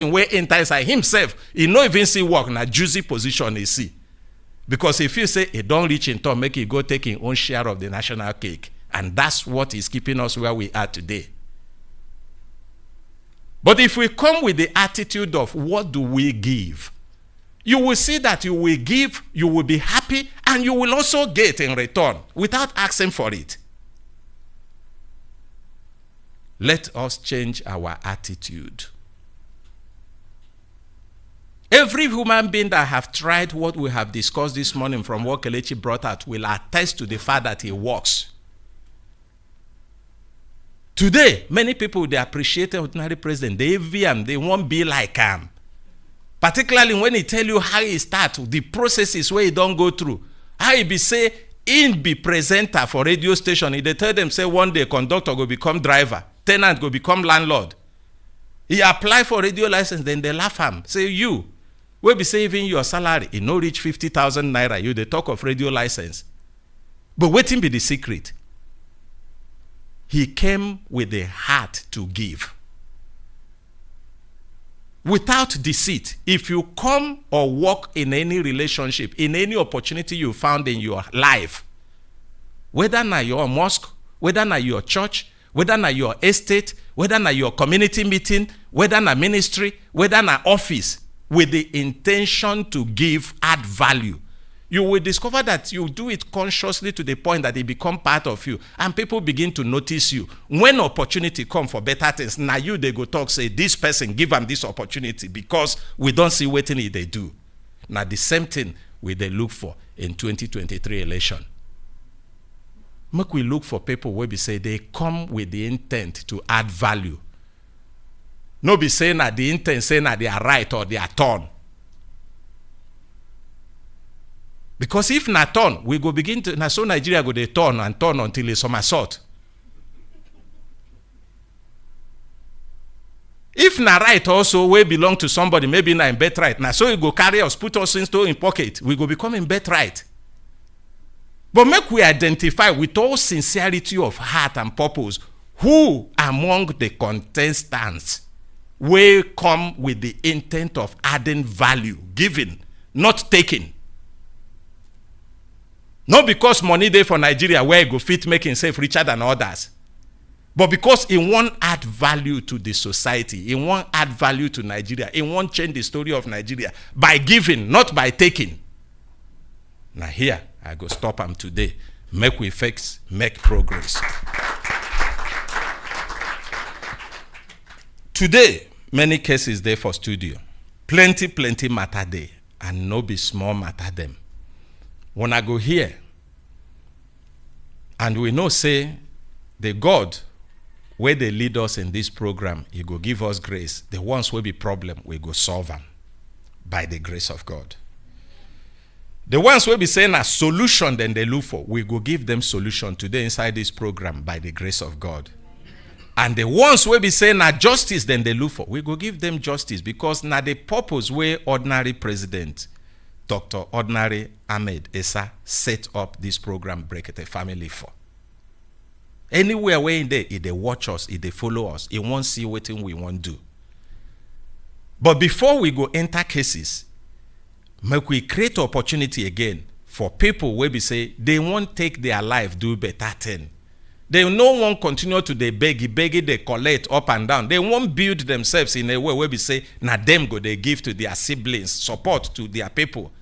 way inside himself, he no even see work na juicy position he see. Because if you say he don't reach in turn, make he go take his own share of the national cake. And that's what is keeping us where we are today. But if we come with the attitude of what do we give, you will see that you will give, you will be happy, and you will also get in return without asking for it. Let us change our attitude. Every human being that have tried what we have discussed this morning from what Kelechi brought out will attest to the fact that it works. Today, many people, they appreciate the ordinary president. They envy him. They won't be like him. Particularly when he tell you how he start, the processes where he don't go through. How he be say, in be presenter for radio station. He they tell them, say one day conductor go become driver. Tenant go become landlord. He apply for radio license, then they laugh him. Say, you, we be saving your salary. He no reach 50,000 naira. You they talk of radio license. But waiting be the secret. He came with a heart to give. Without deceit, if you come or work in any relationship, in any opportunity you found in your life, whether na your mosque, whether na your church, whether na your estate, whether na your community meeting, whether na ministry, whether na office, with the intention to give, add value, you will discover that you do it consciously to the point that it become part of you. And people begin to notice you. When opportunity come for better things, now you they go talk, say, this person, give them this opportunity because we don't see what they do. Now the same thing we they look for in 2023 election. Make we look for people where we say they come with the intent to add value. No be saying that the intent saying that they are right or they are turn. Because if na turn, we go begin to, na so Nigeria go they turn and turn until it's somersault. If na right also, we belong to somebody, maybe na in birthright. Na so you go carry us, put us in pocket, we go become in birthright. But make we identify with all sincerity of heart and purpose, who among the contestants will come with the intent of adding value, giving, not taking. Not because money there for Nigeria where it go fit make himself richer than others. But because he won't add value to the society. He won't add value to Nigeria. He won't change the story of Nigeria by giving, not by taking. Now here, I go stop him today. Make we fix, make progress. Today, many cases there for studio. Plenty matter there. And no be small matter them. When I go here, and we know, say, the God, where they lead us in this program, he go give us grace. The ones will be problem, we go solve them by the grace of God. The ones will be saying a solution, then they look for, we go give them solution today inside this program by the grace of God. And the ones will be saying a justice, then they look for, we go give them justice because now the purpose where ordinary president, Dr. Ordinary Ahmed Essa set up this program, Brekete Family for. Anywhere where in there, if they watch us, if they follow us, it won't see what we want to do. But before we go enter cases, make we create opportunity again for people where we say they won't take their life, do better thing. They no one continue to they beg, they collect up and down. They won't build themselves in a way where we say, na them go they give to their siblings, support to their people.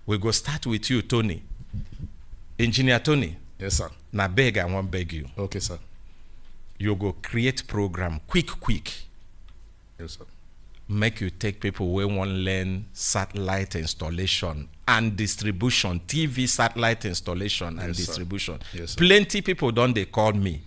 We go start with you, Tony. Engineer Tony. Yes, sir. Na beg, I won't beg you. Okay, sir. You go create program quick. Yes, sir. Make you take people where want learn satellite installation and distribution, TV satellite installation and distribution. Yes, sir. Plenty people don't they call me.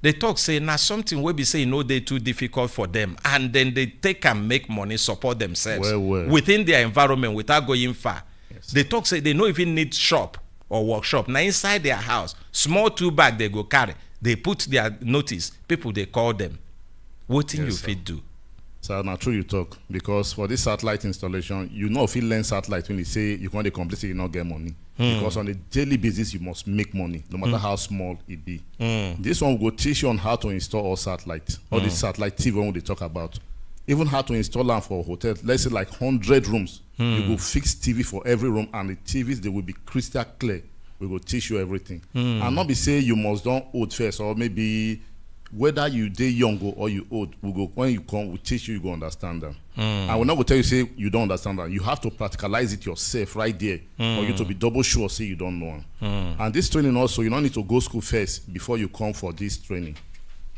They talk say now something we be say no they too difficult for them, and then they take and make money support themselves within their environment without going far. Yes. They talk say they don't even need shop or workshop. Now inside their house, small 2 bag they go carry. They put their notice. People they call them. What thing you fit do? So now true you talk, because for this satellite installation, you know if you learn satellite when you say you want to complete it, you not get money. Because on a daily basis you must make money, no matter how small it be. This one will go teach you on how to install all satellite, all the satellite TV when they talk about. even how to install them for a hotel. Let's say like 100 rooms. You go fix TV for every room, and the TVs, they will be crystal clear. We will teach you everything. And not be say you must don't old first, or maybe whether you day young or you old, we go when you come, we teach you, you go understand them. And we're not going to tell you say you don't understand that. You have to practicalize it yourself right there for you to be double sure say you don't know. And this training also, you don't need to go school first before you come for this training.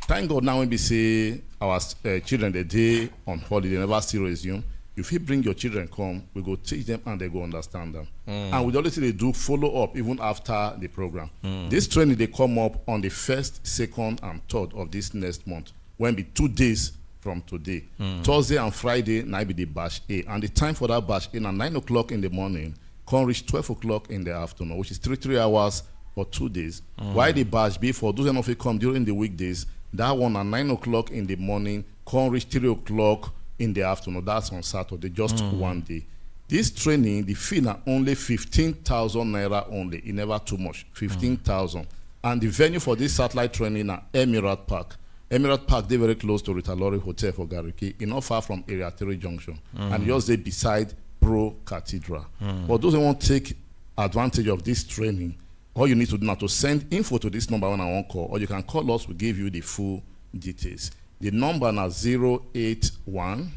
Thank God now when we say our children, the day on holiday, never still resume. If you bring your children come, we go teach them and they go understand them. And with all this, they do follow up even after the program. This training, they come up on the 1st, 2nd, and 3rd of this next month, when be 2 days from today. Thursday and Friday, now be the batch A. And the time for that batch A, at 9 o'clock in the morning, can reach 12 o'clock in the afternoon, which is 3 hours for 2 days. While the batch B, for those of you come during the weekdays, that one at 9 o'clock in the morning, can reach 3 o'clock in the afternoon. That's on Saturday, just 1 day. This training, the fee na only 15,000 naira only. It never too much, 15,000. And the venue for this satellite training na Emirate Park. Emirate Park, they very close to Ritalori Hotel for Gariki, not far from Area 3 Junction. And just they beside Pro Cathedral. But those who want to take advantage of this training, all you need to do now to send info to this number when I want call, or you can call us, we'll give you the full details. The number now 081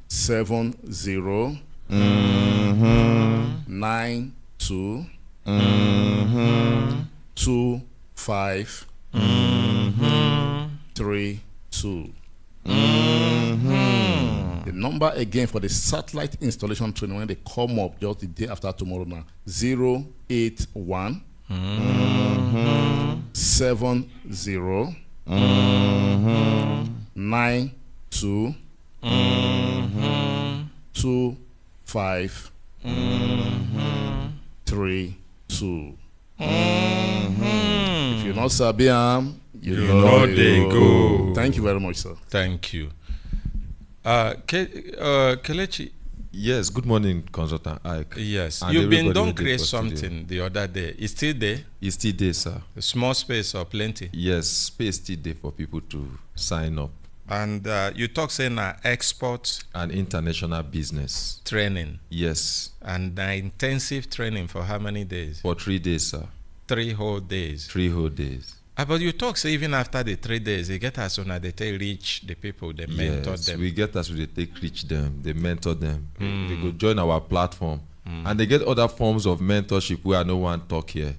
70 92 25 32. The number again for the satellite installation training when they come up just the day after tomorrow now 081 70 92 25 32. If you're not Sabi, you know they go. Thank you very much, sir. Thank you. Kelechi. Yes, good morning, Consultant Ike. Yes, you've been done create something the other day. It's still there? It's still there, sir. A small space or plenty? Yes, space still there for people to sign up. And you talk saying export and international business training. Yes. And intensive training for how many days? For 3 days, sir. 3 whole days. 3 whole days. But you talk say even after the 3 days, they get as soon as they take reach the people, they mentor them. We get as they take reach them, they mentor them. They go join our platform. And they get other forms of mentorship where no one talk here.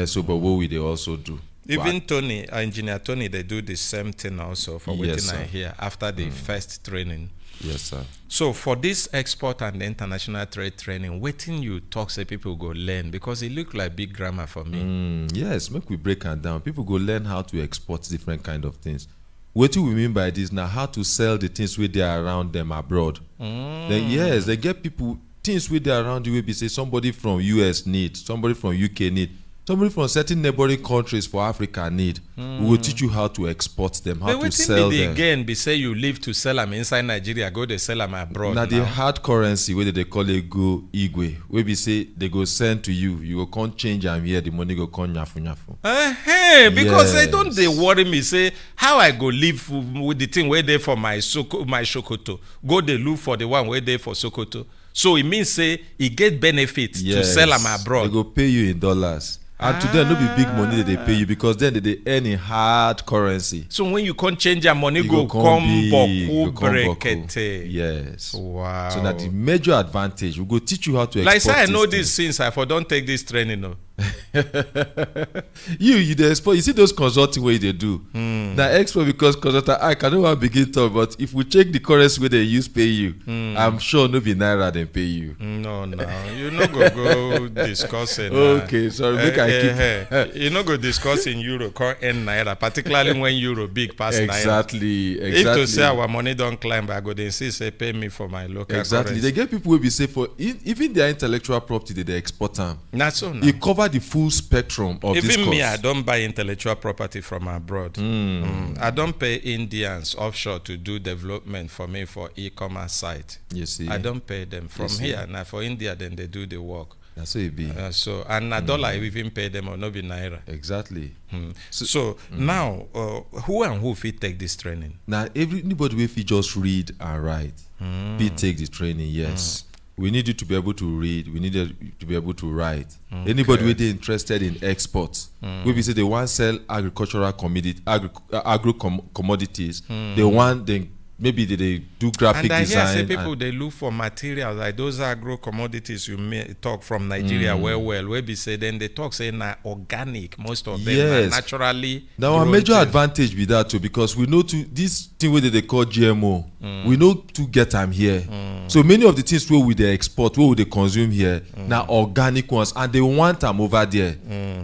So but what we they also do. Even Tony, Engineer Tony, they do the same thing also for waiting I hear after the first training. Yes, sir. So for this export and international trade training, waiting you talk say people go learn because it look like big grammar for me. Yes, make we break it down. People go learn how to export different kind of things. What do we mean by this now? How to sell the things where they are around them abroad. Then yes, they get people things where they are around you. Will be say somebody from US need, somebody from UK need. Somebody from certain neighboring countries for Africa need. We will teach you how to export them, how to sell them. Again, be say you live to sell them inside Nigeria, go they sell them abroad. Now the hard currency, where they call it go igwe, where we say they go send to you, you go can't change and here the money go come nyafu nyafu. Because they don't they worry me say how I go live with the thing where they for my Sokoto, go they look for the one where they for Sokoto. So it means say it get benefits to sell them abroad. They go pay you in dollars. And to them, no be big money that they pay you because then they earn in hard currency. So when you can't change your money, go come Brekete. Yes. Wow. So that the major advantage, we go teach you how to export. Like say I know this since I don't take this training. No. you the export. You see those consulting way they do. Now export because consultant I cannot begin talk, but if we check the currency where they use pay you, I'm sure no be naira they pay you. No, you no go discussing. Okay, sorry, make I keep. You no go discuss in euro, call n naira, particularly when euro big pass naira. Exactly. If to say our money don't climb, I go then say pay me for my local. Exactly. Currency. They get people will be say for even their intellectual property they export them. That's so. You cover the full spectrum of even this course. Me, I don't buy intellectual property from abroad. I don't pay Indians offshore to do development for me for e-commerce site. You see, I don't pay them from here. Now for India, then they do the work. That's what it be. So and a dollar even pay them or no be naira. Exactly. So now, who and who fit take this training? Now, anybody will just read and write, fit take the training. Yes, we need you to be able to read. We need you to be able to write. Anybody will be interested in exports. We say they want sell agricultural commodities. They want maybe they do graphic design. And I hear say people they look for materials like those agro commodities you may talk from Nigeria where be say then they talk say na organic most of them Yes. naturally. Now our major advantage be that too, because we know to this thing where they call GMO, we know to get them here. So many of the things where we they export, where we they consume here, now organic ones, and they want them over there.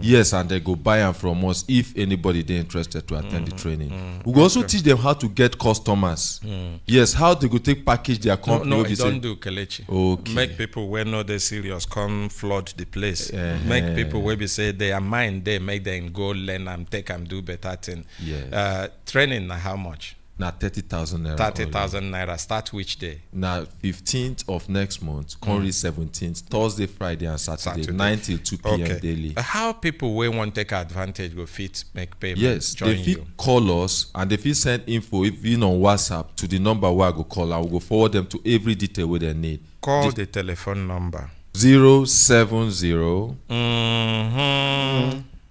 Yes, and they go buy them from us if anybody they interested to attend the training. We will also teach them how to get customers. Yes, how they go take package their company. No, don't do Kelechi. Okay. Make people when not they serious come flood the place. Make people where we say they are mind they make them go learn and take and do better thing. Training na how much? Now 30,000 naira. 30,000 naira. Start which day? Now 15th of next month, currently 17th, Thursday, Friday, and Saturday. 9 till 2 p.m. daily. How people will want to take advantage go fit make payment? Yes, they fit call us and they fit send info even on WhatsApp to the number where I go call and we go forward them to every detail where they need. Call the telephone number 070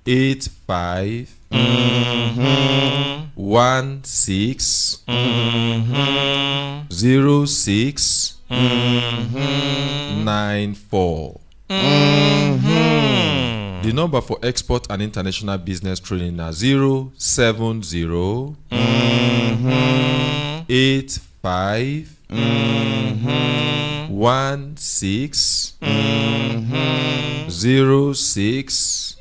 85 16 06 94. The number for export and international business training is 070 85 16 06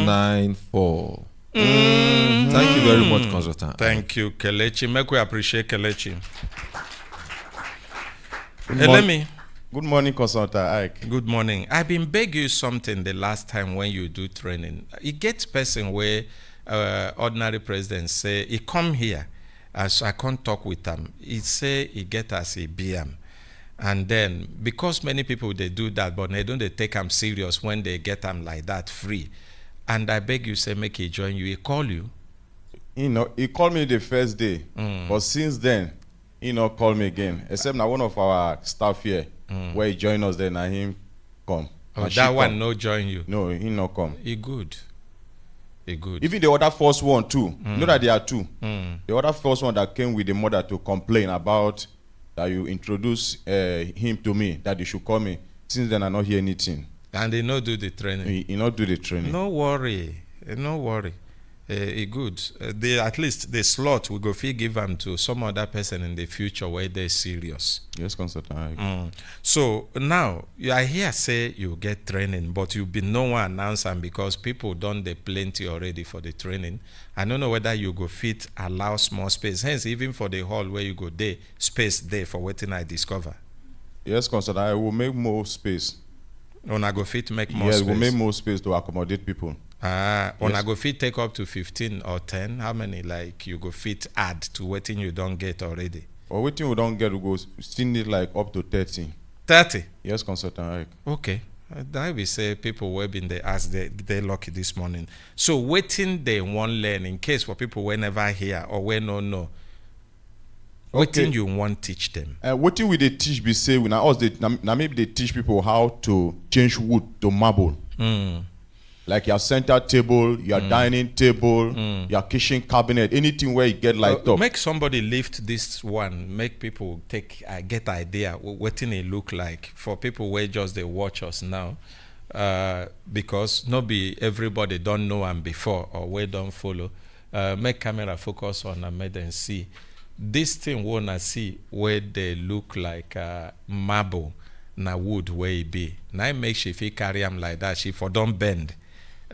94. Thank you very much, consultant. Thank you, Kelechi. Make we appreciate Kelechi. Let me. Good morning, consultant Ike. Good morning. I've been begging you something the last time when you do training. It gets person where ordinary president say he come here, so I can't talk with them. He say he get us a BM. And then, because many people, they do that, but they don't take them serious when they get them like that free. And I beg you, say, make he join you. He call you. He called me the first day. But since then, he not call me again. Except now one of our staff here, where he join us, then him come. Oh, that one no join you? No, he not come. He good. He good. Even the other first one too. You know that there are two. The other first one that came with the mother to complain about that you introduce him to me, that you should call me. Since then, I not hear anything. And they not do the training. He not do the training. No worry. No worry. He good. At least the slot we go fit give them to some other person in the future where they're serious. Yes, consultant. So now I hear say you get training, but you be no one announcing because people done the plenty already for the training. I don't know whether you go fit allow small space. Hence, even for the hall where you go there, space there for waiting I discover. Yes, consultant. I will make more space. I go fit make more space. Yes, we'll make more space to accommodate people. I go fit take up to 15 or 10. How many like you go fit add to waiting you don't get already? Or waiting we don't get, we go still need like up to 30. 30? Yes, consultant. Okay. That we say people will be in the ask they lucky this morning. So waiting they won't learn in case for people we never hear or we no know. Waiting you want teach them. Waiting we they teach be say now maybe they teach people how to change wood to marble. Like your center table, your dining table, your kitchen cabinet, anything where you get light up. Make somebody lift this one. Make people get idea what it look like for people where just they watch us now, because not be everybody don't know them before or we don't follow. Make camera focus on and make them see. This thing wanna see where they look like marble, na wood where it be. Now make she fit carry them like that. She for don't bend.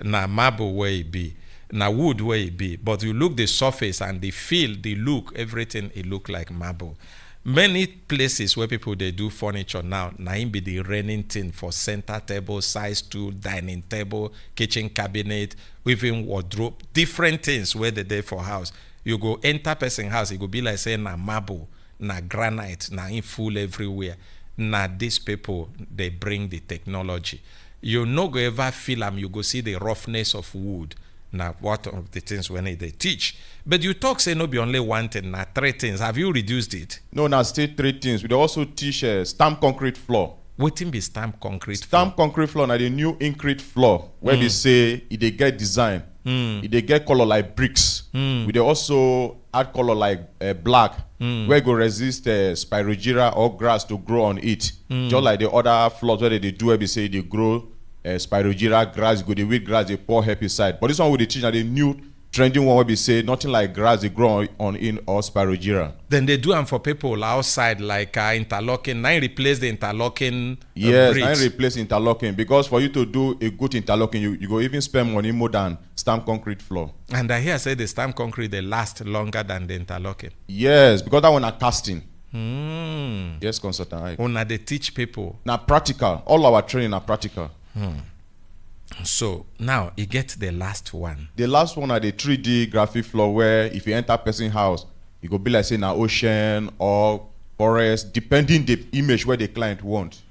Na marble where it be, na wood where it be, but you look the surface and the feel, the look, everything it look like marble. Many places where people they do furniture now, na him be the reigning thing for center table, side stool, dining table, kitchen cabinet, even wardrobe, different things where they there for house. You go enter person house, it go be like saying na marble, na granite, na in full everywhere. Now these people, they bring the technology. You no go ever feel them, you go see the roughness of wood. Now, what of the things when they teach. But you talk, say, no be only one thing, now 3 things. Have you reduced it? No, now still 3 things. We also teach stamp concrete floor. What be stamp concrete Stamp concrete floor now the new increte floor where they say if they get design, if they get color like bricks, we they also add color like black, where it go resist spirogyra or grass to grow on it. Just like the other floors where they do where they say they grow spirogyra grass, go the weed grass, they pour herbicide. But this one with the teach now the new trending one where we say nothing like grass they grow on in or spirogyra. Then they do them for people outside like interlocking. Now replace the interlocking. Yes, bricks. now replace interlocking because for you to do a good interlocking, you go even spend money more than stamp concrete floor. And I hear say the stamp concrete they last longer than the interlocking. Yes, because that one are casting. Yes, consultant. Una they teach people. Now practical. All our training are practical. So now you get the last one. The last one are the 3D graphic floor where if you enter person house, you go be like say na ocean or forest, depending the image where the client want.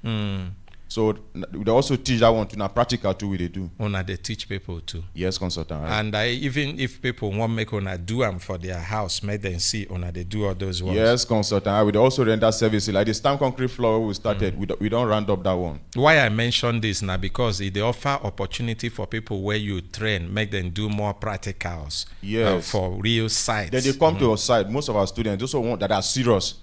So they also teach that one to na practical too. They do. Una they teach people too. Yes, consultant. And even if people want make una do them for their house, make them see una they do all those ones. Yes, consultant. We also render services like the stamp concrete floor we started. We don't round up that one. Why I mention this now because they offer opportunity for people where you train, make them do more practicals. Yes. For real sites. Then they come to our side. Most of our students also want that are serious.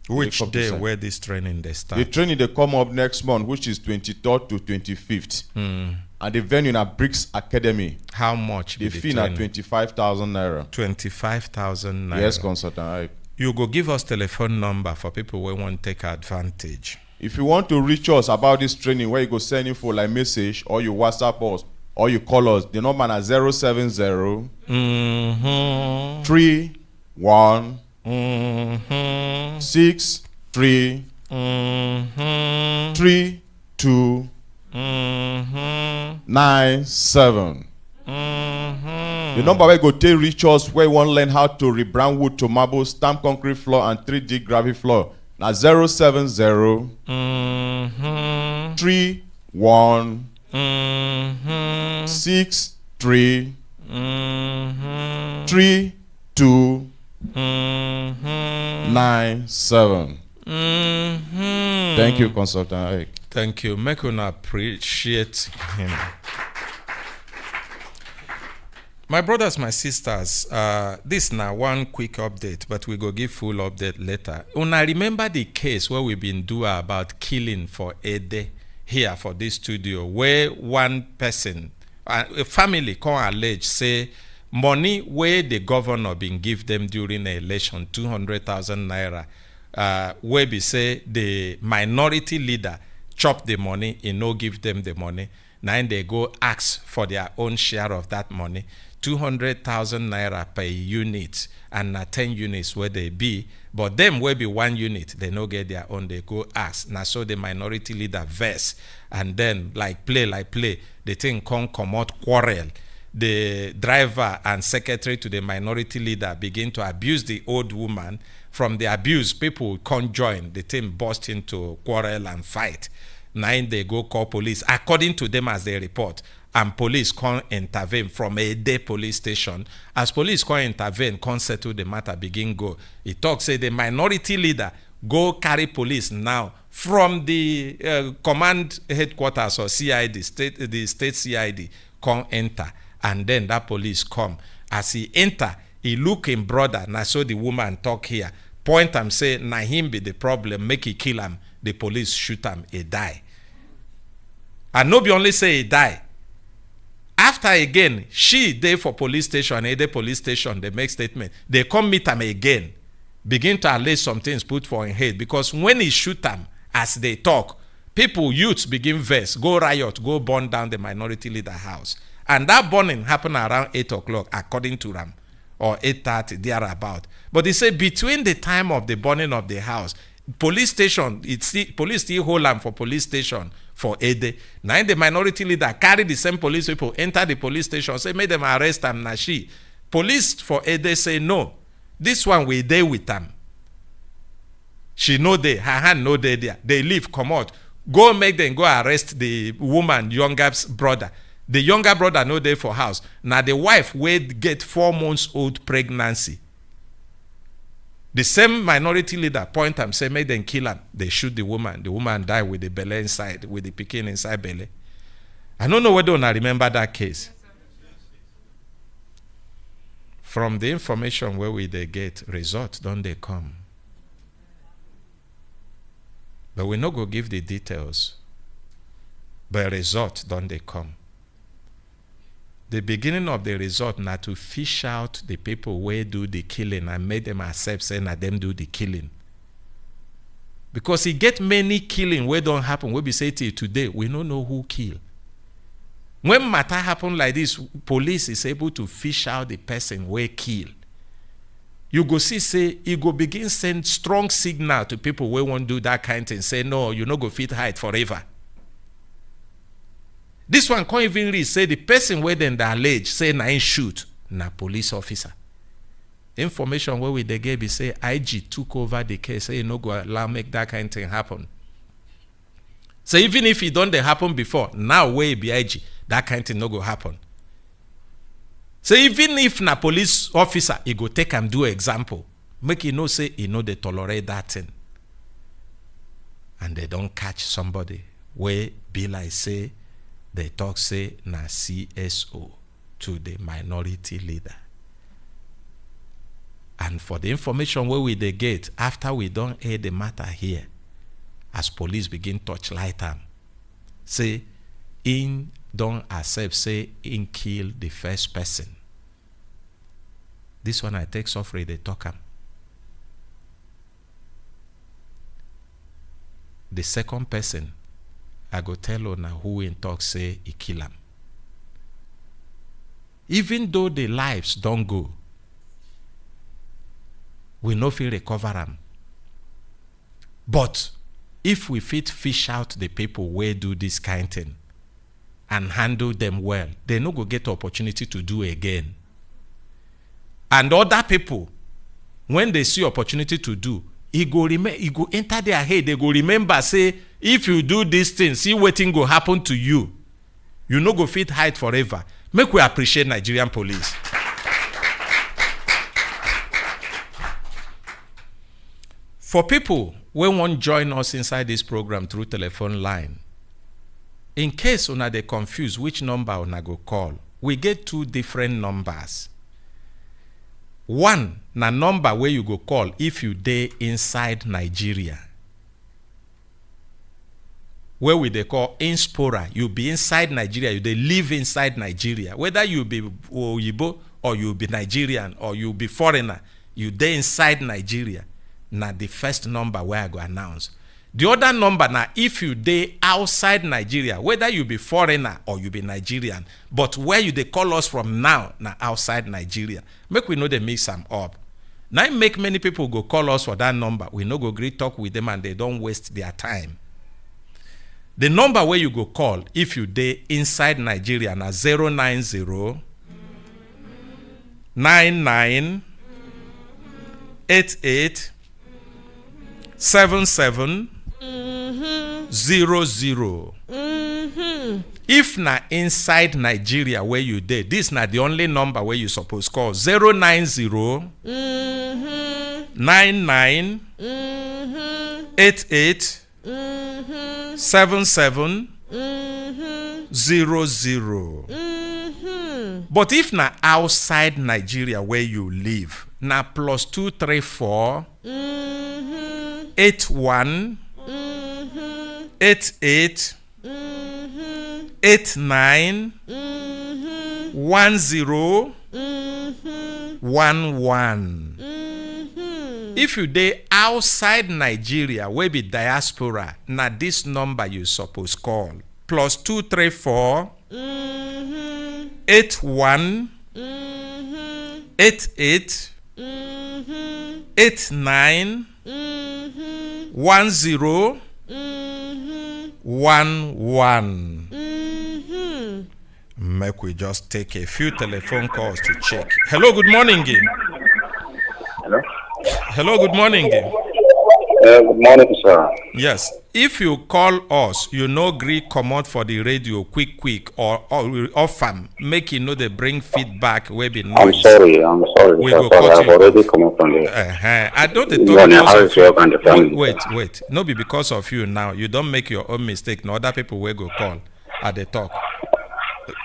Which day where this training they start? The training they come up next month, which is 23rd to 25th. And the venue in a Bricks Academy. How much? The fee na 25,000 naira. 25,000 naira. Yes, consultant. You go give us telephone number for people who want to take advantage. If you want to reach us about this training, where you go send info like message or you WhatsApp us or you call us, the number is 070 31 6 3 3 2 9 7. The number where you go take reach us where you want to learn how to rebrand wood to marble, stamp concrete floor and 3D graphic floor. Now 070 31 6 3 3 2 9 7. Thank you, consultant. Thank you. Make una appreciate him. My brothers, my sisters, this now one quick update, but we go give full update later. Una remember the case where we've been doing about killing for a day here for this studio, where one person, a family, come allege say money where the governor been give them during the election, 200,000 naira, where be say the minority leader chop the money, he no give them the money. Now they go ask for their own share of that money, 200,000 naira per unit, and 10 units where they be. But them where be 1 unit, they no get their own, they go ask. Now so the minority leader verse, and then like play, the thing come out quarrel. The driver and secretary to the minority leader begin to abuse the old woman. From the abuse, people can't join. The thing burst into quarrel and fight. Now they go call police, according to them as they report. And police can't intervene from a day police station. As police can't intervene, can't settle the matter, begin go. He talks, say the minority leader go carry police now from the command headquarters or CID, the state CID, can't enter. And then that police come. As he enter, he look him brother. Now so the woman talk here. Point him, say, na him be the problem. Make he kill him. The police shoot him. He die. And nobody only say he die. After again, she dey for police station. He dey police station. They make statement. They come meet him again. Begin to allege some things put for him head. Because when he shoot him, as they talk, people, youths begin verse. Go riot. Go burn down the minority leader house. And that burning happened around 8 o'clock, according to them, or 8:30, thereabout. But they say between the time of the burning of the house, police station, police still hold them for police station for a day. Now the minority leader carry the same police people, enter the police station, say, make them arrest them, Nashi. Police for a day say, no, this one we day with them. She no dey, her hand no dey there. They leave, come out. Go make them go arrest the woman, younger brother. The younger brother no dey for house. Now the wife wey get 4 months old pregnancy. The same minority leader point am say make them kill am. They shoot the woman. The woman die with the belly inside, with the pikin inside belly. I don't know whether I remember that case. From the information where we they get, results don't they come. But we no go give the details. But results don't they come. The beginning of the result now to fish out the people where do the killing and make them accept saying that them do the killing. Because he get many killing where don't happen. We be say till today, we don't know who kill. When matter happen like this, police is able to fish out the person where kill. You go see, say, you go begin send strong signal to people who won't do that kind of thing. Say, no, you no go fit hide forever. This one can't even read, say the person where then the allege, say na in shoot, na police officer. Information where we they gave be say IG took over the case, say you no go allow make that kind of thing happen. So even if it don't they happen before, now where be IG, that kind of thing no go happen. So even if na police officer, he go take and do example, make you know say he know they tolerate that thing. And they don't catch somebody where be like say, they talk say na CSO to the minority leader. And for the information where we they get, after we don't air the matter here, as police begin touch light them, say, in don't accept, say, in kill the first person. This one I take suffering, they talk am. The second person, I go tell ona who in talk say he kill him. Even though the lives don't go, we no fit recover them. But if we fit fish out the people where do this kind of thing and handle them well, they no go get opportunity to do again. And other people, when they see opportunity to do, it go enter their head. They go remember, say, if you do this thing, see what thing go happen to you. You no go fit hide forever. Make we appreciate Nigerian police. For people who won't join us inside this program through telephone line, in case una they confuse which number una go call, we get 2 different numbers. One, na number where you go call if you dey inside Nigeria. Where we they call Inspora. You be inside Nigeria, you they live inside Nigeria. Whether you be Oyibo or you be Nigerian or you be foreigner, you dey inside Nigeria. Na the first number where I go announce. The other number na if you dey outside Nigeria, whether you be foreigner or you be Nigerian, but where you dey call us from now na outside Nigeria. Make we know they mix them up. Now make many people go call us for that number. We no go agree talk with them and they don't waste their time. The number where you go call if you dey inside Nigeria na 090 99 88 77 00. If na inside Nigeria where you dey, this na the only number where you suppose call 090 99 88 77 00. But if na outside Nigeria where you live, na +234 81 88 89 10 11. If you dey outside Nigeria where be diaspora, na this number you suppose call +234 81 88 89 10 11. Make we just take a few telephone calls to check. Hello, good morning. Hello? Hello, good morning. Good morning, sir. Yes. If you call us, you no agree commot for the radio quick or often make you know they bring feedback where be noise. I'm sorry, We sir. go Sorry, cut I've you already off. come from there. I don't talk Morning, because how of is your and the you. family, Wait. No be because of you now. You don't make your own mistake. No other people will go call at the talk.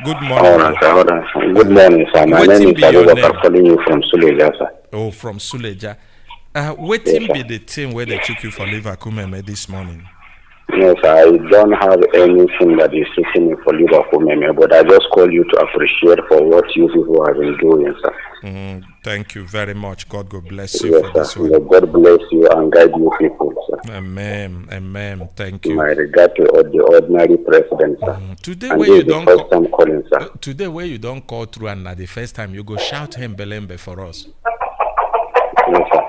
Good morning. All right, sir. Good morning, sir. My Wetin name be is your Abubakar. name? I'm calling you from Suleja, sir. Oh, from Suleja. Waiting Yes, be the thing where they took you for Liverpool this morning. No, sir, I don't have anything that is taking me for Liverpool, but I just call you to appreciate for what you people have been doing, sir. Thank you very much. God go bless you Yes, for this sir. one. May God bless you and guide you people, sir. Amen. Thank My you. regard to all the ordinary president, sir. Today And where this you is the don't first call, time calling, sir. today where you don't call through and at the first time you go shout him belembe for us. Yes, sir.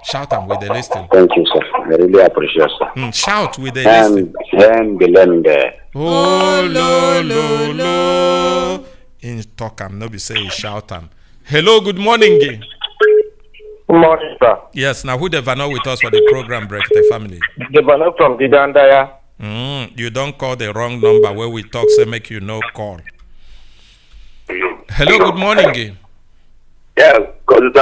Shout him with the listing. Thank you, sir. I really appreciate, sir. Shout with the listing. And Belembe. Oh lo. In talk am, no be say he shout am. Hello, good morning. Good morning, sir. Yes, now who the Vano with us for the program Brekete family? The Vano from Gidandaya. You don't call the wrong number where we talk, say make you no call. Hello, good morning. Yes, good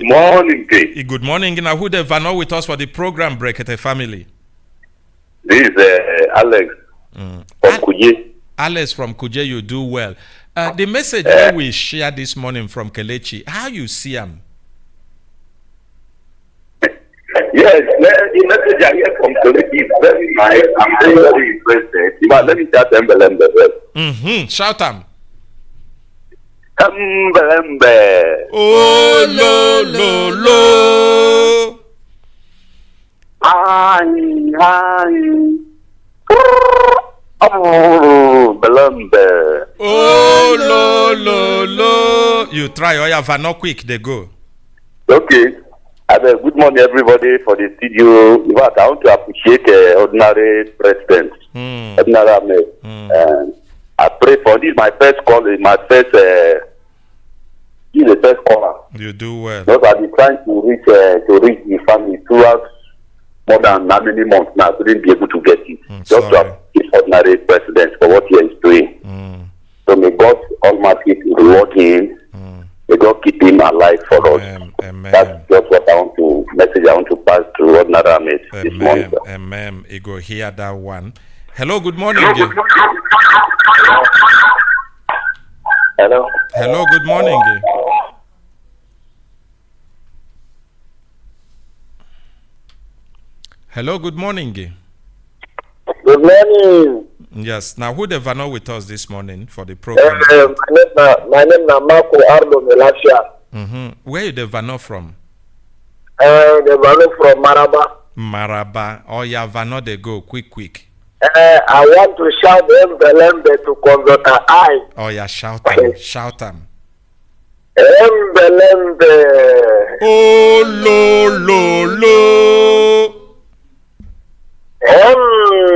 morning. Good morning. Now who the Vano with us for the program Brekete family? This is Alex from Kuje. Alex from Kuje, you do well. The message that we share this morning from Kelechi, how you see him? Yes, the message I hear from Kelechi is very nice. I'm very interested. But let me start Embelembe first. Shout him. Embelembe. Oh lo. Hi. Oh, Belembe. Oh lo. You try, oh yeah, Vano quick, they go. Okay. Good morning, everybody, for the studio. In fact, I want to appreciate ordinary president, ordinary Ahmed. I pray for this. My first call is my first. This is the first caller. You do well. Because I've been trying to reach the family throughout more than how many months now. I couldn't be able to get it. Just to appreciate ordinary president for what he is doing. So may God Almighty reward him. May God keep him alive for us. Amen. That's just what I want to message. I want to pass to ordinary Ahmed this morning. Amen. You go hear that one. Hello, good morning. Hello, good morning. Hello, good morning. Good morning. Yes. Now, who the Vano with us this morning for the program? My name is Marco Ardo Melasha. Where you the Vano from? The Vano from Maraba. Oh yeah, Vano they go quick. I want to shout them Belembe to convert her eye. Oh yeah, shout them. Belembe. Oh lo.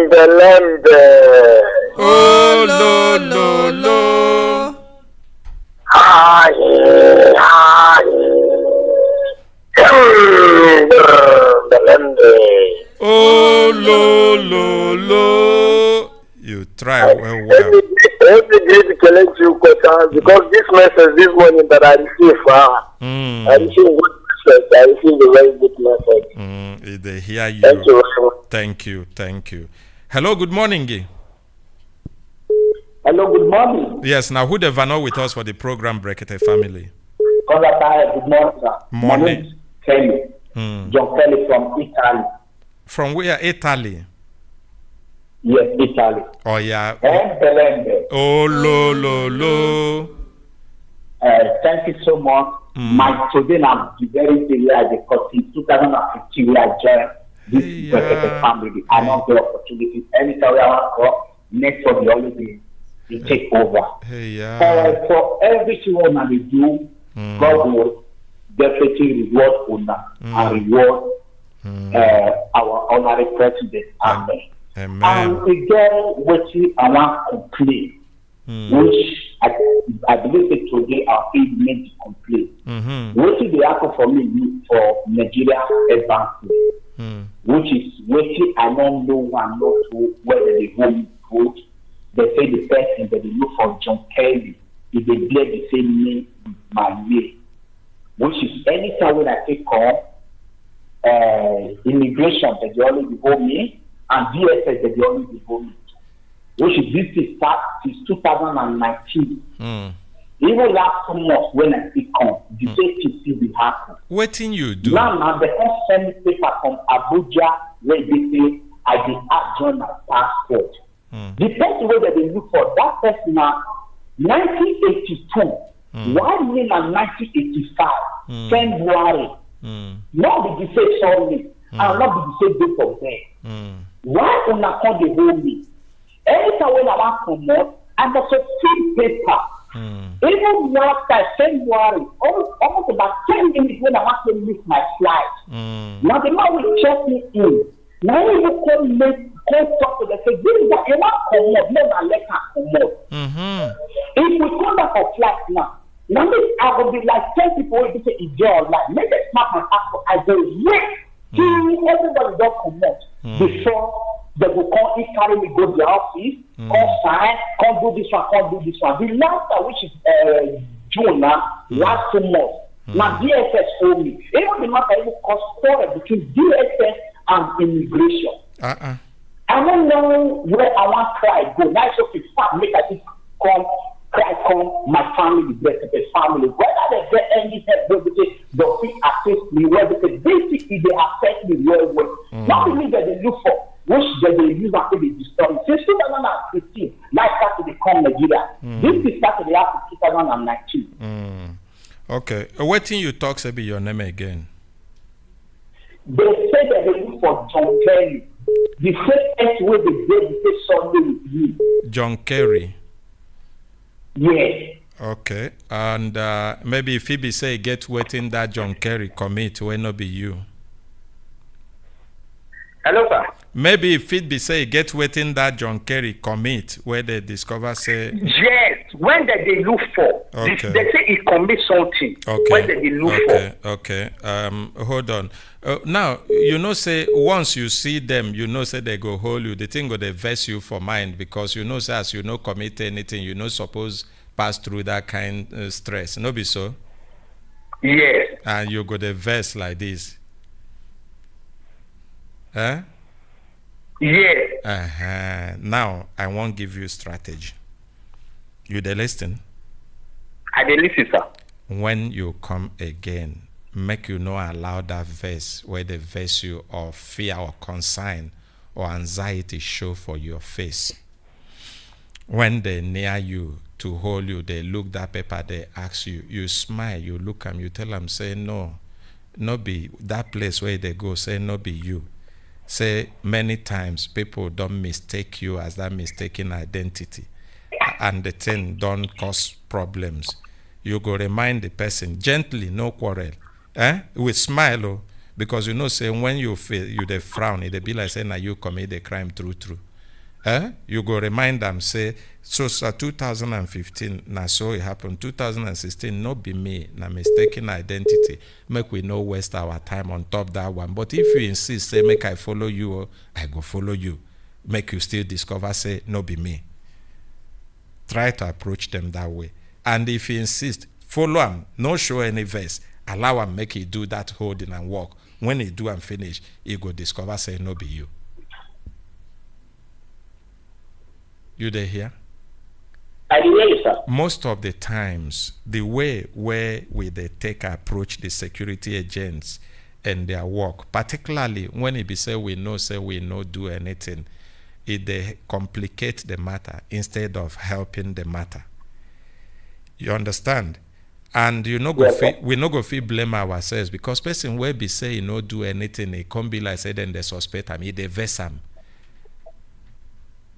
Belembe. Oh lo. Hi. Belembe. Oh lo. You try well. Every day to challenge you, because this message this morning that I received, I received good message. I received a very good message. They hear you. Thank you very much. Thank you. Hello, good morning. Hello, good morning. Yes, now who the Vano with us for the program Brekete family? Good morning, sir. Morning. My name is Kelly. John Kelly from Italy. From where? Italy. Yes, Italy. Oh yeah. Belembe. Oh lo. Thank you so much. Today I'm very glad because in 2015 we are joined this Brekete family. I know the opportunity. Anytime I want to go, next for the holiday, we take over. For everything woman we do, God will definitely reward Una and reward our honorary president. Amen. And again, what I want to complain, which I believe that today our aid made to complain. What is the happen for me for Nigeria advancement? which is waiting. I don't know one, not two, whether they hold vote. They say the person that they look for John Kelly, if they blame the same name with my name, which is anytime when I take call, immigration that they always hold me, and DSS that they always hold me, which is this is start since 2019. Even last 2 months when I speak on, the same thing still be happen. What thing you do? Now they can send me paper from Abuja where they say I did not join my passport. The person where they look for that person now 1982. Why me na 1985 February? Not be the same sorry, and not be the same date of birth. Why una come dey hold me? Anytime when I want to come out, and there's a free paper. Even last time, February, almost about 10 minutes when I want to miss my flight. Now the man will check me in. Now he will come talk to them, say, this is a man come out, no man let her come out. If we come back for flight now I will be like 10 people who say, it's your life. Make them snap my passport. I go, wait, till everybody don't come out before they will come in, carry me, go to the office, come sign, come do this one, come do this one. The last time, which is June now, last 2 months, now DSS told me, even the matter even caused quarrel between DSS and immigration. I don't know where I want to try go. Now it's okay, make I just come, my family, the family. Whether they get any help, they assist me, whether they basically they affect me well. Not only that they look for, which they use after they destroy. Since 2015, life started to become Nigeria. This is started after 2019. Okay. Waiting you talk about your name again. They say that they look for John Kelly. The first way they did, they say Sunday with me. John Kerry. Yes. Okay. And maybe if Phoebe say get waiting that John Kerry commit, will not be you. Hello, sir. Maybe if it be say get waiting that John Kerry commit, where they discover say yes, when they look for, okay. They say he commit something. Okay. When they look for. Okay. Hold on. Now say once you see them, say they go hold you. The thing go they vex you for mind because say as commit anything, suppose pass through that kind of stress. No be so. Yes. And you go the vex like this. Huh? Yes. Now I won't give you strategy. You dey listen? I dey listen, sir. When you come again, make you not allow that verse where the verse you or fear or concern or anxiety show for your face. When they near you to hold you, they look that paper, they ask you, you smile, you look them, you tell them, say no be that place where they go, say no be you. Say many times people don't mistake you as that mistaken identity and the thing don't cause problems. You go remind the person gently, no quarrel, with smile, because say when you feel you they frown, it be like saying now you commit the crime true. You go remind them, say, so 2015, now so it happened. 2016, not be me, na mistaken identity. Make we no waste our time on top that one. But if you insist, say, make I follow you, I go follow you. Make you still discover, say, no be me. Try to approach them that way. And if you insist, follow him, no show any verse. Allow him, make he do that holding and walk. When he do and finish, he go discover, say, no be you. You there here? I hear you, sir. Most of the times, the way where they take approach the security agents and their work, particularly when it be say we no do anything, they complicate the matter instead of helping the matter. You understand? And we no go feel blame ourselves because person where be say no do anything, it can't be like say then they suspect him, they vex him.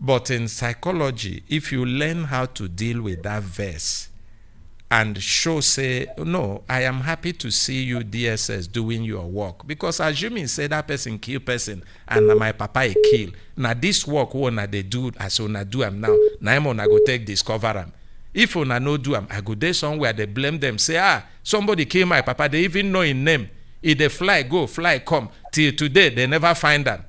But in psychology, if you learn how to deal with that verse and say, no, I am happy to see you, DSS, doing your work. Because assuming say that person kill person and my papa he kill. Now this work, they do as una do am now. Now I'm go take discover am. If una no do am, I go there somewhere, they blame them. Say, somebody kill my papa. They even know his name. If they fly, go, fly, come. Till today, they never find them.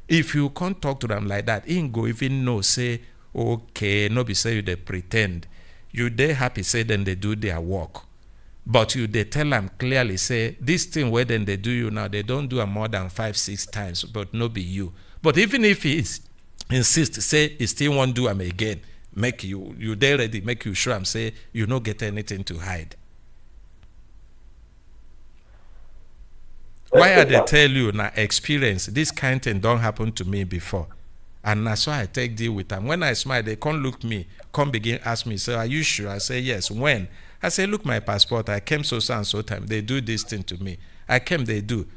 If you can't talk to them like that, he go even know, say, okay, no be say you they pretend. You they happy, say then they do their work. But you they tell them clearly, say, this thing where then they do you now, they don't do it more than 5-6 times, but no be you. But even if he insist, say, he still won't do them again, make you they ready, make you sure, say, you no get anything to hide. Why are they tell you now experience this kind of thing don't happen to me before, and that's why I take deal with them. When I smile, they can't look me, come begin ask me, say, are you sure? I say yes. When? I say, look my passport. I came so and so time. They do this thing to me. I came, they do,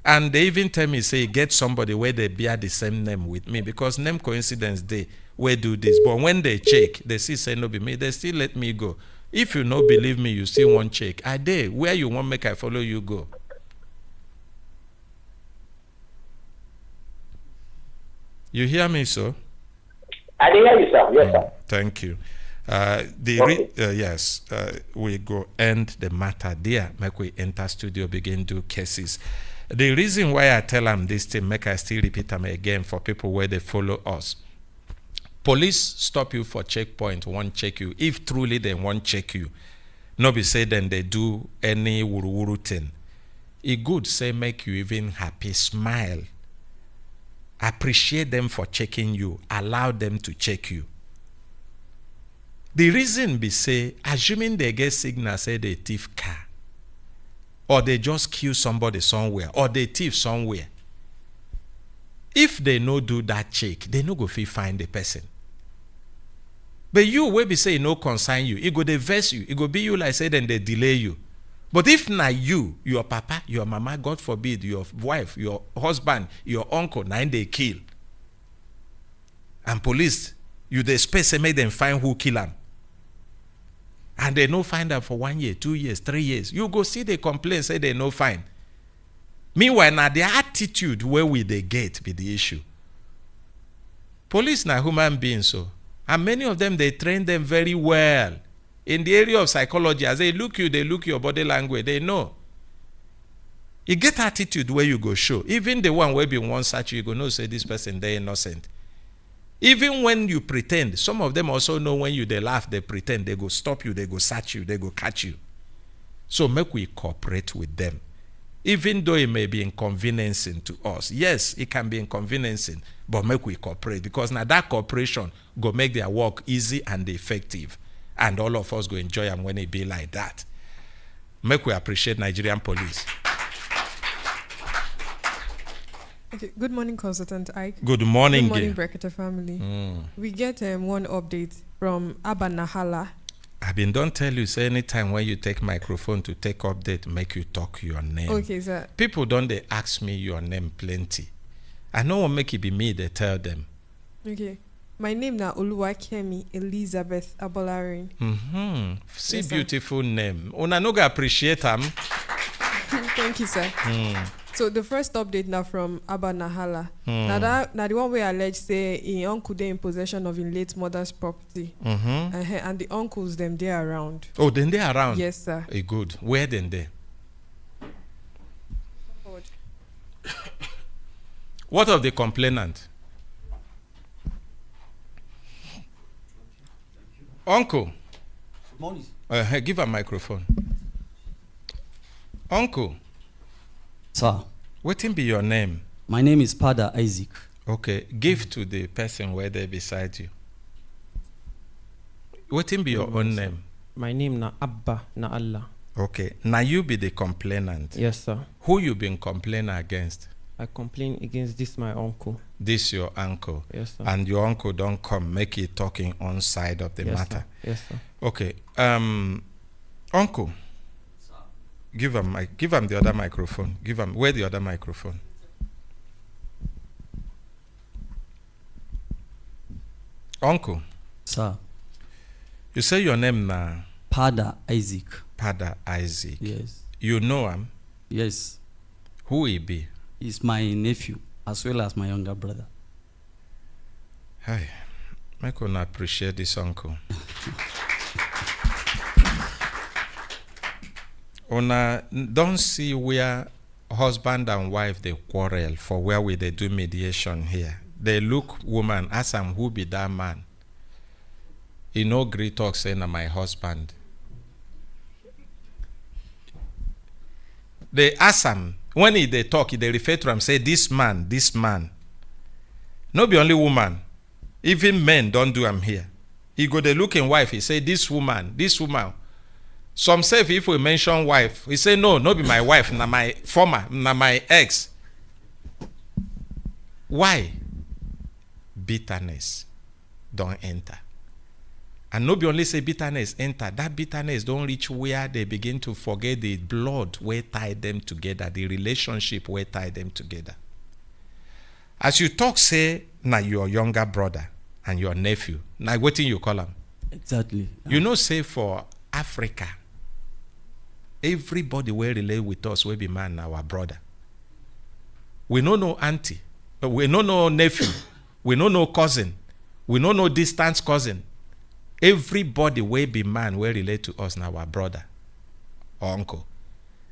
and they even tell me, say, get somebody where they bear the same name with me, because name coincidence they where do this. But when they check, they see say no be me. They still let me go. If you no believe me, you still want check. I dey where you want make I follow you go. You hear me, sir? I did hear you, sir. Yes, sir. Thank you. Yes, we go end the matter there. Make we enter studio, begin do cases. The reason why I tell them this thing, make I still repeat them again for people where they follow us. Police stop you for checkpoint, won't check you. If truly they won't check you, no be say then they do any wuru thing. It good say make you even happy, smile. Appreciate them for checking you. Allow them to check you. The reason be say, assuming they get signal say they thief car, or they just kill somebody somewhere, or they thief somewhere. If they no do that check, they no go fit find the person. But you will be say no concern you. It go they vex you. It go be you like say then they delay you. But if not you, your papa, your mama, God forbid, your wife, your husband, your uncle, now they kill. And police, you the space and make them find who kill them. And they no find them for 1 year, 2 years, 3 years. You go see they complain, say they no find. Meanwhile, now their attitude where will they get be the issue. Police now human beings, so. And many of them, they train them very well. In the area of psychology, as they look you, they look your body language, they know. You get attitude where you go show. Even the one where be one such, you go know, say this person, they innocent. Even when you pretend, some of them also know when you they laugh, they pretend, they go stop you, they go search you, they go catch you. So make we cooperate with them. Even though it may be inconveniencing to us. Yes, it can be inconveniencing, but make we cooperate, because now that cooperation go make their work easy and effective. And all of us go enjoy them when it be like that. Make we appreciate Nigerian police. Okay. Good morning, Consultant Ike. Good morning. Good morning, Brekete family. We get one update from Abba Nahala. I've been don't tell you, say anytime when you take microphone to take update, make you talk your name. Okay, sir. People don't they ask me your name plenty. I know what make it be me, they tell them. Okay. My name na Oluwakemi Elizabeth Abolarin. See, yes, beautiful name. Una no go appreciate them. Thank you, sir. So the first update now from Abba Nahala. Now the one where alleged say his uncle they in possession of his late mother's property. And the uncles them they around. Oh, then they around? Yes, sir. Good. Where then they? What of the complainant? Uncle. Give a microphone. Uncle. Sir. What be your name? My name is Pada Isaac. Okay. Give to the person where they beside you. What be your own name? My name na Abba na Allah. Okay. Now you be the complainant. Yes, sir. Who you been complaining against? I complain against this my uncle. This your uncle. Yes, sir. And your uncle don't come make it talking on side of the matter. Sir. Yes, sir. Okay. Uncle. Sir. Give him the other microphone. Where the other microphone? Uncle. Sir. You say your name na? Pada Isaac. Pada Isaac. Yes. You know him? Yes. Who he be? He's my nephew as well as my younger brother. Hi. I can appreciate this uncle. Una don't see where husband and wife they quarrel for where we they do mediation here. They look woman, ask him who be that man. He no agree talk saying na my husband. They ask him, when they talk, they refer to him, say this man, this man. No be only woman. Even men don't do him here. He go they look in wife, he say this woman, this woman. Some say if we mention wife, he say no be my wife, na my former, na my ex. Why? Bitterness don't enter. And no be only say bitterness enter, that bitterness don't reach where they begin to forget the blood where tied them together, the relationship where tied them together. As you talk, say, na your younger brother and your nephew, na what you call them? Exactly. You know, say for Africa, everybody will relate with us will be man, our brother. We no know auntie, we no know nephew, we no know cousin, we no know distant cousin. Everybody will be man will relate to us now our brother or uncle.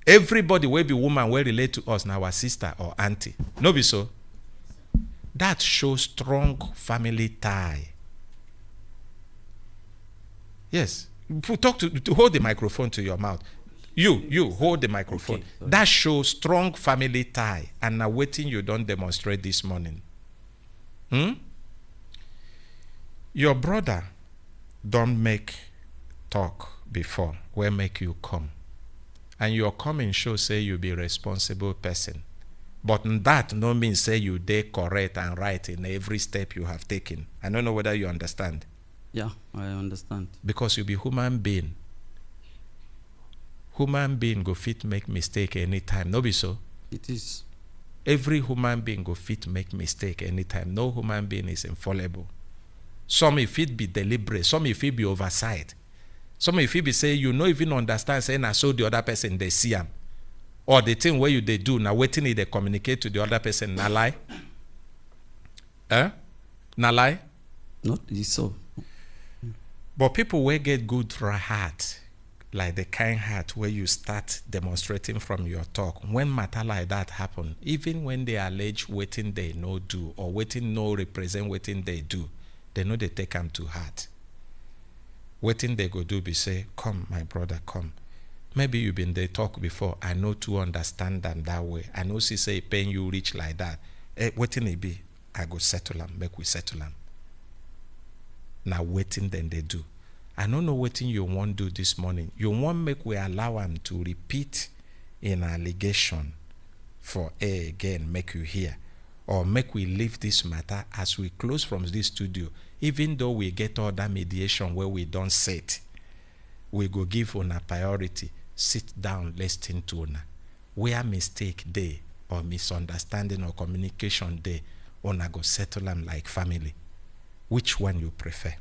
Everybody will be woman will relate to us now our sister or auntie. No be so? That shows strong family tie. Yes. Talk to hold the microphone to your mouth. You hold the microphone. Okay, that shows strong family tie. And now waiting you don't demonstrate this morning. Your brother don't make talk before where make you come. And your coming show say you be responsible person. But that no mean say you dey correct and right in every step you have taken. I don't know whether you understand. Yeah, I understand. Because you be human being. Human being go fit make mistake anytime. No be so? It is. Every human being go fit make mistake anytime. No human being is infallible. Some if it be deliberate, some if it be oversight. Some if it be say you no even understand saying I saw the other person they see him. Or the thing where you they do now waiting they communicate to the other person na lie? Na lie? Not is so. But people will get good heart, like the kind heart where you start demonstrating from your talk. When matter like that happen, even when they allege waiting they no do or waiting no represent waiting they do, they know they take them to heart. Waiting they go do be say, come my brother, come. Maybe you been there talk before. I know to understand them that way. I know see say pain you reach like that. Waiting it be, I go settle them, make we settle them. Now waiting then they do. I don't know waiting you want do this morning. You want make we allow them to repeat an allegation for again make you hear. Or make we leave this matter as we close from this studio. Even though we get all that mediation where we don't sit, we go give una priority. Sit down, listen to una. Where mistake day or misunderstanding or communication day, una go settle them like family. Which one you prefer?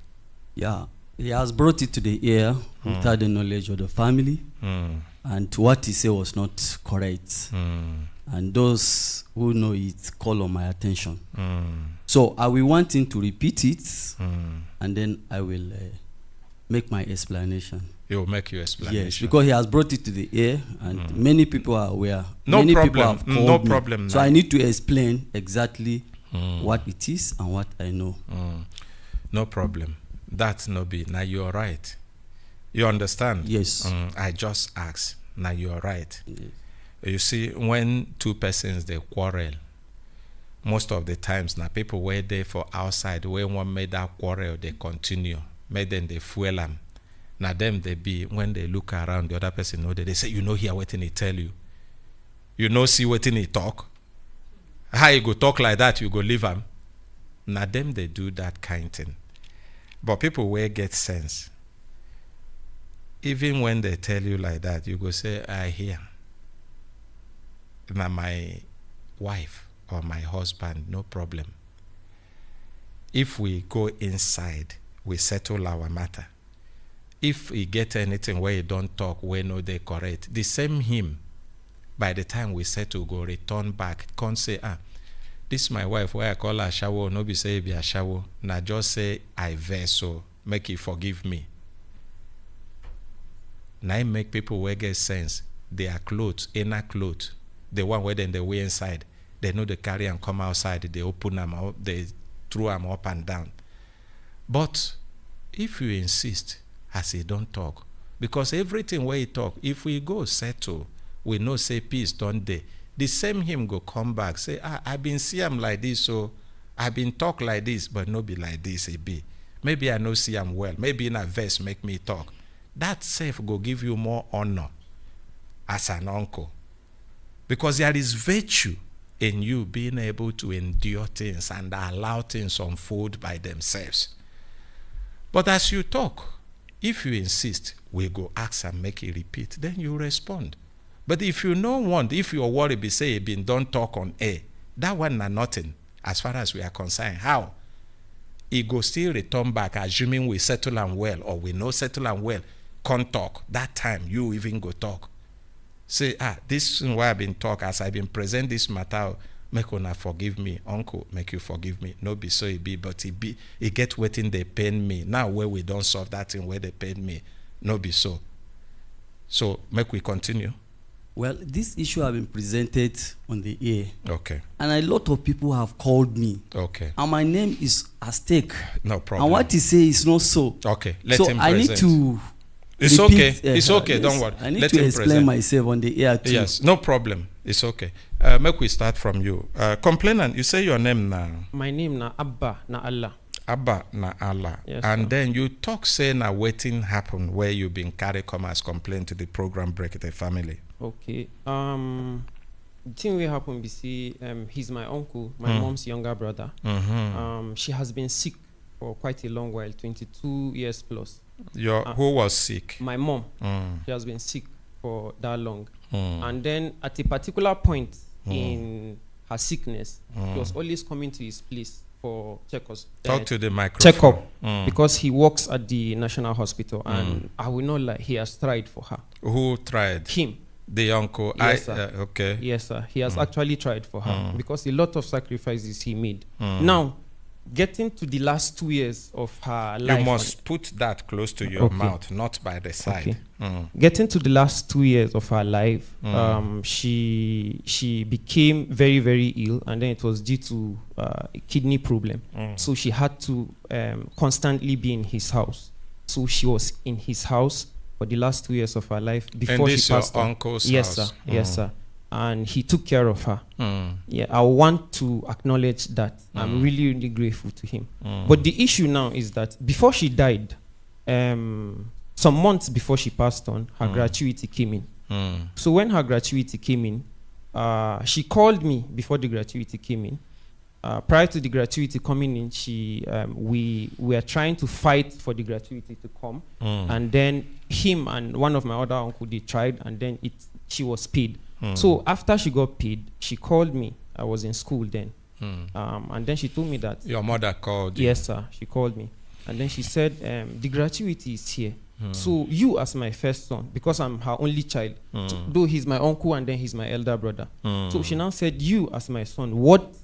Yeah, he has brought it to the ear without the knowledge of the family, and what he said was not correct. And those who know it call on my attention. So I will want him to repeat it, and then I will make my explanation. He will make your explanation. Yes, because he has brought it to the ear, and many people are aware. No many problem. People have called No me. problem. So I need to explain exactly what it is and what I know. No problem. That's no be. Now you're right. You understand? Yes. I just asked. Now you're right. Yes. You see, when two persons they quarrel, most of the times now people were there for outside. When one made that quarrel, they continue. Made them they fuel them. Now them they be when they look around, the other person know that they say, you know, hear what he tell you. You know, see what he talk. How you go talk like that? You go leave him. Now them they do that kind thing. But people will get sense. Even when they tell you like that, you go say, I hear. Now my wife or my husband, no problem. If we go inside, we settle our matter. If we get anything where you don't talk, we know they correct. The same him, by the time we settle, go return back. Can't say, this my wife, where I call her shower, no be say be a shower. Now just say I vex, so make it forgive me. Now I make people where get sense. their clothes, inner clothes, the one where then they wear inside, they know they carry and come outside, they open them up, they throw them up and down. But if you insist, as he don't talk, because everything where he talk, if we go settle, we know say peace don't they. The same him go come back, say, I been see him like this, so I been talk like this, but no be like this, it be. Maybe I no see him well. Maybe in a verse make me talk. That self go give you more honor as an uncle. Because there is virtue in you being able to endure things and allow things unfold by themselves. But as you talk, if you insist, we go ask and make it repeat, then you respond. But if you don't want, if your worry be say it been don't talk on air, that one na nothing as far as we are concerned. How? It go still return back, assuming we settle and well, or we no settle and well, can't talk. That time you even go talk. Say, this is why I've been talk, as I've been present this matter, make una forgive me. Uncle, make you forgive me. No be so it be, but it get waiting they pain me. Now where we don't solve that thing where they pain me, no be so. So make we continue. Well, this issue has been presented on the air. Okay. And a lot of people have called me. Okay. And my name is at stake. No problem. And what he say is not so. Okay. Let so him I present. need to It's repeat, okay. It's okay. Yes, Don't worry. I need Let to him explain present. myself on the air too. Yes. No problem. It's okay. Make we start from you. Complainant, you say your name now. My name na Abba na Allah. Abba na Allah. Yes, and sir. then you talk say na waiting happen where you been carry come as complaint to the program Brekete family. Okay. The thing will happen be see he's my uncle, my mom's younger brother. She has been sick for quite a long while, 22 years plus. Who was sick? My mom. She has been sick for that long. And then at a particular point in her sickness, he was always coming to his place for checkups. Talk to the microphone. Checkup because he works at the National Hospital, and I will not lie, he has tried for her. Who tried? Him. The uncle. Yes, sir. Okay. Yes, sir. He has actually tried for her because a lot of sacrifices he made. Now, getting to the last 2 years of her life. You must put that close to your mouth, not by the side. Okay. Getting to the last 2 years of her life, she became very, very ill, and then it was due to a kidney problem. So she had to constantly be in his house. So she was in his house for the last 2 years of her life before she passed your on. uncle's Yes, house? sir. Yes, sir. And he took care of her. Yeah, I want to acknowledge that. I'm really, really grateful to him. But the issue now is that before she died, some months before she passed on, her gratuity came in. So when her gratuity came in, she called me before the gratuity came in. Prior to the gratuity coming in, we were trying to fight for the gratuity to come, and then him and one of my other uncle, they tried, and then she was paid. So after she got paid, she called me. I was in school then, and then she told me that your mother called you? Yes, sir. She called me, and then she said the gratuity is here. So you, as my first son, because I'm her only child, though he's my uncle and then he's my elder brother. So she now said, you, as my son, what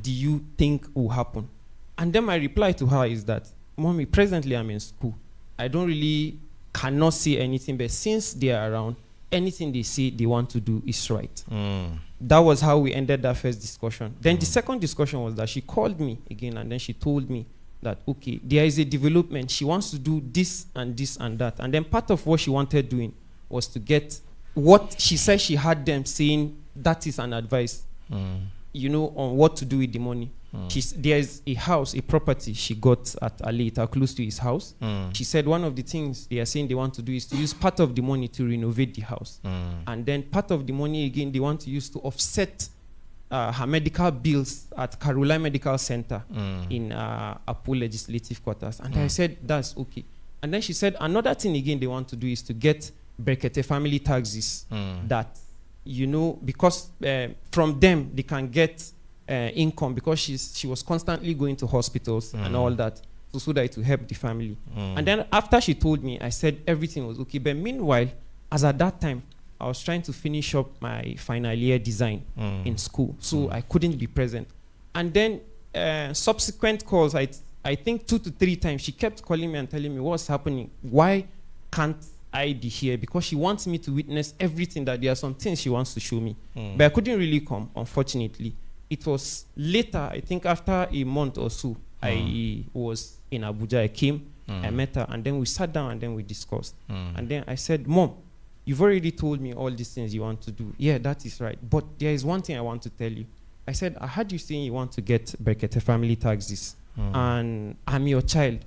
do you think will happen? And then my reply to her is that, Mommy, presently I'm in school. I don't really cannot say anything, but since they are around, anything they say they want to do is right. That was how we ended that first discussion. Then the second discussion was that she called me again, and then she told me that, okay, there is a development. She wants to do this and this and that. And then part of what she wanted doing was to get what she said she had them saying that is an advice, on what to do with the money. There's a house, a property she got at Alita, close to his house. She said one of the things they are saying they want to do is to use part of the money to renovate the house. And then part of the money, again, they want to use to offset her medical bills at Caroline Medical Center in Apo Legislative Quarters. And I said, that's okay. And then she said, another thing, again, they want to do is to get Brekete family taxes that, because from them, they can get income, because she was constantly going to hospitals and all that, so that it will help the family. And then after she told me, I said everything was okay. But meanwhile, as at that time, I was trying to finish up my final year design in school, so I couldn't be present. And then subsequent calls, I think 2 to 3 times, she kept calling me and telling me what's happening. Why can't I be here because she wants me to witness everything. That there are some things she wants to show me, but I couldn't really come, unfortunately. It was later, I think after a month or so, I was in Abuja. I came, I met her, and then we sat down and then we discussed. And then I said, Mom, you've already told me all these things you want to do. Yeah, that is right. But there is one thing I want to tell you. I said, I heard you saying you want to get Brekete family taxes, and I'm your child.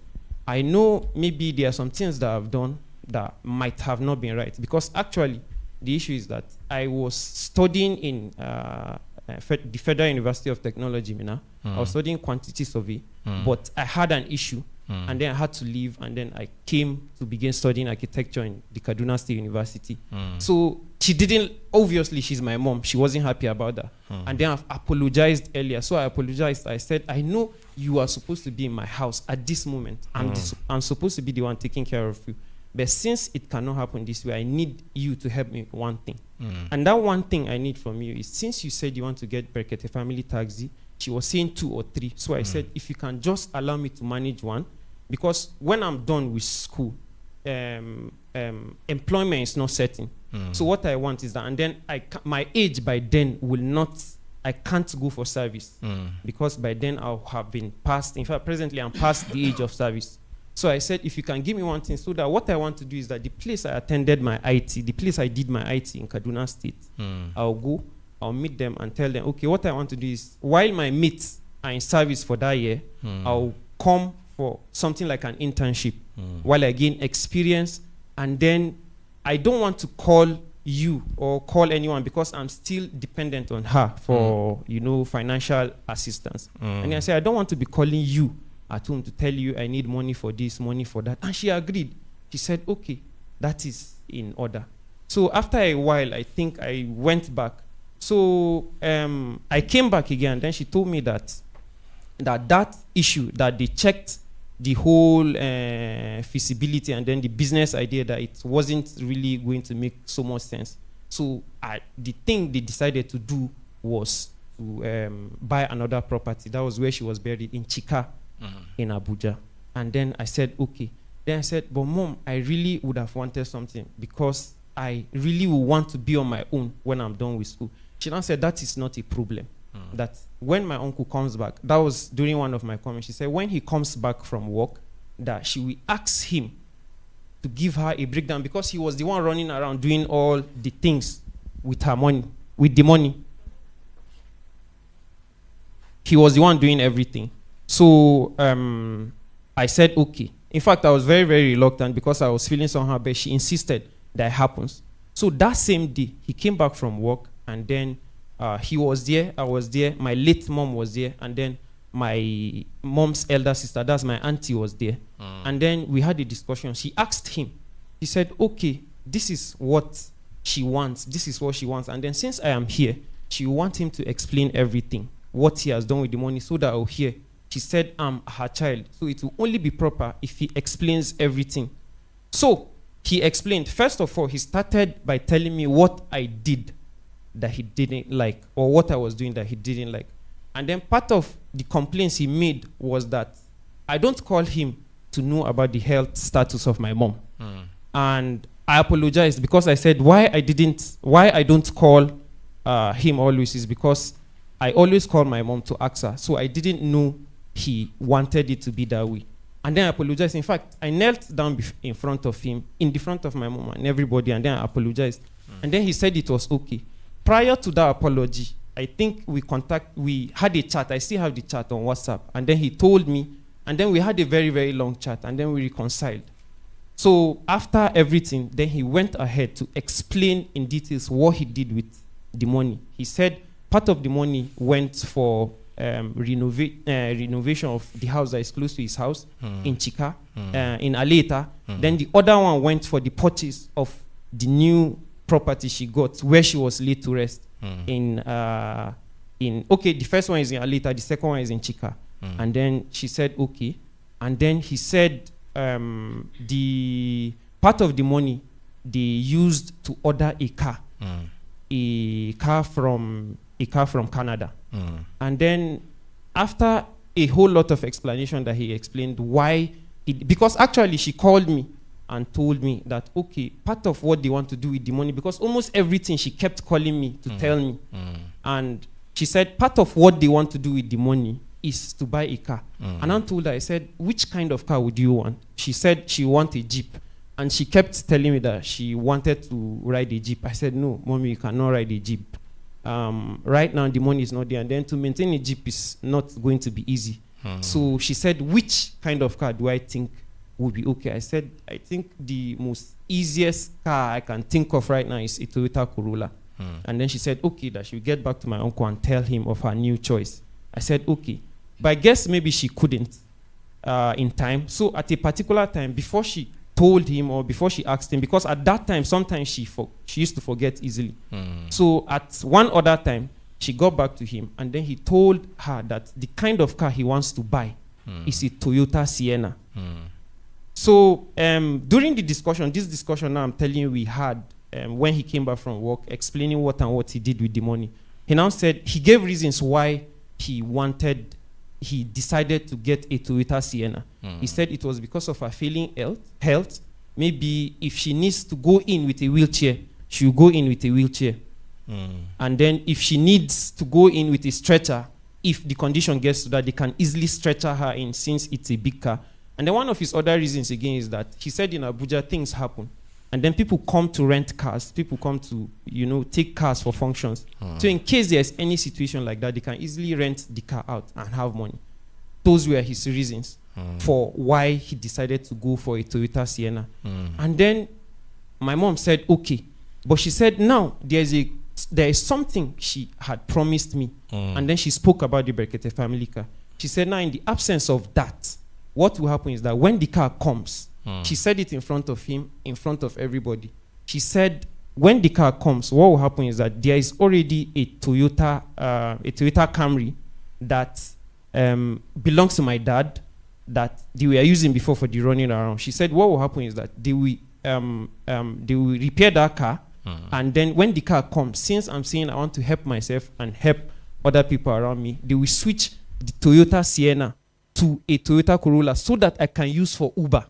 I know maybe there are some things that I've done that might have not been right, because actually the issue is that I was studying in the Federal University of Technology, Mina. I was studying quantity survey, but I had an issue, and then I had to leave, and then I came to begin studying architecture in the Kaduna State University. So she didn't, obviously she's my mom, she wasn't happy about that. And then I've apologized earlier. So I apologized. I said, I know you are supposed to be in my house at this moment. I'm supposed to be the one taking care of you. But since it cannot happen this way, I need you to help me with one thing. And that one thing I need from you is, since you said you want to get Brekete family taxi, she was saying 2 or 3. So I said, if you can just allow me to manage one, because when I'm done with school, employment is not certain. So what I want is that, and then my age by then will not, I can't go for service, because by then I'll have been past, in fact, presently I'm past the age of service. So I said, if you can give me one thing, so that what I want to do is that the place I attended my IT, the place I did my IT in Kaduna State, I'll go, I'll meet them and tell them, okay, what I want to do is, while my mates are in service for that year, I'll come for something like an internship while I gain experience. And then I don't want to call you or call anyone, because I'm still dependent on her for, financial assistance. And I said, I don't want to be calling you at home to tell you I need money for this, money for that. And she agreed. She said, okay, that is in order. So after a while, I think I went back. So I came back again. Then she told me that issue, that they checked the whole feasibility and then the business idea, that it wasn't really going to make so much sense. So the thing they decided to do was to buy another property. That was where she was buried, in Chika, in Abuja. And then I said, okay. Then I said, but Mom, I really would have wanted something, because I really will want to be on my own when I'm done with school. She now said, that is not a problem. That when my uncle comes back, that was during one of my comments, she said, when he comes back from work, that she will ask him to give her a breakdown, because he was the one running around doing all the things with her money, with the money. He was the one doing everything. So I said, okay. In fact, I was very, very reluctant, because I was feeling somehow, but she insisted that it happens. So that same day, he came back from work, and then he was there, I was there, my late mom was there, and then my mom's elder sister, that's my auntie, was there. And then we had a discussion. She asked him, he said, okay, this is what she wants, this is what she wants. And then since I am here, she wants him to explain everything, what he has done with the money, so that I'll hear. She said, I'm her child, so it will only be proper if he explains everything. So he explained. First of all, he started by telling me what I did that he didn't like, or what I was doing that he didn't like. And then part of the complaints he made was that I don't call him to know about the health status of my mom. And I apologized, because I said why I don't call him always is because I always call my mom to ask her. So I didn't know he wanted it to be that way. And then I apologized. In fact, I knelt down in front of him, in the front of my mom and everybody, and then I apologized. And then he said it was okay. Prior to that apology, I think we had a chat. I still have the chat on WhatsApp. And then he told me, and then we had a very, very long chat, and then we reconciled. So after everything, then he went ahead to explain in details what he did with the money. He said part of the money went for renovation of the house that is close to his house in Chika, in Aleta. Then the other one went for the purchase of the new property she got, where she was laid to rest. The first one is in Aleta, the second one is in Chika. And then she said, okay. And then he said the part of the money they used to order a car from Canada. And then after a whole lot of explanation that he explained why, because actually she called me and told me that, okay, part of what they want to do with the money, because almost everything she kept calling me to tell me. And she said part of what they want to do with the money is to buy a car. And I told her, I said, which kind of car would you want? She said she wants a Jeep. And she kept telling me that she wanted to ride a Jeep. I said, no, mommy, you cannot ride a Jeep. Right now, the money is not there. And then to maintain a Jeep is not going to be easy. So she said, which kind of car do I think would be okay? I said, I think the most easiest car I can think of right now is a Toyota Corolla. And then she said, okay, that she would get back to my uncle and tell him of her new choice. I said, okay. But I guess maybe she couldn't in time. So at a particular time, before she told him or before she asked him, because at that time, sometimes she used to forget easily. So at one other time, she got back to him, and then he told her that the kind of car he wants to buy is a Toyota Sienna. So during the discussion, this discussion now I'm telling you we had when he came back from work, explaining what he did with the money. He now said he gave reasons why he decided to get a Toyota Sienna. He said it was because of her failing health. Maybe if she needs to go in with a wheelchair, she will go in with a wheelchair. And then if she needs to go in with a stretcher, if the condition gets to that, they can easily stretcher her in since it's a big car. And then one of his other reasons again is that he said in Abuja things happen. And then people come to rent cars. People come to, take cars for functions. So in case there's any situation like that, they can easily rent the car out and have money. Those were his reasons for why he decided to go for a Toyota Sienna. And then my mom said, okay. But she said, now there is something she had promised me. And then she spoke about the Brekete family car. She said, now in the absence of that, what will happen is that when the car comes, she said it in front of him, in front of everybody. She said, when the car comes, what will happen is that there is already a Toyota Camry that belongs to my dad that they were using before for the running around. She said, what will happen is that they will repair that car. And then when the car comes, since I'm saying I want to help myself and help other people around me, they will switch the Toyota Sienna to a Toyota Corolla so that I can use for Uber.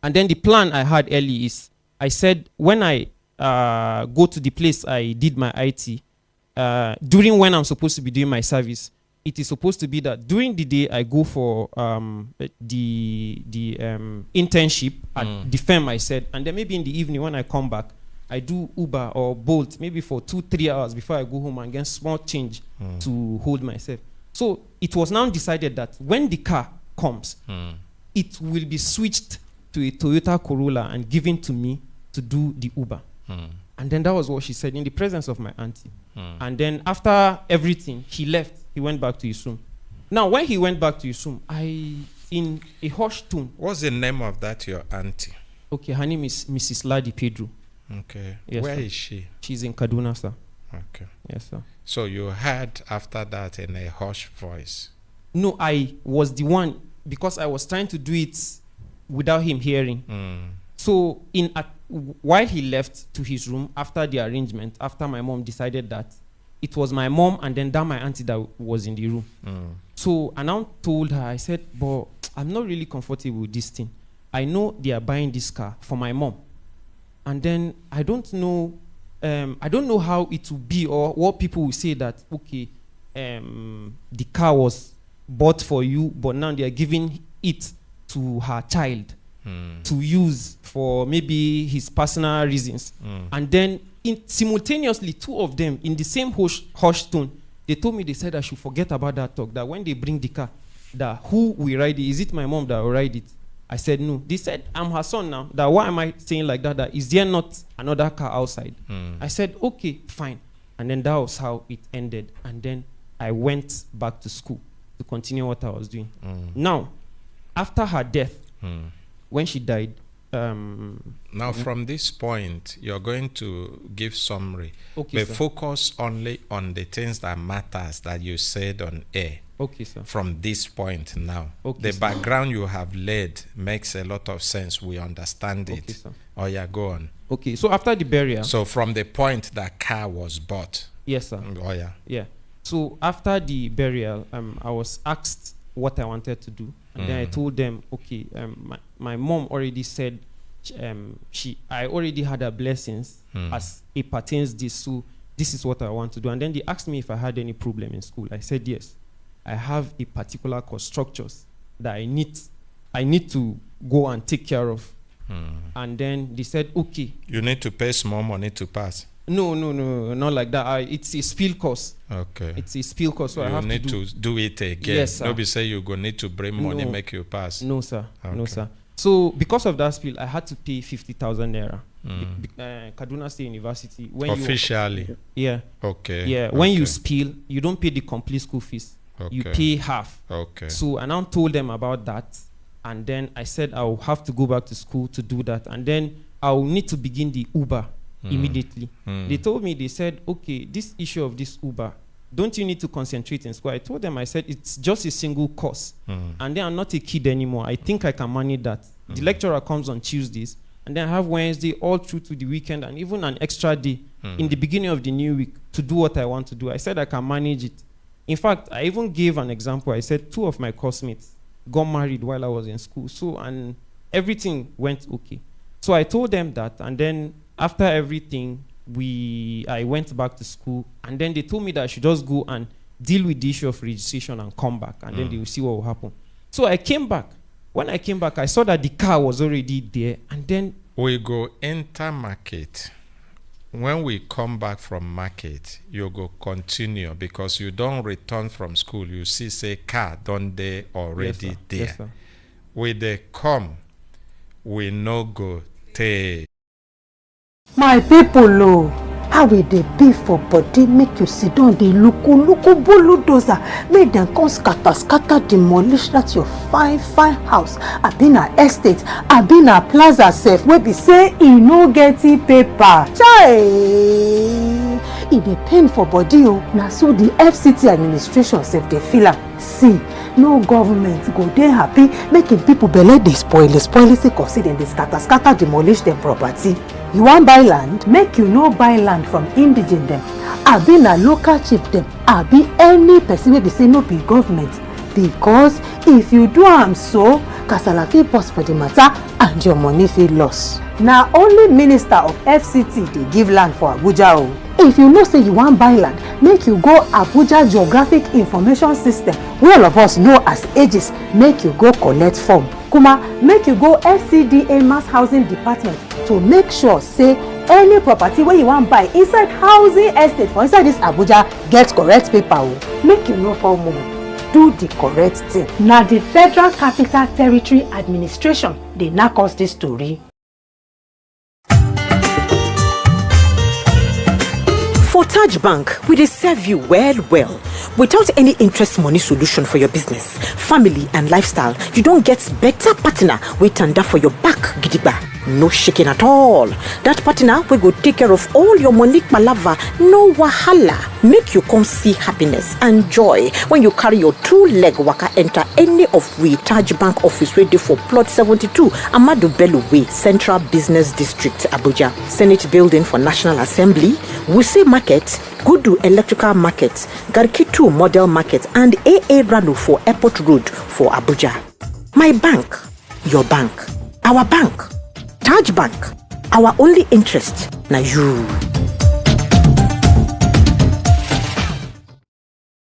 And then the plan I had early is, I said, when I go to the place I did my IT, during when I'm supposed to be doing my service, it is supposed to be that during the day I go for the internship at the firm I said, and then maybe in the evening when I come back, I do Uber or Bolt maybe for 2-3 hours before I go home and get small change to hold myself. So it was now decided that when the car comes, it will be switched to a Toyota Corolla and given to me to do the Uber. And then that was what she said in the presence of my auntie. And then after everything, he left. He went back to his room. Now, when he went back to his room, in a hushed tone. What's the name of that, your auntie? Okay, her name is Mrs. Ladi Pedro. Okay. Yes, Where sir. is she? She's in Kaduna, sir. Okay. Yes, sir. So you heard after that in a hushed voice? No, I was the one, because I was trying to do it without him hearing. So while he left to his room after the arrangement, after my mom decided that it was my mom and then that my auntie that was in the room. So I now told her, I said, but I'm not really comfortable with this thing. I know they are buying this car for my mom. And then I don't know how it will be or what people will say that, okay, the car was bought for you, but now they are giving it to her child to use for maybe his personal reasons. And then simultaneously, two of them in the same hushed tone, they told me, they said I should forget about that talk, that when they bring the car, that who will ride it? Is it my mom that will ride it? I said no. They said, I'm her son now. That why am I saying like that? That is there not another car outside? I said, okay, fine. And then that was how it ended. And then I went back to school to continue what I was doing. Now, after her death, when she died. Now, from this point, you're going to give summary. Okay, but sir. focus only on the things that matters that you said on air. Okay, sir. From this point now. Okay, The sir. background you have laid makes a lot of sense. We understand it. Okay, sir. Oh, yeah, go on. Okay, so after the burial. So from the point that car was bought. Yes, sir. Oh, yeah. Yeah. So after the burial, I was asked what I wanted to do. And then I told them, okay, my mom already said I already had her blessings as it pertains this, so this is what I want to do. And then they asked me if I had any problem in school. I said yes. I have a particular course structures that I need to go and take care of. And then they said, okay. You need to pay small money to pass. No, not like that. It's a spill course. Okay. It's a spill course, so you I have need to do it again. Yes, sir. Nobody say you go need to bring money make you pass. No, sir. Okay. No, sir. So because of that spill, I had to pay 50,000 naira. Kaduna State University. When officially. Yeah. Okay. Yeah. Okay. When you spill, you don't pay the complete school fees. Okay. You pay half. Okay. So I now told them about that, and then I said I'll have to go back to school to do that, and then I'll need to begin the Uber immediately. They told me, they said, okay, this issue of this Uber, don't you need to concentrate in school? I told them, I said, it's just a single course. And then I'm not a kid anymore. I think I can manage that. The lecturer comes on Tuesdays, and then I have Wednesday all through to the weekend, and even an extra day in the beginning of the new week to do what I want to do. I said I can manage it. In fact, I even gave an example. I said 2 of my classmates got married while I was in school. So, and everything went okay. So I told them that, and then after everything, I went back to school, and then they told me that I should just go and deal with the issue of registration and come back, and then they will see what will happen. So I came back. When I came back, I saw that the car was already there, and then we go enter market. When we come back from market, you go continue, because you don't return from school. You see, say car don't they already there. Yes, sir. When they come, we no go take. My people, oh, how will they be for body make you sit down dey luku bulldozer make them come scatter demolish that your fine house abi na estate abi na plaza sef wey be say e no get paper. Chai, e dey pain for body o. Na so the FCT administration sef dey feel am. See, no government go dey happy making people belle dey spoil sake of say dem dey scatter demolish dem property. You wan buy land? Make you no buy land from indigene dem, abi na local chief dem, abi any person wey be say no be government. Because if you do am so, kasala fit burst for the matter and your money fit loss. Na only minister of FCT dey give land for Abuja o. If you know say you wan buy land, make you go Abuja Geographic Information System wey all of us know as AGIS, make you go collect form. Kuma, make you go FCDA Mass Housing Department to make sure say any property wey you wan buy inside housing estate for inside this Abuja get correct paper o. Make you no fall mugu. Do the correct thing. Na the Federal Capital Territory Administration dey knack us this story. For Taj Bank, we dey serve you well without any interest money solution for your business, family and lifestyle. You don't get better partner wey tanda for your back gidigba. No shaking at all. That partner we go take care of all your money palava, no wahala. Make you come see happiness and joy when you carry your 2-leg waka enter any of we Taj Bank office ready for plot 72 Amadu Bello Way, Central Business District, Abuja, Senate Building for National Assembly, Wuse Market, Gudu Electrical Market, Garkitu Model Market, and AA Rano for Airport Road for Abuja. My bank, your bank, our bank, Taj Bank, our only interest, na you.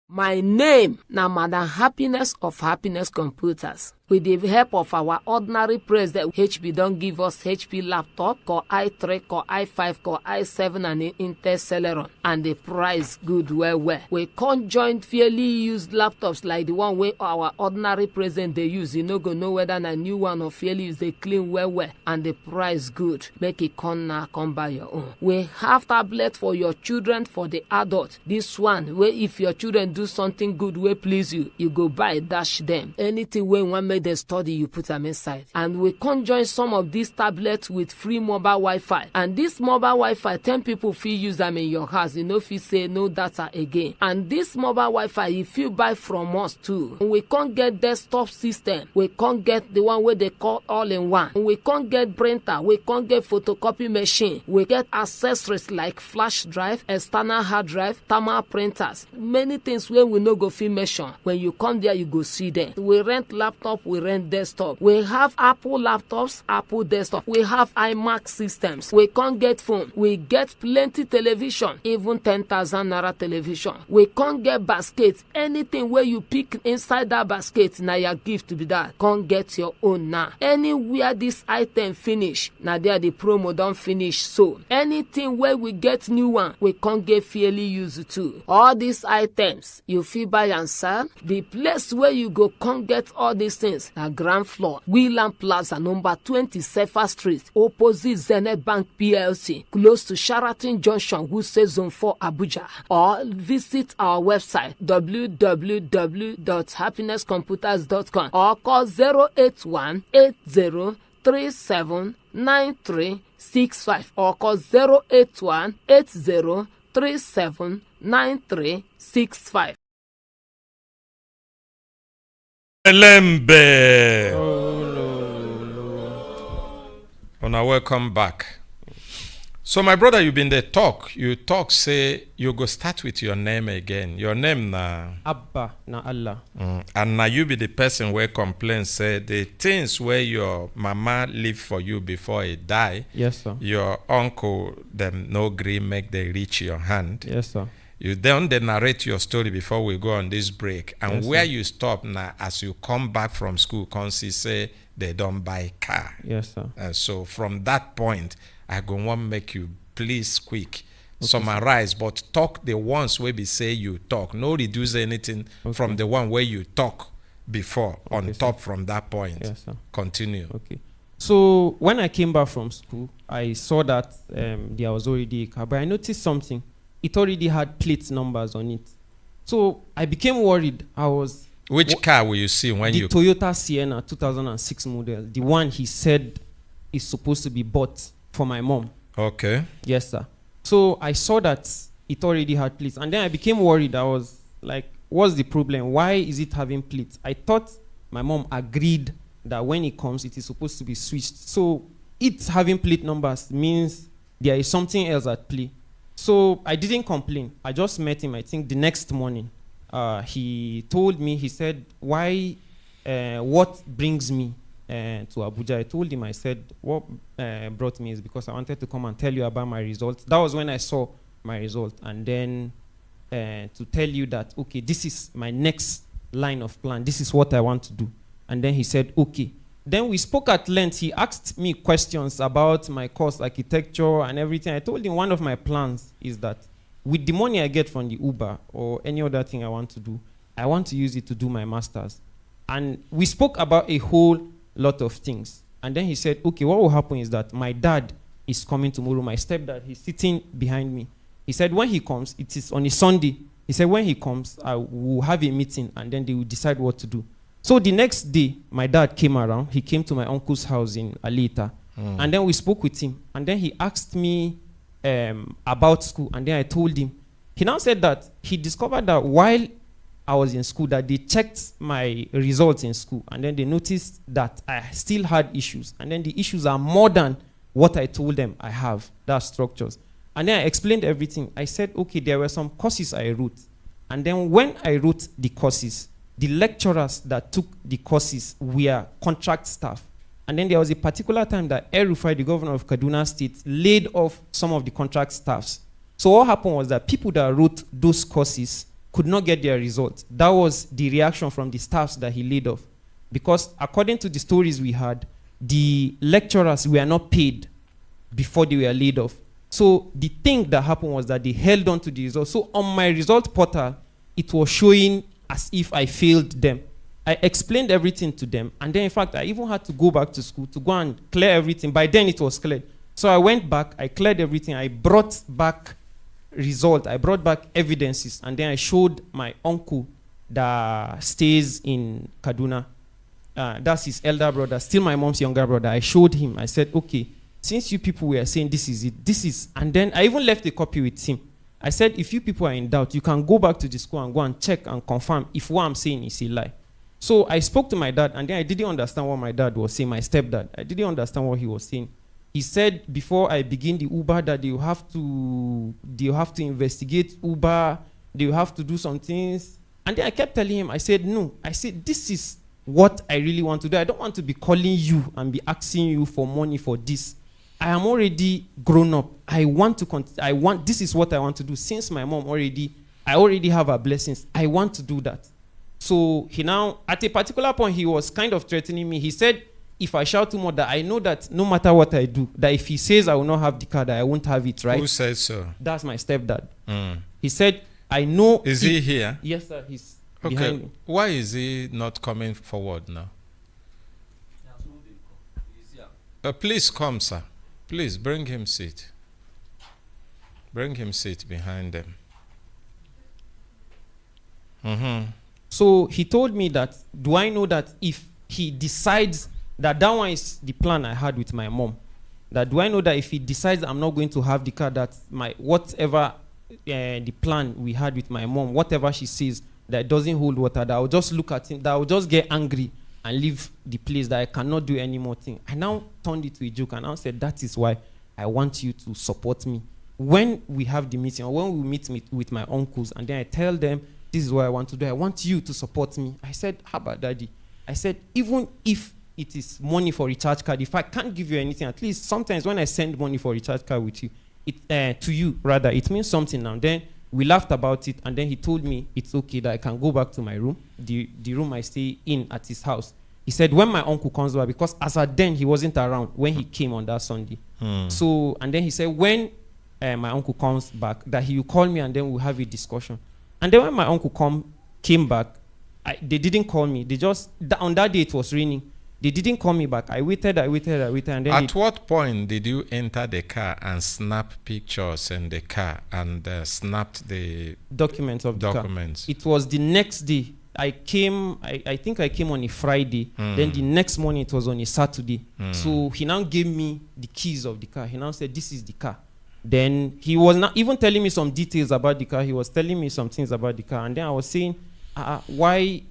My name na Madam Happiness of Happiness Computers. With the help of our ordinary president, HP don't give us HP laptop, Core i3, Core i5, Core i7, and Intel Celeron. And the price good well. We can't join fairly used laptops like the one where our ordinary president they use. You no go know whether a new one or fairly used, they clean well. And the price good. Make it come buy your own. We have tablet for your children, for the adult. This one, where if your children do something good, will please you, you go buy dash them. Anything where one make them study, you put them inside. And we conjoin some of these tablets with free mobile Wi-Fi. And this mobile Wi-Fi, 10 people feel use them in your house. You know, if you say no data again. And this mobile Wi-Fi, if you buy from us too, we can't get desktop system. We can't get the one where they call all-in-one. We can't get printer. We can't get photocopy machine. We get accessories like flash drive, external hard drive, thermal printers. Many things where we no go fit mention. When you come there, you go see them. We rent laptop, we rent desktop. We have Apple laptops, Apple desktop. We have iMac systems. We can't get phone. We get plenty television, even 10,000 naira television. We can't get basket. Anything where you pick inside that basket, now your gift to be that. Can't get your own now. Anywhere this item finish, now there the promo don't finish. So anything where we get new one, we can't get fairly used to. All these items you feel buy and sell. The place where you go can't get all these things. The ground floor, Wheeland Plaza, number 20 Sefa Street, opposite Zenith Bank PLC, close to Sheraton Junction, Wuse Zone 4, Abuja. Or visit our website www.happinesscomputers.com or call 081 80 37 9365 or call 081 80 37 9365. Elembe. Una welcome back. So my brother, you been there talk. You talk say you go start with your name again. Your name na Abba na Allah. And now you be the person where complain say the things where your mama leave for you before he die. Yes, sir. Your uncle them no gree make they reach your hand. Yes, sir. You then narrate your story before we go on this break. And Yes, where sir. you stop now, as you come back from school, come see say they don't buy car. Yes, sir. And so from that point, I go want make you please quick summarize, but talk the ones where we say you talk. No reduce anything from the one where you talk before on top from that point. Yes, sir. Continue. Okay. So when I came back from school, I saw that there was already a car, but I noticed something. It already had plate numbers on it. So I became worried. Which car will you see when you... The Toyota Sienna 2006 model. The one he said is supposed to be bought for my mom. Okay. Yes, sir. So I saw that it already had plates. And then I became worried. I was like, what's the problem? Why is it having plates? I thought my mom agreed that when it comes, it is supposed to be switched. So it having plate numbers means there is something else at play. So I didn't complain. I just met him, I think, the next morning. He told me, he said, what brings me to Abuja? I told him, I said, what brought me is because I wanted to come and tell you about my results. That was when I saw my result. And then to tell you that, okay, this is my next line of plan. This is what I want to do. And then he said, okay. Then we spoke at length. He asked me questions about my course, architecture and everything. I told him one of my plans is that with the money I get from the Uber or any other thing I want to do, I want to use it to do my master's. And we spoke about a whole lot of things. And then he said, okay, what will happen is that my dad is coming tomorrow. My stepdad, he's sitting behind me. He said, when he comes, it is on a Sunday. He said, when he comes, I will have a meeting and then they will decide what to do. So the next day, my dad came around. He came to my uncle's house in Alita. And then we spoke with him. And then he asked me about school. And then I told him. He now said that he discovered that while I was in school, that they checked my results in school. And then they noticed that I still had issues. And then the issues are more than what I told them I have. That's structures. And then I explained everything. I said, okay, there were some courses I wrote. And then when I wrote the courses, the lecturers that took the courses were contract staff. And then there was a particular time that El-Rufai, the governor of Kaduna State, laid off some of the contract staffs. So what happened was that people that wrote those courses could not get their results. That was the reaction from the staffs that he laid off. Because according to the stories we had, the lecturers were not paid before they were laid off. So the thing that happened was that they held on to the results. So on my result portal, it was showing as if I failed them. I explained everything to them. And then, in fact, I even had to go back to school to go and clear everything. By then, it was cleared. So I went back. I cleared everything. I brought back result. I brought back evidences. And then I showed my uncle that stays in Kaduna. that's his elder brother, still my mom's younger brother. I showed him. I said, okay, since you people were saying this is it, and then I even left a copy with him. I said, if you people are in doubt, you can go back to the school and go and check and confirm if what I'm saying is a lie. So I spoke to my dad, and then I didn't understand what my dad was saying, my stepdad. I didn't understand what he was saying. He said, before I begin the Uber, that they have to investigate Uber, they have to do some things. And then I kept telling him, I said, no. I said, this is what I really want to do. I don't want to be calling you and be asking you for money for this. I am already grown up. I want to this is what I want to do. Since my mom I already have her blessings. I want to do that. So he now, at a particular point, he was kind of threatening me. He said, if I shout to mother, I know that no matter what I do, that if he says I will not have the car, that I won't have it, right? Who says so? That's my stepdad. He said, I know. Is he here? Yes, sir. He's behind me. Why is he not coming forward now? Please come, sir. Please bring him seat. Bring him seat behind them. So he told me that, do I know that if he decides that one is the plan I had with my mom, that do I know that if he decides I'm not going to have the car, that whatever the plan we had with my mom, whatever she says, that doesn't hold water, that I'll just look at him, that I'll just get angry and leave the place, that I cannot do any more thing. I now turned it to a joke and I said, that is why I want you to support me. When we have the meeting, or when we meet with my uncles, and then I tell them, this is what I want to do, I want you to support me. I said, how about daddy? I said, even if it is money for recharge card, if I can't give you anything, at least sometimes when I send money for recharge card with you, to you rather, it means something now. Then we laughed about it, and then he told me it's okay that I can go back to my room, the room I stay in at his house. He said when my uncle comes back, because as at then he wasn't around when he came on that Sunday. So, and then he said when my uncle comes back, that he will call me and then we'll have a discussion. And then when my uncle came back, they didn't call me. They just, on that day it was raining. They didn't call me back. I waited. And then at what point did you enter the car and snap pictures in the car and snapped the documents of the documents? Car? It was the next day. I think I came on a Friday. Then the next morning it was on a Saturday. So he now gave me the keys of the car. He now said, this is the car. Then he was not even telling me some details about the car. He was telling me some things about the car. And then I was saying, why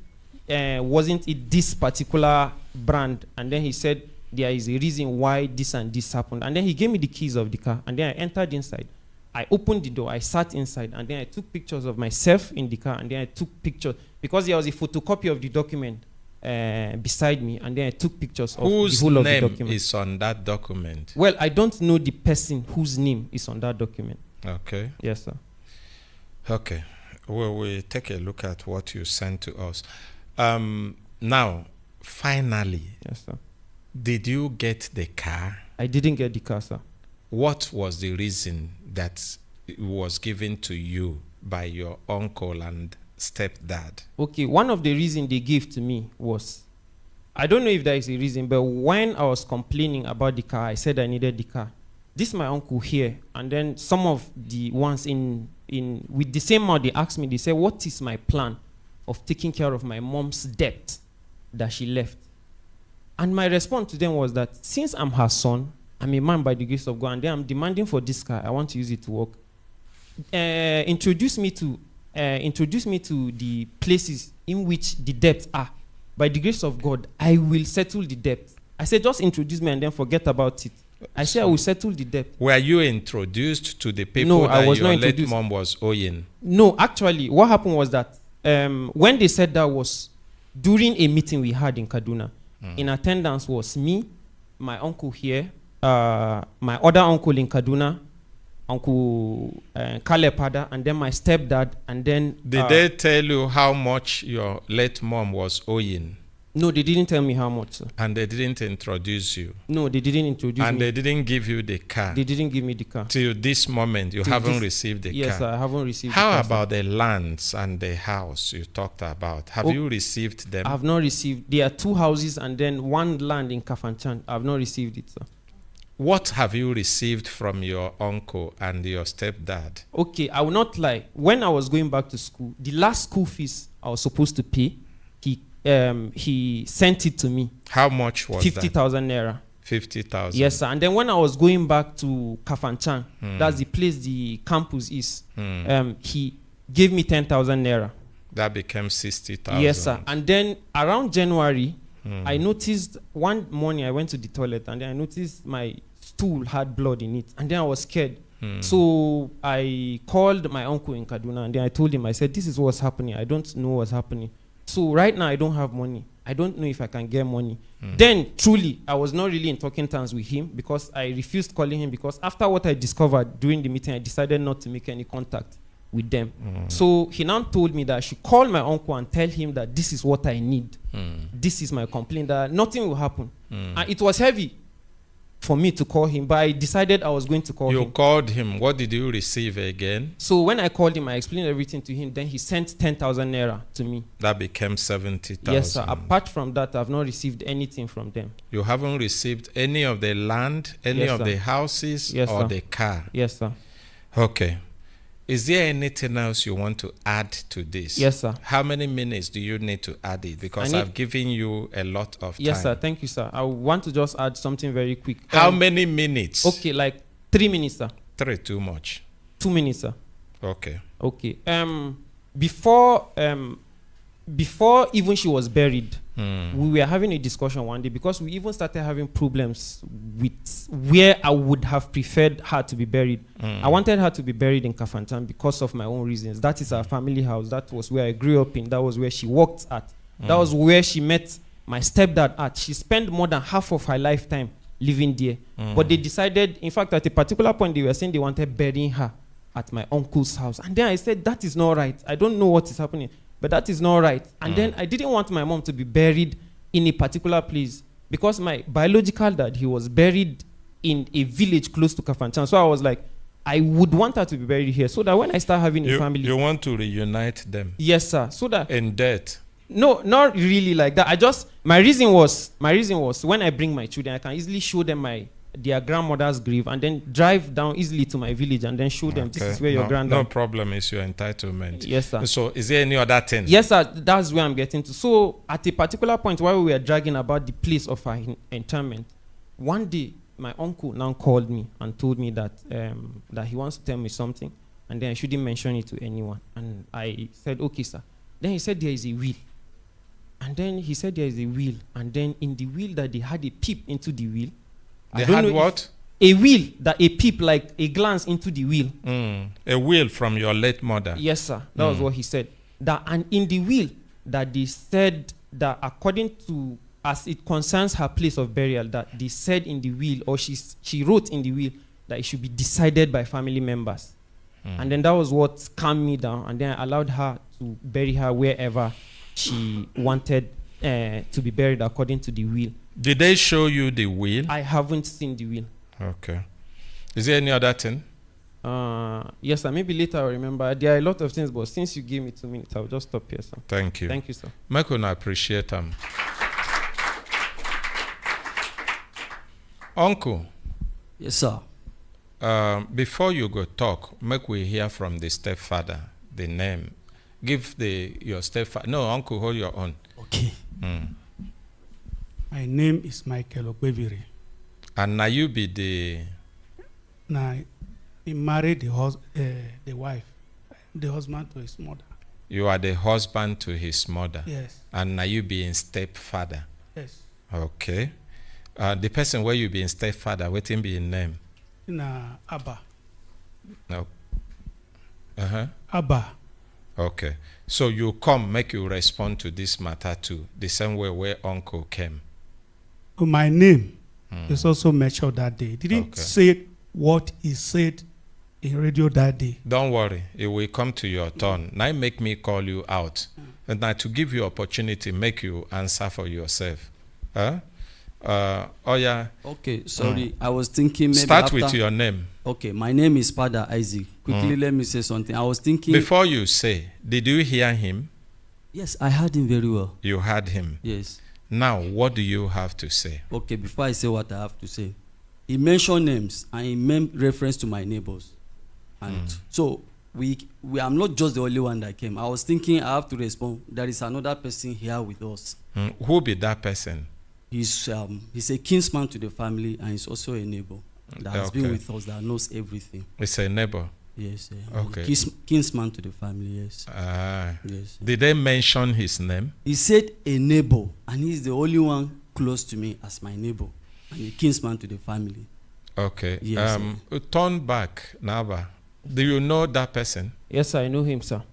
wasn't it this particular brand? And then he said, there is a reason why this and this happened. And then he gave me the keys of the car. And then I entered inside. I opened the door. I sat inside. And then I took pictures of myself in the car. And then I took pictures, because there was a photocopy of the document beside me, and then I took pictures of the whole of the document. Whose name is on that document? Well, I don't know the person whose name is on that document. Okay. Yes, sir. Okay. Well, we'll take a look at what you sent to us. Now, finally, yes, sir. Did you get the car? I didn't get the car, sir. What was the reason that it was given to you by your uncle and stepdad? Okay, one of the reasons they gave to me was, I don't know if there is a reason, but when I was complaining about the car, I said I needed the car. This is my uncle here, and then some of the ones in with the same mouth, they asked me, they said, what is my plan of taking care of my mom's debt that she left? And my response to them was that since I'm her son, I'm a man by the grace of God, and then I'm demanding for this car, I want to use it to work. Introduce me to the places in which the debts are. By the grace of God, I will settle the debt. I said, just introduce me and then forget about it. I said, I will settle the debt. Were you introduced to the people that your late mom was owing? No, actually, what happened was that when they said that was during a meeting we had in Kaduna. In attendance was me, my uncle here, my other uncle in Kaduna, Uncle Kalepada, and then my stepdad, and then... Did they tell you how much your late mom was owing? No, they didn't tell me how much, sir. And they didn't introduce you? No, they didn't introduce me. And they didn't give you the car? They didn't give me the car. Till this moment, you haven't received the car? Yes, sir, I haven't received How the car. How about the lands and the house you talked about? Have you received them? I have not received. There are 2 houses and then 1 land in Kafanchan. I have not received it, sir. What have you received from your uncle and your stepdad? Okay, I will not lie. When I was going back to school, the last school fees I was supposed to pay, he he sent it to me. How much was 50,000 naira. 50,000. Yes, sir. And then when I was going back to Kafanchan, that's the place the campus is, he gave me 10,000 naira. That became 60,000. Yes, sir. And then around January, I noticed one morning I went to the toilet and then I noticed my stool had blood in it. And then I was scared. So I called my uncle in Kaduna and then I told him, I said, this is what's happening. I don't know what's happening. So right now I don't have money. I don't know if I can get money. Then truly, I was not really in talking terms with him because I refused calling him because after what I discovered during the meeting, I decided not to make any contact with them. So he now told me that I should call my uncle and tell him that this is what I need. This is my complaint, that nothing will happen. And it was heavy for me to call him, but I decided I was going to call him. You called him. What did you receive again? So when I called him, I explained everything to him. Then he sent 10,000 naira to me. That became 70,000. Yes, sir. Apart from that, I've not received anything from them. You haven't received any of the land, any of the houses, or the car? Yes, sir. Okay. Is there anything else you want to add to this? Yes, sir. How many minutes do you need to add it? Because I've given you a lot of time. Yes, sir. Thank you, sir. I want to just add something very quick. How many minutes? Okay, like 3 minutes, sir. 3, too much. 2 minutes, sir. Okay. Okay. Before even she was buried, we were having a discussion one day because we even started having problems with where I would have preferred her to be buried. I wanted her to be buried in Kafantan because of my own reasons. That is our family house. That was where I grew up in. That was where she worked at. That was where she met my stepdad at. She spent more than half of her lifetime living there. But they decided, in fact, at a particular point, they were saying they wanted burying her at my uncle's house. And then I said, that is not right. I don't know what is happening, but that is not right. And then I didn't want my mom to be buried in a particular place because my biological dad, he was buried in a village close to Kafanchan. So I was like, I would want her to be buried here so that when I start having a family. You want to reunite them? Yes, sir. So that. In death? No, not really like that. My reason was when I bring my children, I can easily show them their grandmother's grave and then drive down easily to my village and then show them this is where your granddad. No problem, is your entitlement. Yes, sir. So is there any other thing? Yes, sir. That's where I'm getting to. So at a particular point while we were dragging about the place of our interment, one day my uncle now called me and told me that he wants to tell me something and then I shouldn't mention it to anyone. And I said, okay, sir. Then he said there is a will. And then he said there is a will. And then in the will that they had a peep into the will. They had what? A will, that a peep, like a glance into the will. A will from your late mother. Yes, sir. That was what he said. And in the will, that they said that according to, as it concerns her place of burial, that they said in the will, or she wrote in the will, that it should be decided by family members. And then that was what calmed me down. And then I allowed her to bury her wherever she wanted to be buried according to the will. Did they show you the will? I haven't seen the will. Okay. Is there any other thing? Yes, sir. Maybe later I'll remember. There are a lot of things, but since you gave me 2 minutes, I'll just stop here, sir. Thank you. Thank you, sir. Michael, I appreciate them. Uncle. Yes, sir. Before you go talk, make we hear from the stepfather, the name. Give your stepfather. No, uncle, hold your own. Okay. My name is Michael Ogbeviri. And now you be the... Now, he married the wife, the husband to his mother. You are the husband to his mother? Yes. And now you being stepfather? Yes. Okay. The person where you being stepfather, what him be in name? Abba. No. Abba. Okay. So you come, make you respond to this matter too, the same way where uncle came. My name is also mentioned that day. Didn't say what he said in radio that day. Don't worry, it will come to your turn. Now make me call you out, and now to give you opportunity, make you answer for yourself. Oh yeah. Okay, sorry. I was thinking maybe start with your name. Okay, my name is Father Isaac. Quickly, let me say something. I was thinking. Before you say, did you hear him? Yes, I heard him very well. You heard him? Yes. Now, what do you have to say? Okay, before I say what I have to say, he mentioned names and he made reference to my neighbors. And so I'm not just the only one that came. I was thinking I have to respond. There is another person here with us. Who be that person? He's a kinsman to the family, and he's also a neighbor that has been with us, that knows everything. It's a neighbor. Yes. Okay. Kinsman to the family. Yes. Yes. Did they mention his name? He said a neighbor, and he's the only one close to me as my neighbor, and a kinsman to the family. Okay. Yes. Turn back, Naba. Do you know that person? Yes, I know him, sir.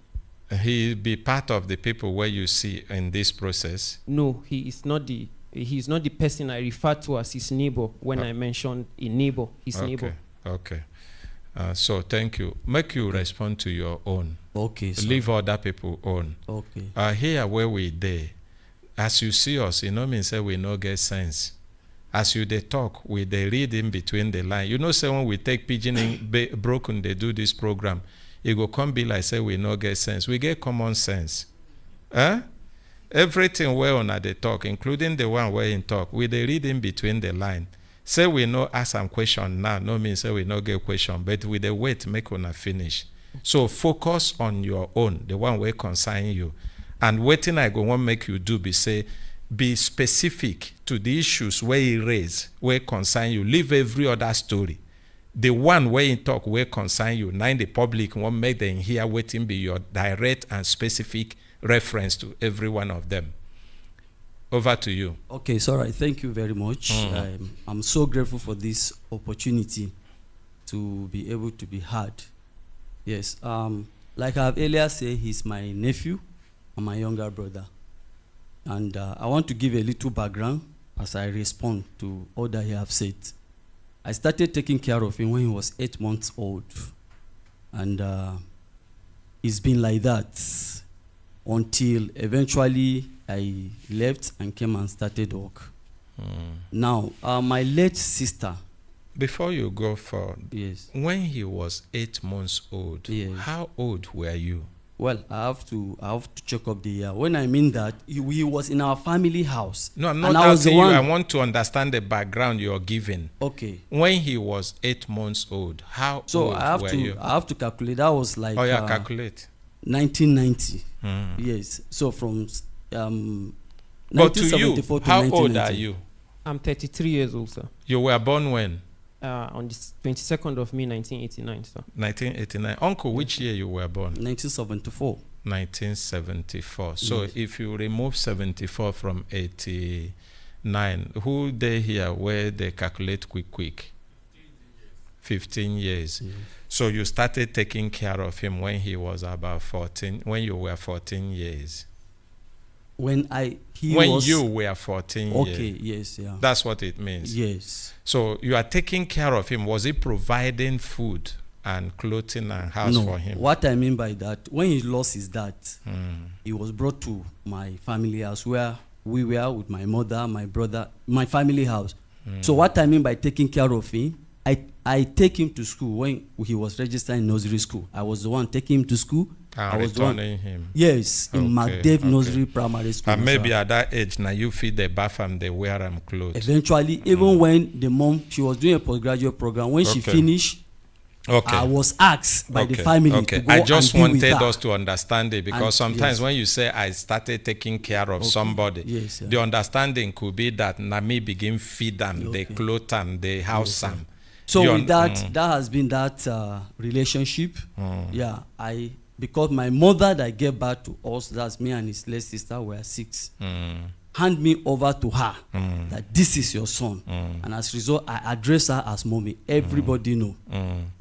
He be part of the people where you see in this process? No, he is not the person I refer to as his neighbor when I mentioned a neighbor, his neighbor. Okay. So thank you. Make you respond to your own. Okay. Sir. Leave other people on. Okay. Here where we there, as you see us, you know mean say we no get sense. As you they talk, we they read in between the line. You know, say when we take pidgin in broken, they do this program. It go come be like say we no get sense. We get common sense. Everything where on they talk, including the one where in talk, we they read in between the line. Say we no ask some question now, no mean say we no get question, but we the wait make una finish. So focus on your own, the one where concern you. And waiting I go want make you do be say, be specific to the issues where he raise, where concern you. Leave every other story. The one where he talk where concern you, now in the public won't make them hear waiting be your direct and specific reference to every one of them. Over to you. Okay, sorry. Thank you very much. I'm so grateful for this opportunity to be able to be heard. Yes. Like I've earlier said, he's my nephew and my younger brother. And I want to give a little background as I respond to all that he have said. I started taking care of him when he was 8 months old. And it's been like that until eventually I left and came and started work. Now, my late sister. Before you go for, yes, when he was 8 months old, yes, how old were you? Well, I have to check up the year. When I mean that, he was in our family house. No, I'm not asking you. I want to understand the background you're giving. Okay. When he was 8 months old, how old were you? I have to calculate. That was like. Oh yeah, calculate. 1990. Yes. So from but to you, how old are you? I'm 33 years old, sir. You were born when? On the 22nd of May, 1989, sir. 1989. Uncle, which year you were born? 1974. 1974. So yes, if you remove 74 from 89, who they here where they calculate quick? 15 years. Yes. So you started taking care of him when he was about 14, when you were 14 years. When you were 14 years. Okay, yes, yeah. That's what it means. Yes. So you are taking care of him. Was he providing food and clothing and house for him? What I mean by that, when he lost his dad, he was brought to my family house where we were with my mother, my brother, my family house. So what I mean by taking care of him, I take him to school when he was registered in nursery school. I was the one taking him to school. I was returning him. Yes, in McDave Nursery Primary School. And maybe at that age now you feed the bathroom, they wear them clothes. Eventually, even when the mom, she was doing a postgraduate program, when she finished, I was asked by the family to go I just and be wanted with her. us to understand it because sometimes when you say I started taking care of somebody, the understanding could be that Nami begin feed them, they clothe them, they house them. So with that has been that relationship. Yeah, because my mother that gave birth to us, that's me and his late sister, were 6. Hand me over to her that this is your son. And as a result, I address her as mommy. Everybody know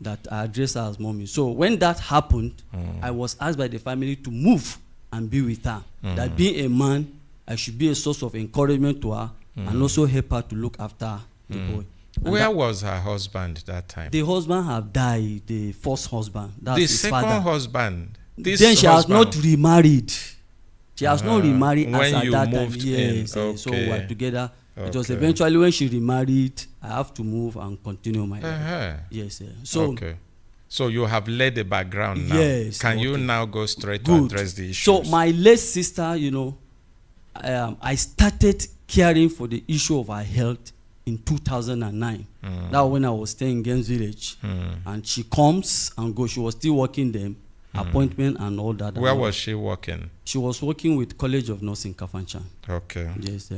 that I address her as mommy. So when that happened, I was asked by the family to move and be with her. That being a man, I should be a source of encouragement to her and also help her to look after the boy. And where was her husband that time? The husband have died, the first husband. That's the his second father. Husband. Then she has not remarried. She has not remarried when as you at that moved time. Yes, in. so we were together. It was eventually when she remarried, I have to move and continue my life. Yes, so so you have laid the background now. Yes. Can you now go straight to address the issues? So my late sister, I started caring for the issue of her health in 2009. That when I was staying in Gens Village. And she comes and goes. She was still working then. appointment and all that. Where was she working? She was working with College of Nursing Kafanchan. Okay. Yes.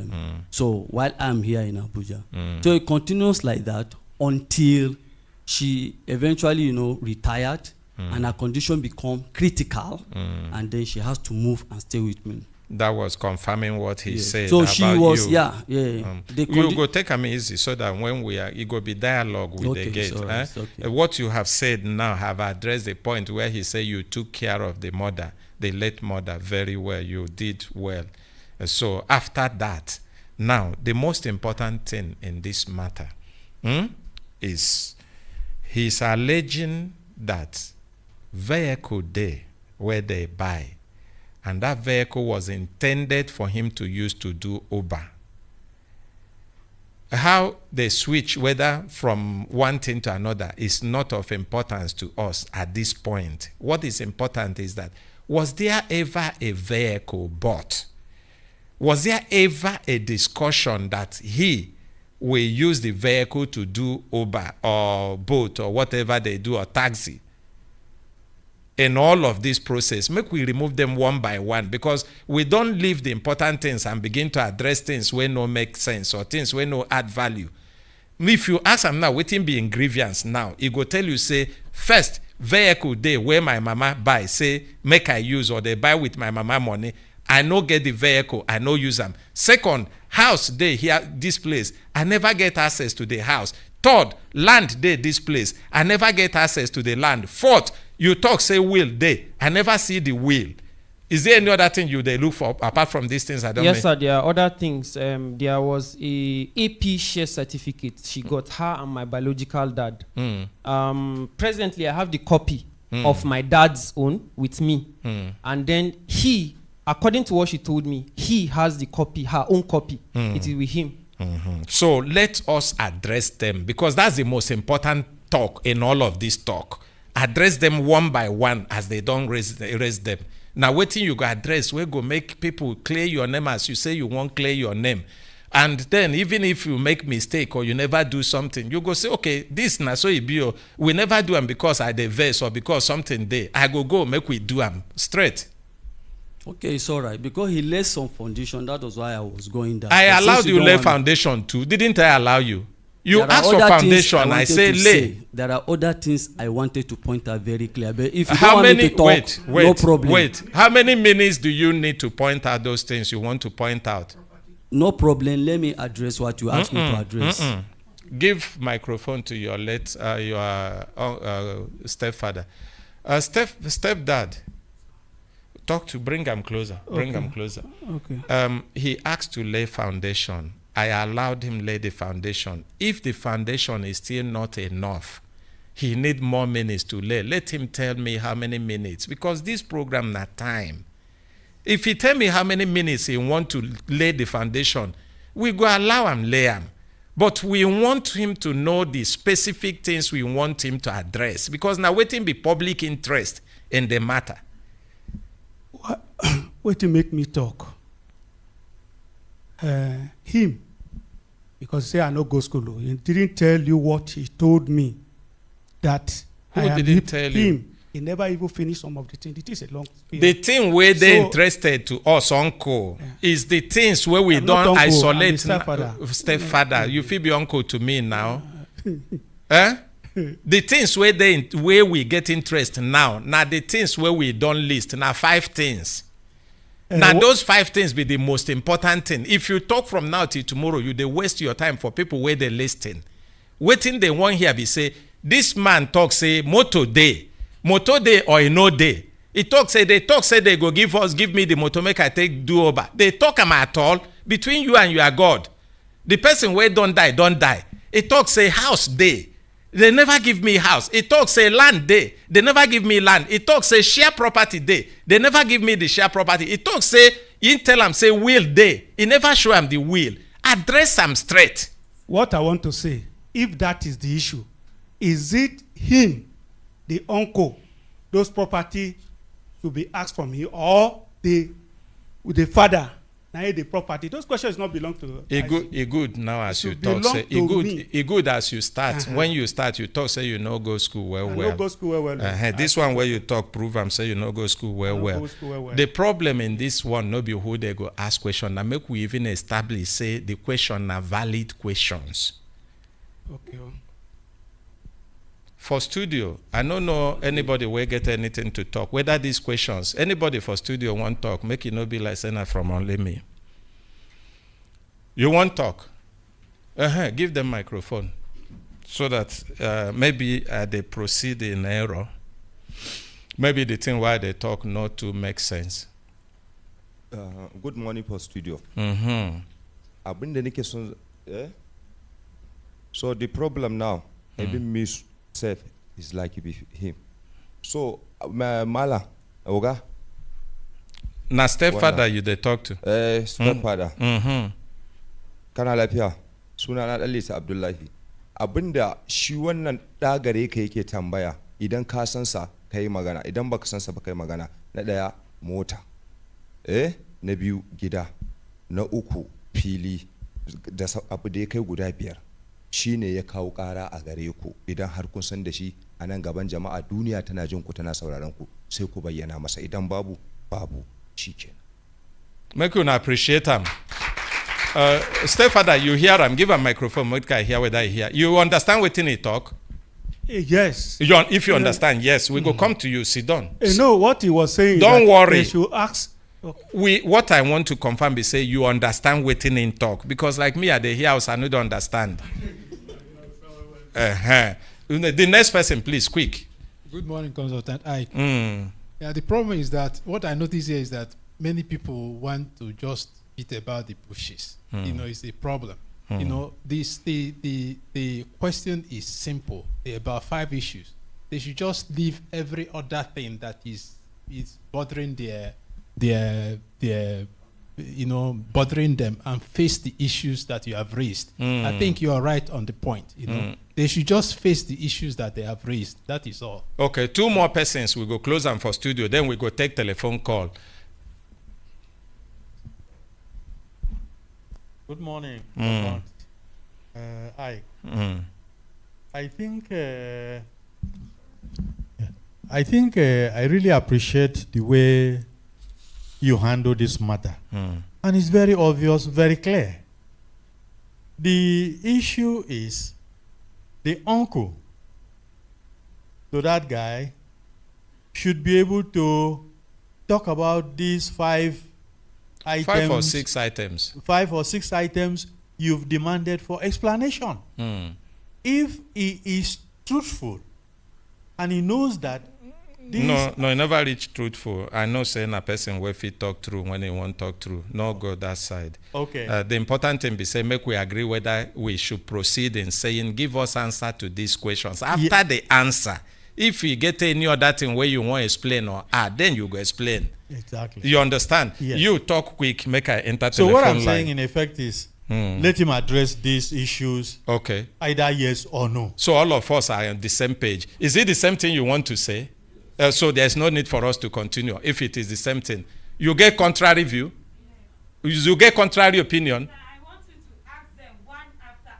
So while I'm here in Abuja, so it continues like that until she eventually, retired, and her condition become critical, and then she has to move and stay with me. That was confirming what he said. So about she was, you. You go take me easy so that when we are, it go be dialogue with the gate. Okay. What you have said now have addressed the point where he said you took care of the mother, the late mother, very well. You did well. So after that, now the most important thing in this matter is he's alleging that vehicle day where they buy, and that vehicle was intended for him to use to do Uber. How they switch, whether from one thing to another, is not of importance to us at this point. What is important is that, was there ever a vehicle bought? Was there ever a discussion that he will use the vehicle to do Uber or boat or whatever they do, or taxi? In all of this process, make we remove them one by one, because we don't leave the important things and begin to address things where no make sense or things where no add value. If you ask him now, waiting be in grievance now, he go tell you, say, first, vehicle day where my mama buy, say, make I use, or they buy with my mama money, I no get the vehicle, I no use them. Second, house day here, this place, I never get access to the house. Third, land day, this place, I never get access to the land. Fourth, you talk, say, will day, I never see the will. Is there any other thing they look for apart from these things? I don't know. Yes, sir, there are other things. There was a AP share certificate she got, her and my biological dad. Presently, I have the copy of my dad's own with me. And then he, according to what she told me, he has the copy, her own copy. It is with him. So let us address them, because that's the most important talk in all of this talk. Address them one by one as they don't raise them. Now, waiting you go address, we go make people clear your name as you say you won't clear your name. And then even if you make mistake or you never do something, you go say, okay, this na so it be, we never do them because I the verse or because something there. I go make we do them straight. Okay, it's all right. Because he laid some foundation, that was why I was going down. I allowed you lay foundation too. Didn't I allow you? You asked for foundation, I say lay. There are other things I wanted to point out very clear. But if you don't want me to talk, no problem. Wait. How many minutes do you need to point out those things you want to point out? No problem. Let me address what you asked me to address. Give microphone to your stepfather. Stepdad. Bring him closer. Bring him closer. Okay. He asked to lay foundation. I allowed him lay the foundation. If the foundation is still not enough, he need more minutes to lay. Let him tell me how many minutes, because this program not time. If he tell me how many minutes he want to lay the foundation, we go allow him lay him. But we want him to know the specific things we want him to address, because now waiting be public interest in the matter. Wait to make me talk. Him, because say I no go school, he didn't tell you what he told me. That who didn't tell you? He never even finished some of the things. It is a long period. The thing where they interested to us, uncle, is the things where we don't isolate stepfather. You feel be uncle to me now. The things where we get interest now the things where we don't list. Now 5 things. Now those 5 things be the most important thing. If you talk from now till tomorrow, you they waste your time for people where they listing. Waiting they want here be say, this man talk say motor day or no day. He talk say they go give me the motor make I take do over. They talk am at all between you and your God. The person where don't die. He talk say house day. They never give me house. It talk say land day. They never give me land. It talk say share property day. They never give me the share property. It talk say, you tell them say will day. He never show them the will. Address them straight. What I want to say, if that is the issue, is it him, the uncle, those property should be asked from him, or the father Now the property. Those questions not belong to. It good now as you talk. Say it good as you start. When you start, you talk. Say you no go school well. No go school well. This one where you talk prove am say you no go school well. The problem in this one no be who they go ask question. Now make we even establish say the question are valid questions. Okay. For studio, I don't know anybody will get anything to talk. Whether these questions, anybody for studio want talk, make it not be like saying from only me. You want talk? Give them microphone so that maybe they proceed in error. Maybe the thing why they talk not to make sense. Good morning for studio. Mm-hmm. So the problem now, maybe Miss Seth is like him. So Mala, Oga. Na stepfather you they talk to? Stepfather. Mm-hmm. Kana lafiya? Suna na Dalisa Abdullahi. Abinda shi wannan dagare ka yake tambaya idan ka san sa kai magana, idan baka san sa ba kai magana. Na daya mota. Na biyu gida. Na uku fili da abu da ya kai guda 5. Shi ne ya kawo ƙara a gare ku idan har kun san da shi a nan gaban jama'a duniya tana jin ku tana sauraron ku sai ku bayyana masa idan babu shikenan. Make you appreciate him. Stepfather, you hear him. Give a microphone. Make I hear whether I hear. You understand what he talk? Yes. If you understand, yes, we go come to you. Sit down. No, what he was saying. Don't worry. They should ask. What I want to confirm is say you understand what in talk because like me at the house I don't understand. The next person, please, quick. Good morning, Consultant Ike. Yeah, the problem is that what I notice here is that many people want to just beat about the bushes. It's a problem. The question is simple. There are about 5 issues. They should just leave every other thing that is bothering bothering them and face the issues that you have raised. I think you are right on the point. They should just face the issues that they have raised. That is all. Okay, 2 more persons. We go close them for studio. Then we go take telephone call. Good morning. I think I really appreciate the way you handle this matter. And it's very obvious, very clear. The issue is the uncle to that guy should be able to talk about these 5 items. 5 or 6 items. 5 or 6 items you've demanded for explanation. If he is truthful and he knows that No, he never reach truthful. I know saying a person will fit talk through when he won't talk through. No go that side. Okay. The important thing be say make we agree whether we should proceed in saying give us answer to these questions. After the answer, if you get any other thing where you want to explain or then you go explain. Exactly. You understand? Yes. You talk quick, make I enter so telephone what I'm line. saying in effect is let him address these issues. Okay. Either yes or no. So all of us are on the same page. Is it the same thing you want to say? So there's no need for us to continue if it is the same thing. You get contrary view? You get contrary opinion? I want you to ask them one after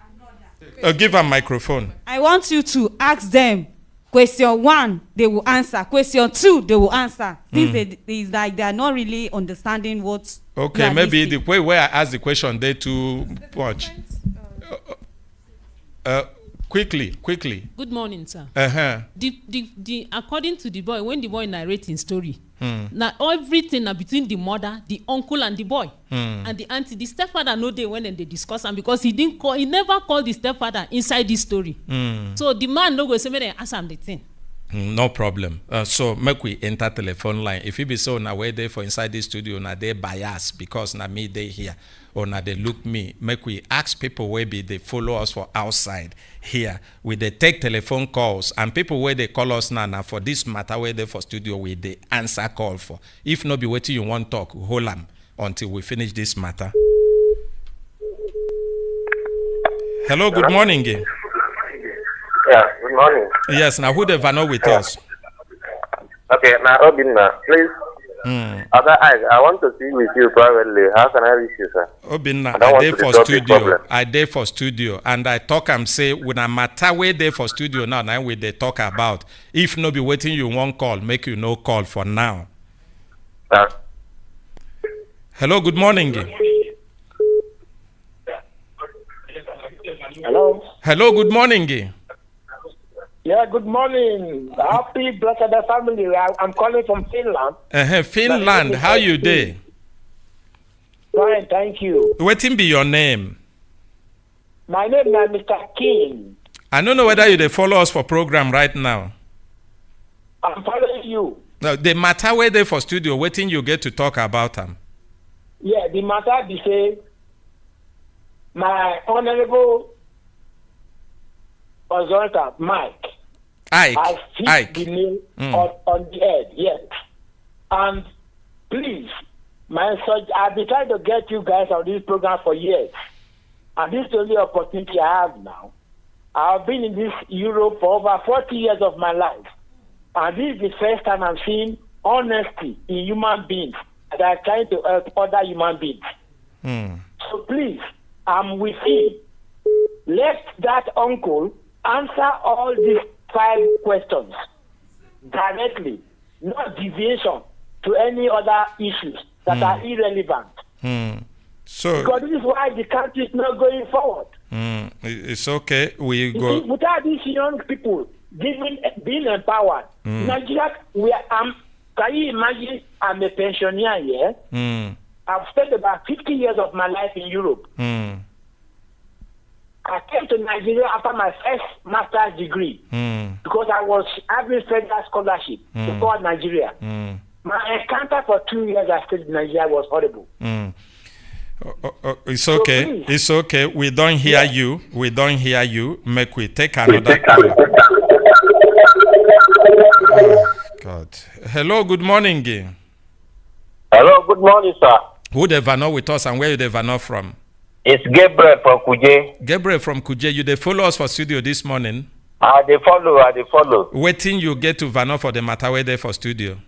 another. Give a microphone. I want you to ask them question 1, they will answer. Question 2, they will answer. This is like they are not really understanding what. Okay, maybe the way where I ask the question, they too much. Quickly. Good morning, sir. The according to the boy, when the boy narrating story, now everything are between the mother, the uncle, and the boy, and the auntie. The stepfather no day when they discuss and because he never called the stepfather inside this story. So the man no go say me they ask him the thing. No problem. So make we enter telephone line. If you be so now where they for inside this studio now they bias because now me they here or now they look me. Make we ask people where be they follow us for outside here. We they take telephone calls and people where they call us now for this matter where they for studio we they answer call for. If not be waiting you want talk, hold them until we finish this matter. Hello, good morning. Yeah, good morning. Yes, now who the know with us? Okay, now Robin, please, Other I want to speak with you privately. How can I reach you, sir? Obinna, I I dey for disturb the studio. problem. I dey for studio, and I talk am say when a matter wey dey for studio now, na we dey talk about. If no be waiting, you won't call. Make you no call for now. Hello, good morning. Hello. Hello, good morning. Yeah, good morning. Happy Brekete family. I'm calling from Finland. Finland, how you dey? Fine, thank you. Wetin be your name? My name is Mr. King. I don't know whether you dey follow us for program right now. I'm following you. No, the matter wey dey for studio, wetin you get to talk about am? Yeah, the matter be say my honorable consultant Mike has hit the nail on the head, yes. And please, I've been trying to get you guys on this program for years. And this is the only opportunity I have now. I've been in this Europe for over 40 years of my life. And this is the first time I'm seeing honesty in human beings that are trying to help other human beings. So please, I'm with him. Let that uncle answer all these 5 questions directly, not deviation to any other issues that are irrelevant. So because this is why the country is not going forward. It's okay. We go. Without these young people being empowered, Nigeria, can you imagine? I'm a pensioner here. I've spent about 50 years of my life in Europe. I came to Nigeria after my first master's degree because I was having federal scholarship to go to Nigeria. My encounter for 2 years I stayed in Nigeria was horrible. It's okay. So it's okay. We don't hear you. We don't hear you. Make we take another call. Oh, God. Hello, good morning. Hello, good morning, sir. Who the Vano with us and where you the Vano from? It's Gabriel from Kuje. Gabriel from Kuje, you they follow us for studio this morning? They follow. Waiting you get to Vano for the matter where they for studio?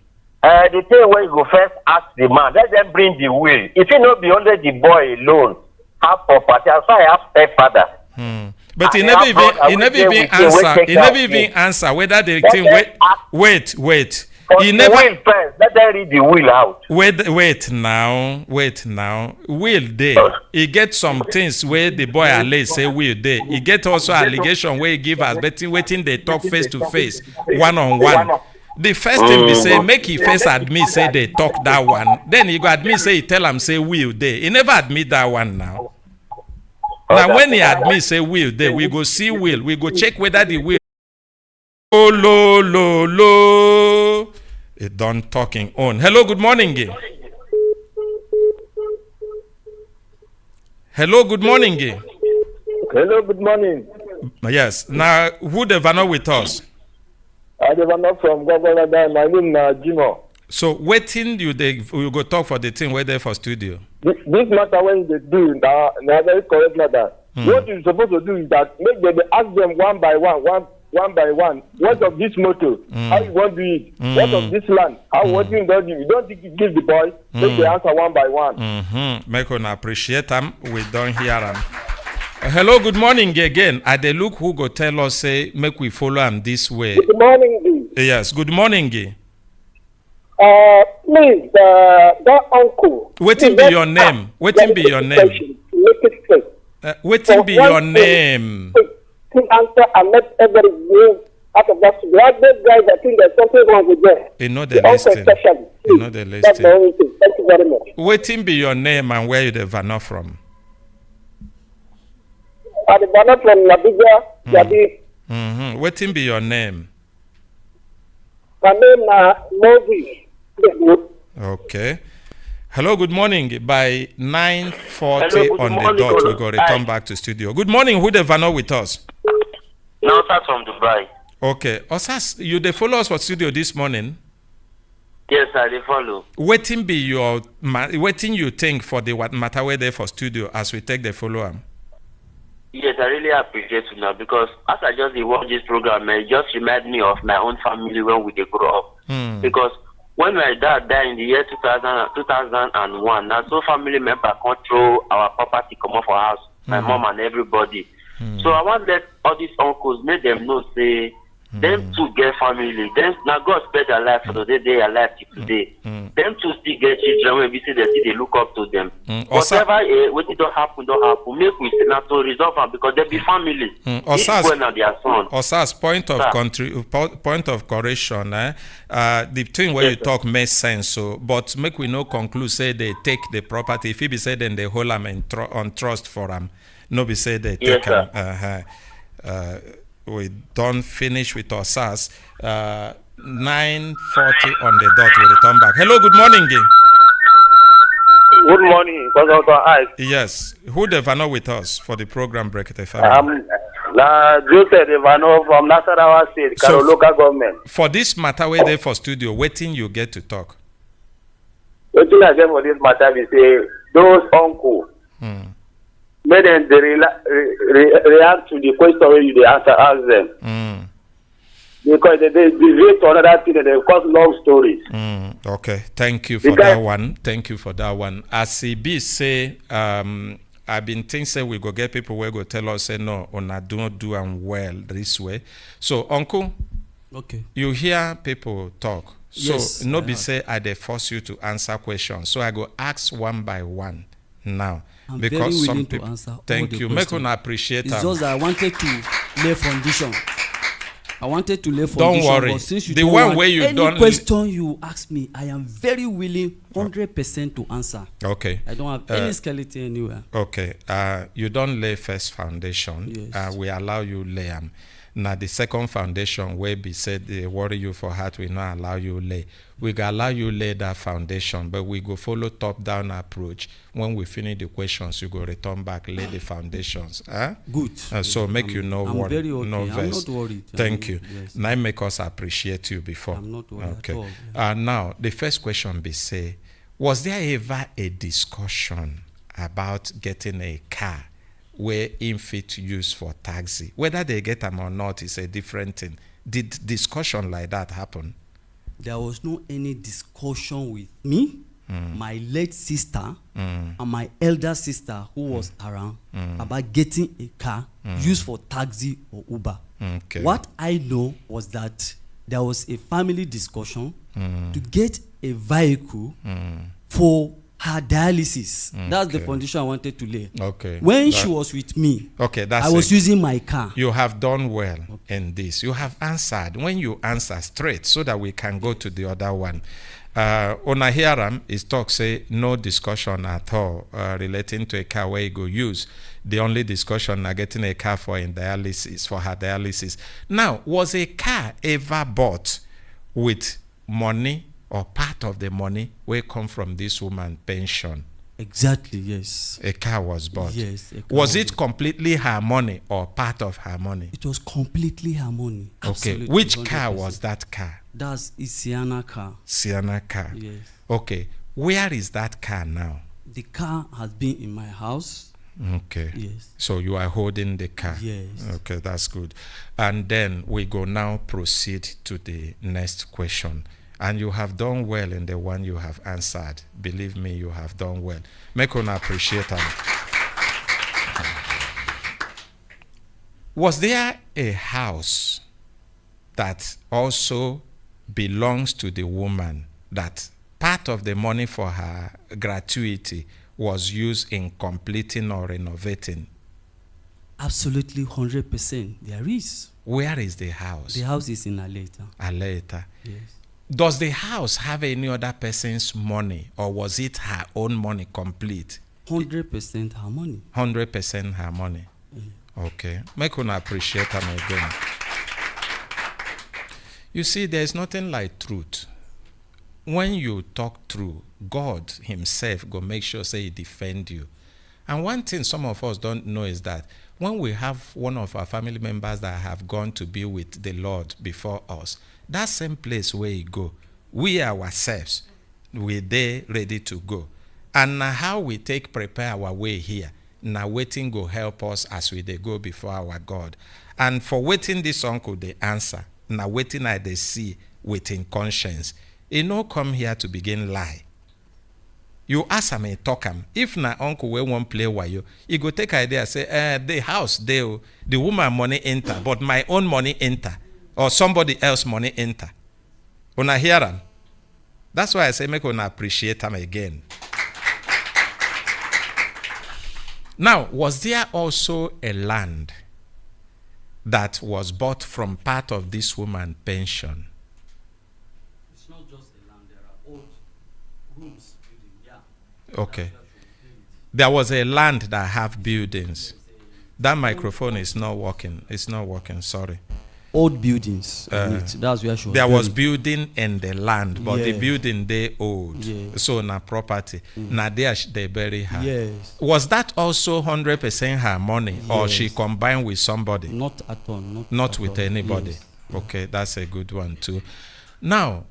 The thing where you go first ask the man, let them bring the will. If you not be only the boy alone, have property, as I have stepfather. But he never even answer whether the thing wait. He never will first. Let them read the will out. Wait now. Will they? He get some things where the boy allege say will they. He get also allegation where he give us waiting they talk face to face, one on one. The first thing we say, make he first admit say they talk that one. Then he go admit say he tell him say will they. He never admit that one now. Now when he admit say will they, we go see will. We go check whether the will. Lo. It done talking on. Hello, good morning. Hello, good morning. Hello, good morning. Yes. Now, who the Vano with us? I the Vano from Governor. My name is Jimo. So, waiting you go talk for the thing where they for studio. This matter when they do, now very correct matter. What you're supposed to do is that make them ask them one by one. What of this motor? How you want to do it? What of this land? How what you don't do? You don't give the boy. Make the answer one by one. Make one appreciate them. We don't hear them. Hello, good morning again. At the look who go tell us say make we follow him this way. Good morning. Yes, good morning. Please, that uncle. Waiting be your name. Waiting be your name. Make it straight. Waiting be your name. Answer and let everybody move out of that. Those guys, I think there's something wrong with them. You know the listing. You know the listing. That's the only thing. Thank you very much. Waiting be your name and where you the Vano from? The Vano from Nabija, Waiting be your name? My name is Moses. Okay. Hello, good morning. By 9:40 on the dot, we go return back to studio. Good morning. Who the Vano with us? No, that's from Dubai. Okay. Osas, you they follow us for studio this morning? Yes, sir, they follow. Waiting be your waiting you think for the what matter where they for studio as we take the follow up. Yes, I really appreciate it now because as I just watch this program, it just remind me of my own family when we grow up. Because when my dad died in the year 2001, now so family member control our property, come off our house, my mom and everybody. So I want let all these uncles make them know say them too get family. Them now God spare their life for the day they are alive till today. Them too still get children when we see they look up to them. Whatever what it don't happen. Make we say not to resolve them because they be family. Equal and their son. Osas, point of correction. The thing where you talk makes sense. So, but make we no conclude say they take the property. If he be said then they hold them on trust for them. No be say they take them. We don't finish with Osas. 9:40 on the dot. We return back. Hello, good morning. Good morning, Consultant. Yes, who the Vano with us for the program Brekete family? Joseph Devano from Nasarawa State, Karo local government. For this matter, where they for studio, waiting you get to talk. Waiting I get for this matter, we say those uncles. Make them react to the question when you ask them. Because they deviate to another thing and they cause long stories. Okay, thank you for that one. Thank you for that one. As CB say, I've been thinking say we go get people where go tell us say no, or do not do them well this way. So uncle, okay, you hear people talk. So yes, no be say I they force you to answer questions. So I go ask one by one now. I'm because very some willing people to answer thank all you. the Make questions. una appreciate It's them. just that I wanted to lay foundation. Don't worry. But since you The don't one want where you any don't question you ask me, I am very willing 100% to answer. Okay. I don't have any skeleton anywhere. Okay. You don't lay first foundation. Yes. We allow you lay them. Now the second foundation where be said they worry you for heart, we not allow you lay. We go allow you lay that foundation, but we go follow top-down approach. When we finish the questions, you go return back, lay the foundations. Good. So make you no I'm worry. very okay. No I'm verse. not worried. Thank you. Yes. Now make us appreciate you before. I'm not worried okay. at all. Yeah. Now the first question be say, was there ever a discussion about getting a car where in fit use for taxi? Whether they get them or not is a different thing. Did discussion like that happen? There was no any discussion with me, my late sister, and my elder sister who was around about getting a car used for taxi or Uber. Okay. What I know was that there was a family discussion to get a vehicle for her dialysis. That's the foundation I wanted to lay. Okay. When she was with me, that's I was using my car. You have done well in this. You have answered. When you answer straight so that we can go to the other one. Ona Hiram is talk say no discussion at all relating to a car where you go use. The only discussion are getting a car for her dialysis. Now, was a car ever bought with money or part of the money will come from this woman's pension? Exactly, yes. A car was bought. Yes. Was it completely her money or part of her money? It was completely her money. Okay. Absolutely, Which 100%. car was that car? That's a Sienna car. Sienna car. Yes. Okay. Where is that car now? The car has been in my house. Okay. Yes. So you are holding the car. Yes. Okay, that's good. And then we go now proceed to the next question. And you have done well in the one you have answered. Believe me, you have done well. Make one appreciate them. Was there a house that also belongs to the woman that part of the money for her gratuity was used in completing or renovating? Absolutely 100%. There is. Where is the house? The house is in Aleta. Aleta. Yes. Does the house have any other person's money, or was it her own money complete? 100% her money. 100% her money. Okay. Make una appreciate them again. You see, there's nothing like truth. When you talk true, God himself go make sure say he defend you. And one thing some of us don't know is that when we have one of our family members that have gone to be with the Lord before us, that same place where he go, we ourselves, we're there ready to go. And now how we take prepare our way here, now waiting go help us as we they go before our God. And for waiting this uncle, the answer, now waiting I they see within conscience. he no come here to begin lie. You ask him, he talk him. If na uncle we won't play wayo, he go take idea say, the house there, the woman money enter, but my own money enter, or somebody else money enter. Una hear him? That's why I say make una appreciate him again. Now, was there also a land that was bought from part of this woman's pension? It's not just a land, there are old rooms. Okay. There was a land that have buildings. That microphone is not working. It's not working, sorry. Old buildings. That's where she was there was buried. building in the land, but the Yeah. building they old. Yeah. So na property. Now there they bury her. Yes. Was that also 100% her money, or Yes. she combined with somebody? Not at all. Not with all. anybody. Yes. Okay, that's a good one too. Now,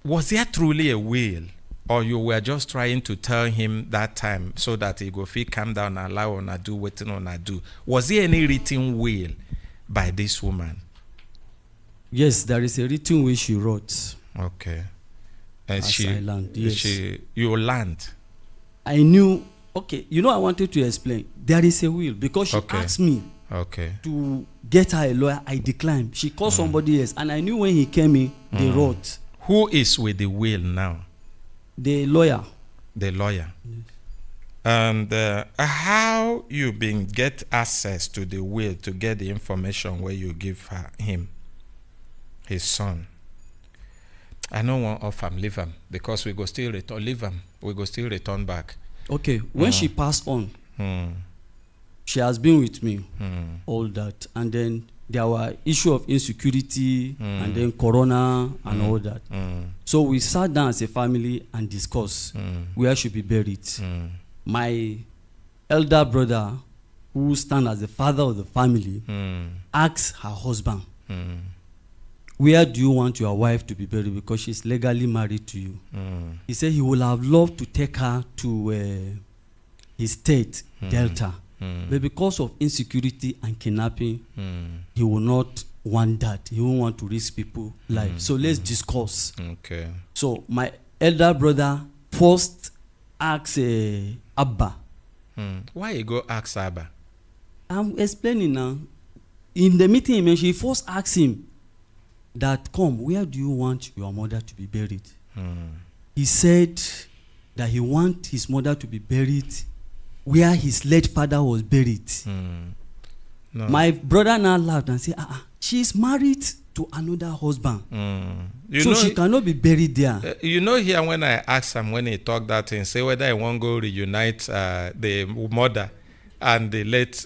was there truly a will, or you were just trying to tell him that time so that he go feel calm down and allow on do what on do? Was there any written will by this woman? Yes, there is a written will she wrote. Okay. And As I learned, yes. You learned. I knew. Okay, I wanted to explain. There is a will because she asked me to get her a lawyer. I declined. She called somebody else, and I knew when he came in, they wrote. Who is with the will now? The lawyer. The lawyer. Yes. And how you been get access to the will to get the information where you give him, his son? I don't want off him, leave him, because we go still return, leave him, we go still return back. Okay, when she passed on, she has been with me, all that, and then there were issue of insecurity, and then corona and all that. So we sat down as a family and discussed where she be buried. My elder brother, who stands as the father of the family, asked her husband, where do you want your wife to be buried, because she's legally married to you? He said he would have loved to take her to his state, Delta, but because of insecurity and kidnapping, he will not want that. He won't want to risk people's life. So let's discuss. Okay. So my elder brother first asked Abba. Why you go ask Abba? I'm explaining now. In the meeting he mentioned, he first asked him that, come, where do you want your mother to be buried? He said that he wants his mother to be buried where his late father was buried. No. My brother now laughed and said, she's married to another husband. So she cannot be buried there. Here when I asked him, when he talked that thing, say whether he won't go reunite the mother and the late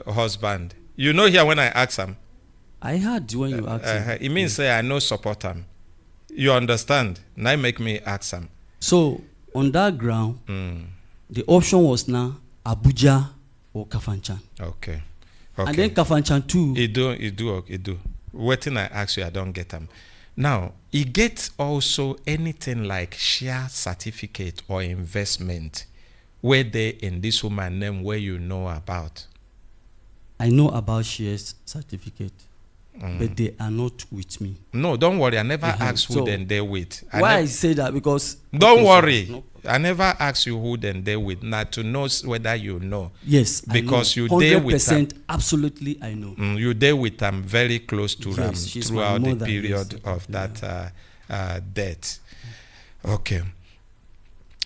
husband. Here when I asked him. I heard when you asked him. It means say I no support him. You understand? Now make me ask him. So on that ground, the option was now Abuja or Kafanchan. Okay. And then Kafanchan too. It do. Waiting I ask you, I don't get them. Now, he gets also anything like share certificate or investment where they in this woman name where you know about. I know about shares certificate, but they are not with me. No, don't worry. I never asked who then they with. I say that because don't worry. I never asked you who then they with. Not to know whether you know. Yes, because I know. you there with them. 100% absolutely I know. You there with them very close to them throughout mother, the period of that death. Okay.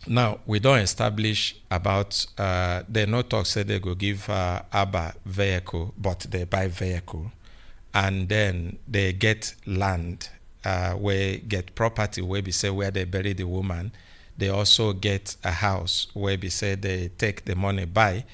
Now we don't establish about they no talk say they go give Abba vehicle, but they buy vehicle, and then they get land where get property where we say where they bury the woman. They also get a house where we say they take the money buy,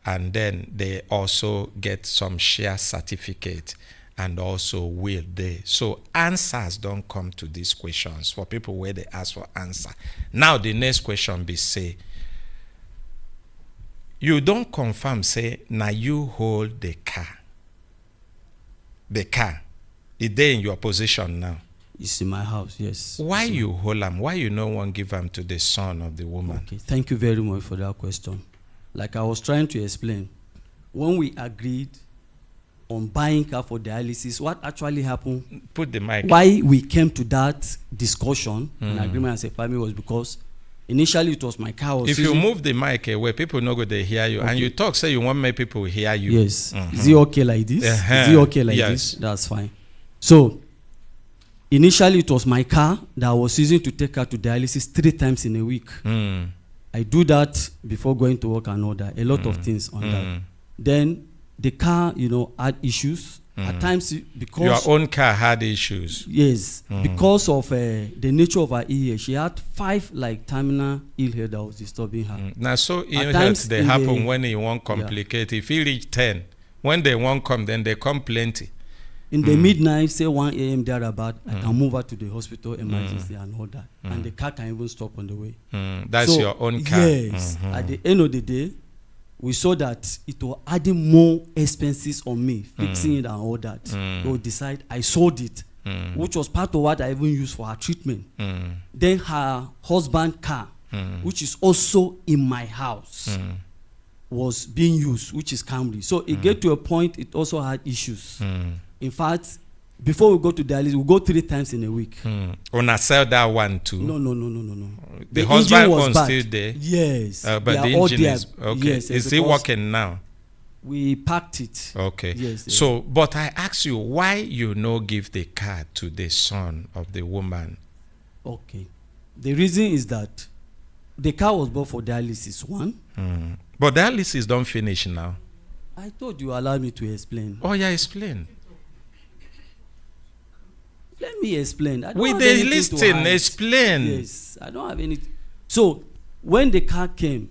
and then they also get some share certificate and also will they. So answers don't come to these questions for people where they ask for answer. Now the next question be say, you don't confirm say now you hold the car. The car, is there in your position now? It's in my house, yes. Why you hold them? Why you no one give them to the son of the woman? Okay, thank you very much for that question. Like I was trying to explain, when we agreed on buying car for dialysis. What actually happened? Put the mic. Why we came to that discussion and agreement as a family was because initially it was my car. If you move the mic away, people know go they hear you, and you talk say you want make people hear you. Yes. Is it okay like this? Is it okay like this? That's fine. So initially it was my car that I was using to take her to dialysis 3 times in a week. I do that before going to work and all that. A lot of things on that. Then the car, had issues. At times, because your own car had issues. Yes, because of the nature of her EA, she had 5 terminal ill health that was disturbing her. Now, so ill health they happen when it won't complicate. If you reach 10, when they won't come, then they come plenty. In the midnight, say 1 a.m. thereabout, I can move her to the hospital emergency and all that, and the car can even stop on the way. That's your own car. Yes. At the end of the day, we saw that it was adding more expenses on me, fixing it and all that. So we decided I sold it, which was part of what I even used for her treatment. Then her husband's car, which is also in my house, was being used, which is Camry. So it get to a point it also had issues. In fact, before we go to dialysis, we go 3 times in a week. Una sell that one too? No. The husband was still there? Yes. But the engine is okay. Yes, is it working now? We packed it. Okay. Yes. So, but I ask you, why you no give the car to the son of the woman? Okay. The reason is that the car was bought for dialysis, one. But dialysis don't finish now. I told you, allow me to explain. Oh, yeah, explain. Let me explain. With the listing, explain. Yes, I don't have anything. So, when the car came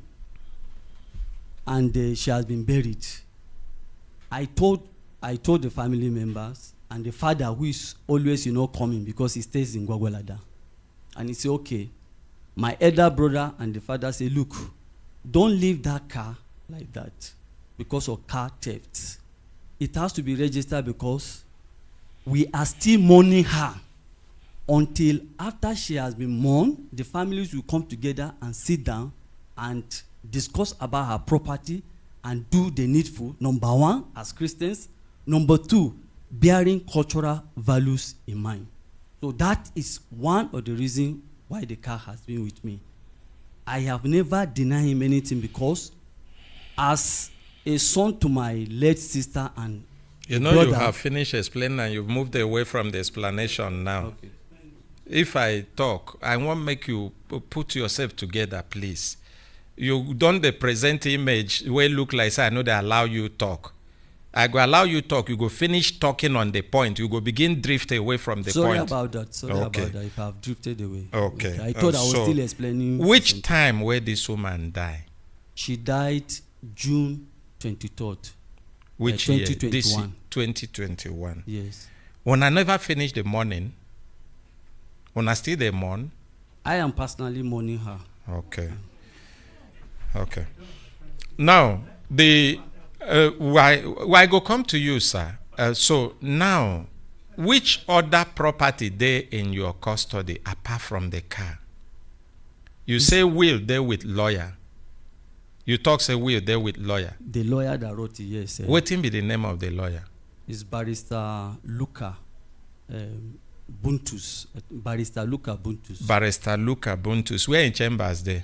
and she has been buried, I told the family members and the father, who is always, coming because he stays in Gwagwalada. And he said, okay. My elder brother and the father say, look, don't leave that car like that because of car theft. It has to be registered because we are still mourning her until after she has been mourned. The families will come together and sit down and discuss about her property and do the needful. Number 1, as Christians. Number 2, bearing cultural values in mind. So that is one of the reasons why the car has been with me. I have never denied him anything because as a son to my late sister and brother, you have finished explaining and you've moved away from the explanation now. Okay. If I talk, I won't make you put yourself together, please. You don't the present image where look like say I know they allow you talk. I go allow you talk, you go finish talking on the point, you go begin drift away from the point. Sorry about that if I've drifted away. Okay. I thought I was still explaining. Which time where this woman died? She died June 23rd. Which year? 2021. 2021. Yes. When I never finished the mourning, when I still the mourn? I am personally mourning her. Okay. Now, why go come to you, sir? So now, which other property they in your custody apart from the car? You say will they with lawyer. You talk say will they with lawyer. The lawyer that wrote it, yes. What be the name of the lawyer? It's Barrister Luca Buntus. Barrister Luca Buntus. Barrister Luca Buntus. Where in Chambers there?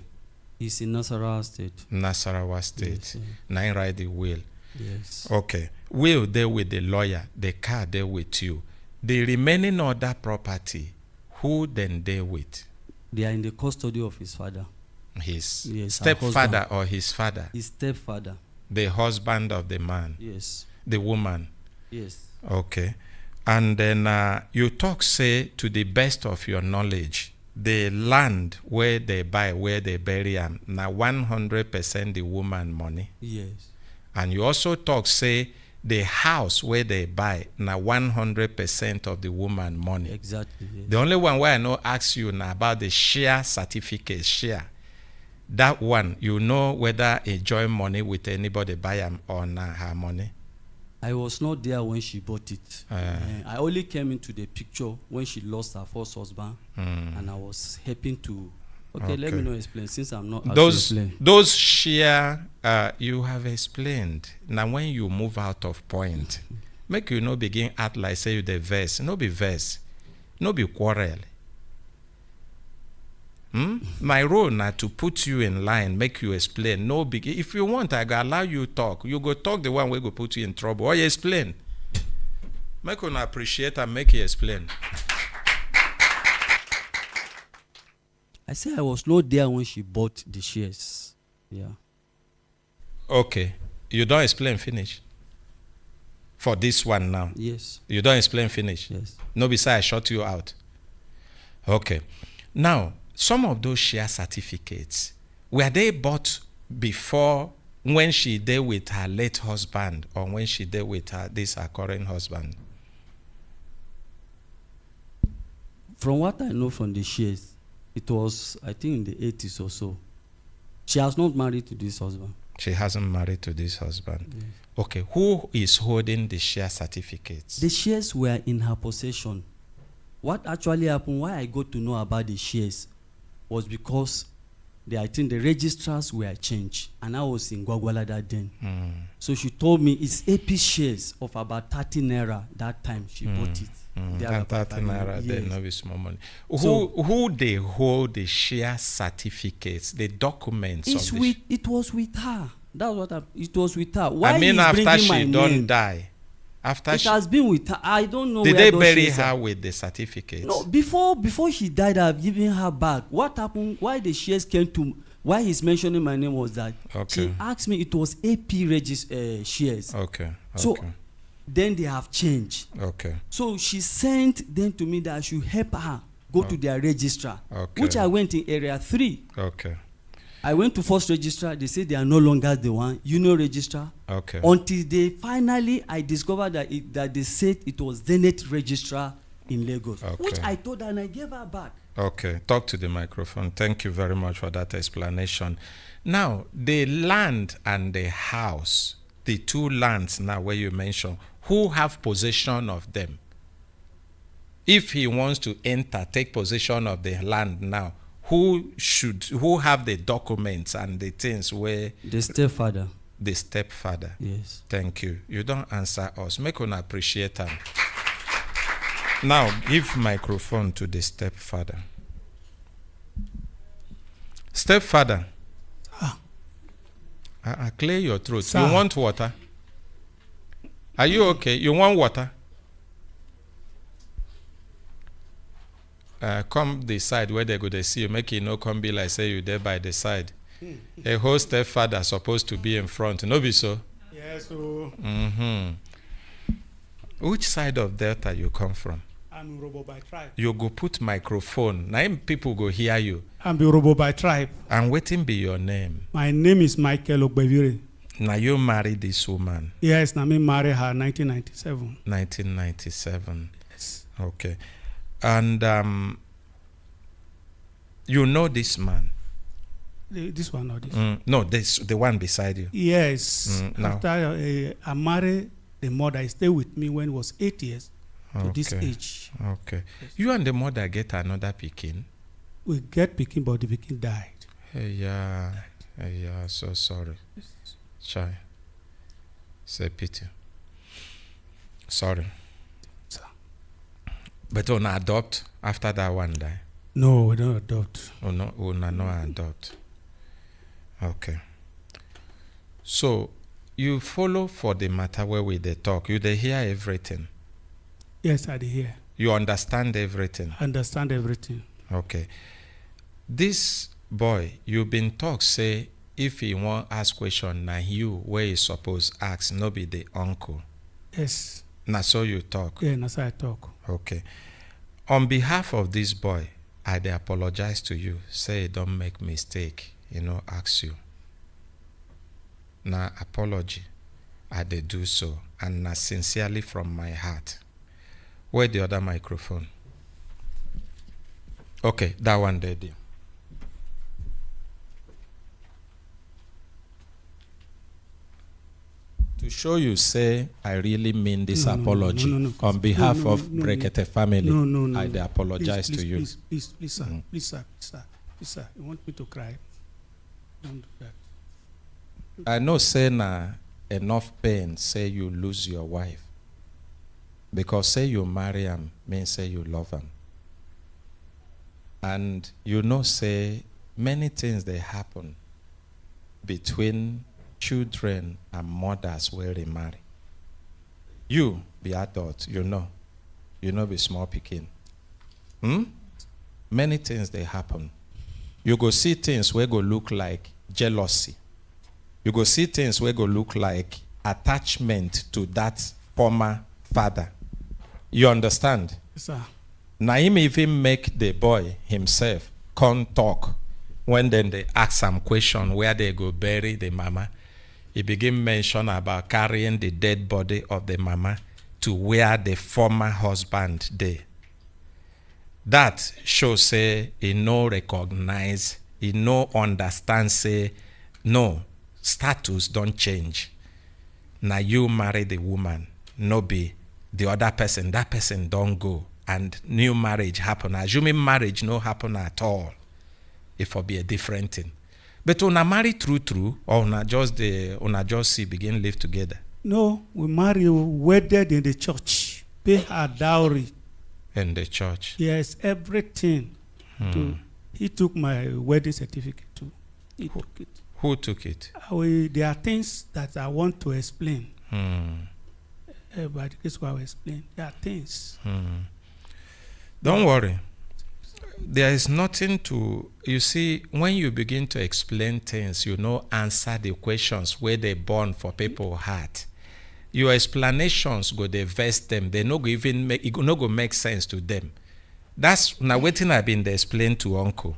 He's in Nasarawa State. Nasarawa State. Yes, Nine write the will. Yes. Okay. Will they with the lawyer, the car they with you. The remaining other property, who then they with? They are in the custody of his father. His stepfather or his father? His stepfather. The husband of the man? Yes. The woman? Yes. Okay. And then you talk, say, to the best of your knowledge, the land where they buy, where they bury them, now 100% the woman money. Yes. And you also talk, say, the house where they buy, now 100% of the woman money. Exactly. Yes. The only one where I know ask you now about the share certificate, share. That one, you know whether a joint money with anybody buy them or not her money? I was not there when she bought it. I only came into the picture when she lost her first husband, and I was helping to. Okay, let me not explain since I'm not. Those share you have explained. Now, when you move out of point, make you no begin act like say you the verse. No be verse. No be quarrel. My role now to put you in line, make you explain. No big. If you want, I go allow you talk. You go talk the one way go put you in trouble. Or you explain. Make you appreciate and make you explain. I say I was not there when she bought the shares. Yeah. Okay. You don't explain finish. For this one now. Yes. You don't explain finish. Yes. No, besides I shut you out. Okay. Now, some of those share certificates, were they bought before when she did with her late husband or when she did with her current husband? From what I know from the shares, it was, I think, in the 80s or so. She has not married to this husband. She hasn't married to this husband. Yes. Okay. Who is holding the share certificates? The shares were in her possession. What actually happened, why I got to know about the shares, was because I think the registrars were changed, and I was in Gwagwalada then. So she told me it's AP shares of about 30 naira that time she bought it. And 30 naira then, no be small money. Who they hold the share certificates, the documents? It was with her. That's what it was with her. Why I mean, after she don't die. After it has been with her. I don't know. Did they bury her with the certificates? No, before she died, I've given her back. What happened? Why the shares came to? Why he's mentioning my name was that she asked me. It was AP shares. Okay. So then they have changed. Okay. So she sent them to me that I should help her go to their registrar, which I went in area 3. Okay. I went to first registrar. They said they are no longer the one. Registrar. Okay. Until they finally, I discovered that they said it was Zenith registrar in Lagos, which I told her and I gave her back. Okay. Talk to the microphone. Thank you very much for that explanation. Now, the land and the house, the two lands now where you mentioned, who have possession of them? If he wants to take possession of the land now, who have the documents and the things where... The stepfather. The stepfather. Yes. Thank you. You don't answer us. Make us appreciate them. Now, give microphone to the stepfather. Stepfather. Clear your throat. Sir. You want water? Are you okay? You want water? Come the side where they go to see you. Make it no come be like say you there by the side. A whole stepfather supposed to be in front. No be so? Yes, so. Which side of Delta you come from? I'm Urobo by tribe. You go put microphone. Now people go hear you. I'm Urobo by tribe. And waiting be your name. My name is Michael Ogbevire. Now you married this woman? Yes, now me married her 1997. 1997. Yes. Okay. And you know this man? This one or this? No, the one beside you. Yes. After I married the mother, stayed with me when he was 8 years to this age. Okay. Yes. You and the mother get another pikin? We get pikin, but the pikin died. Yeah. So sorry. Yes. Shy. Say pity. Sorry. But on adopt after that one die? No, we don't adopt. Oh no, adopt. Okay. So you follow for the matter where we they talk. You they hear everything. Yes, I dey hear. You understand everything. Understand everything. Okay. This boy, you been talk say if he want ask question, na you where he suppose ask, no be the uncle. Yes. Na so you talk. Yeah, na so I talk. Okay. On behalf of this boy, I dey apologize to you. Say don't make mistake, ask you. Na apology, I dey do so, and na sincerely from my heart. Where the other microphone? Okay, that one there. To show you, say, I really mean this apology. No, on behalf of Brekete family, No. I apologize to you. Please, sir. You want me to cry? Don't do that. I know, say, na enough pain, say you lose your wife. Because say you marry him, means say you love him. And you know, say many things they happen between children and mothers where they marry. You be adult, you know be small picking. Many things they happen. You go see things where go look like jealousy. You go see things where go look like attachment to that former father. You understand? Yes, sir. Now him even make the boy himself come talk. When then they ask some question where they go bury the mama, he begin mention about carrying the dead body of the mama to where the former husband dey. That shows say he no recognize, he no understand, say no, status don't change. Now you marry the woman, no be the other person, that person don't go, and new marriage happen. Assuming marriage no happen at all, it will be a different thing. But una marry true, or una just see begin live together. No, we marry wedded in the church. Pay her dowry. In the church. Yes, everything. He took my wedding certificate too. He took it. Who took it? There are things that I want to explain. But this is what I will explain. There are things. Don't worry. There is nothing to, you see, when you begin to explain things, you know, answer the questions where they born for people's heart. Your explanations go they vest them. They no go even make it no go make sense to them. That's now waiting I've been explain to uncle.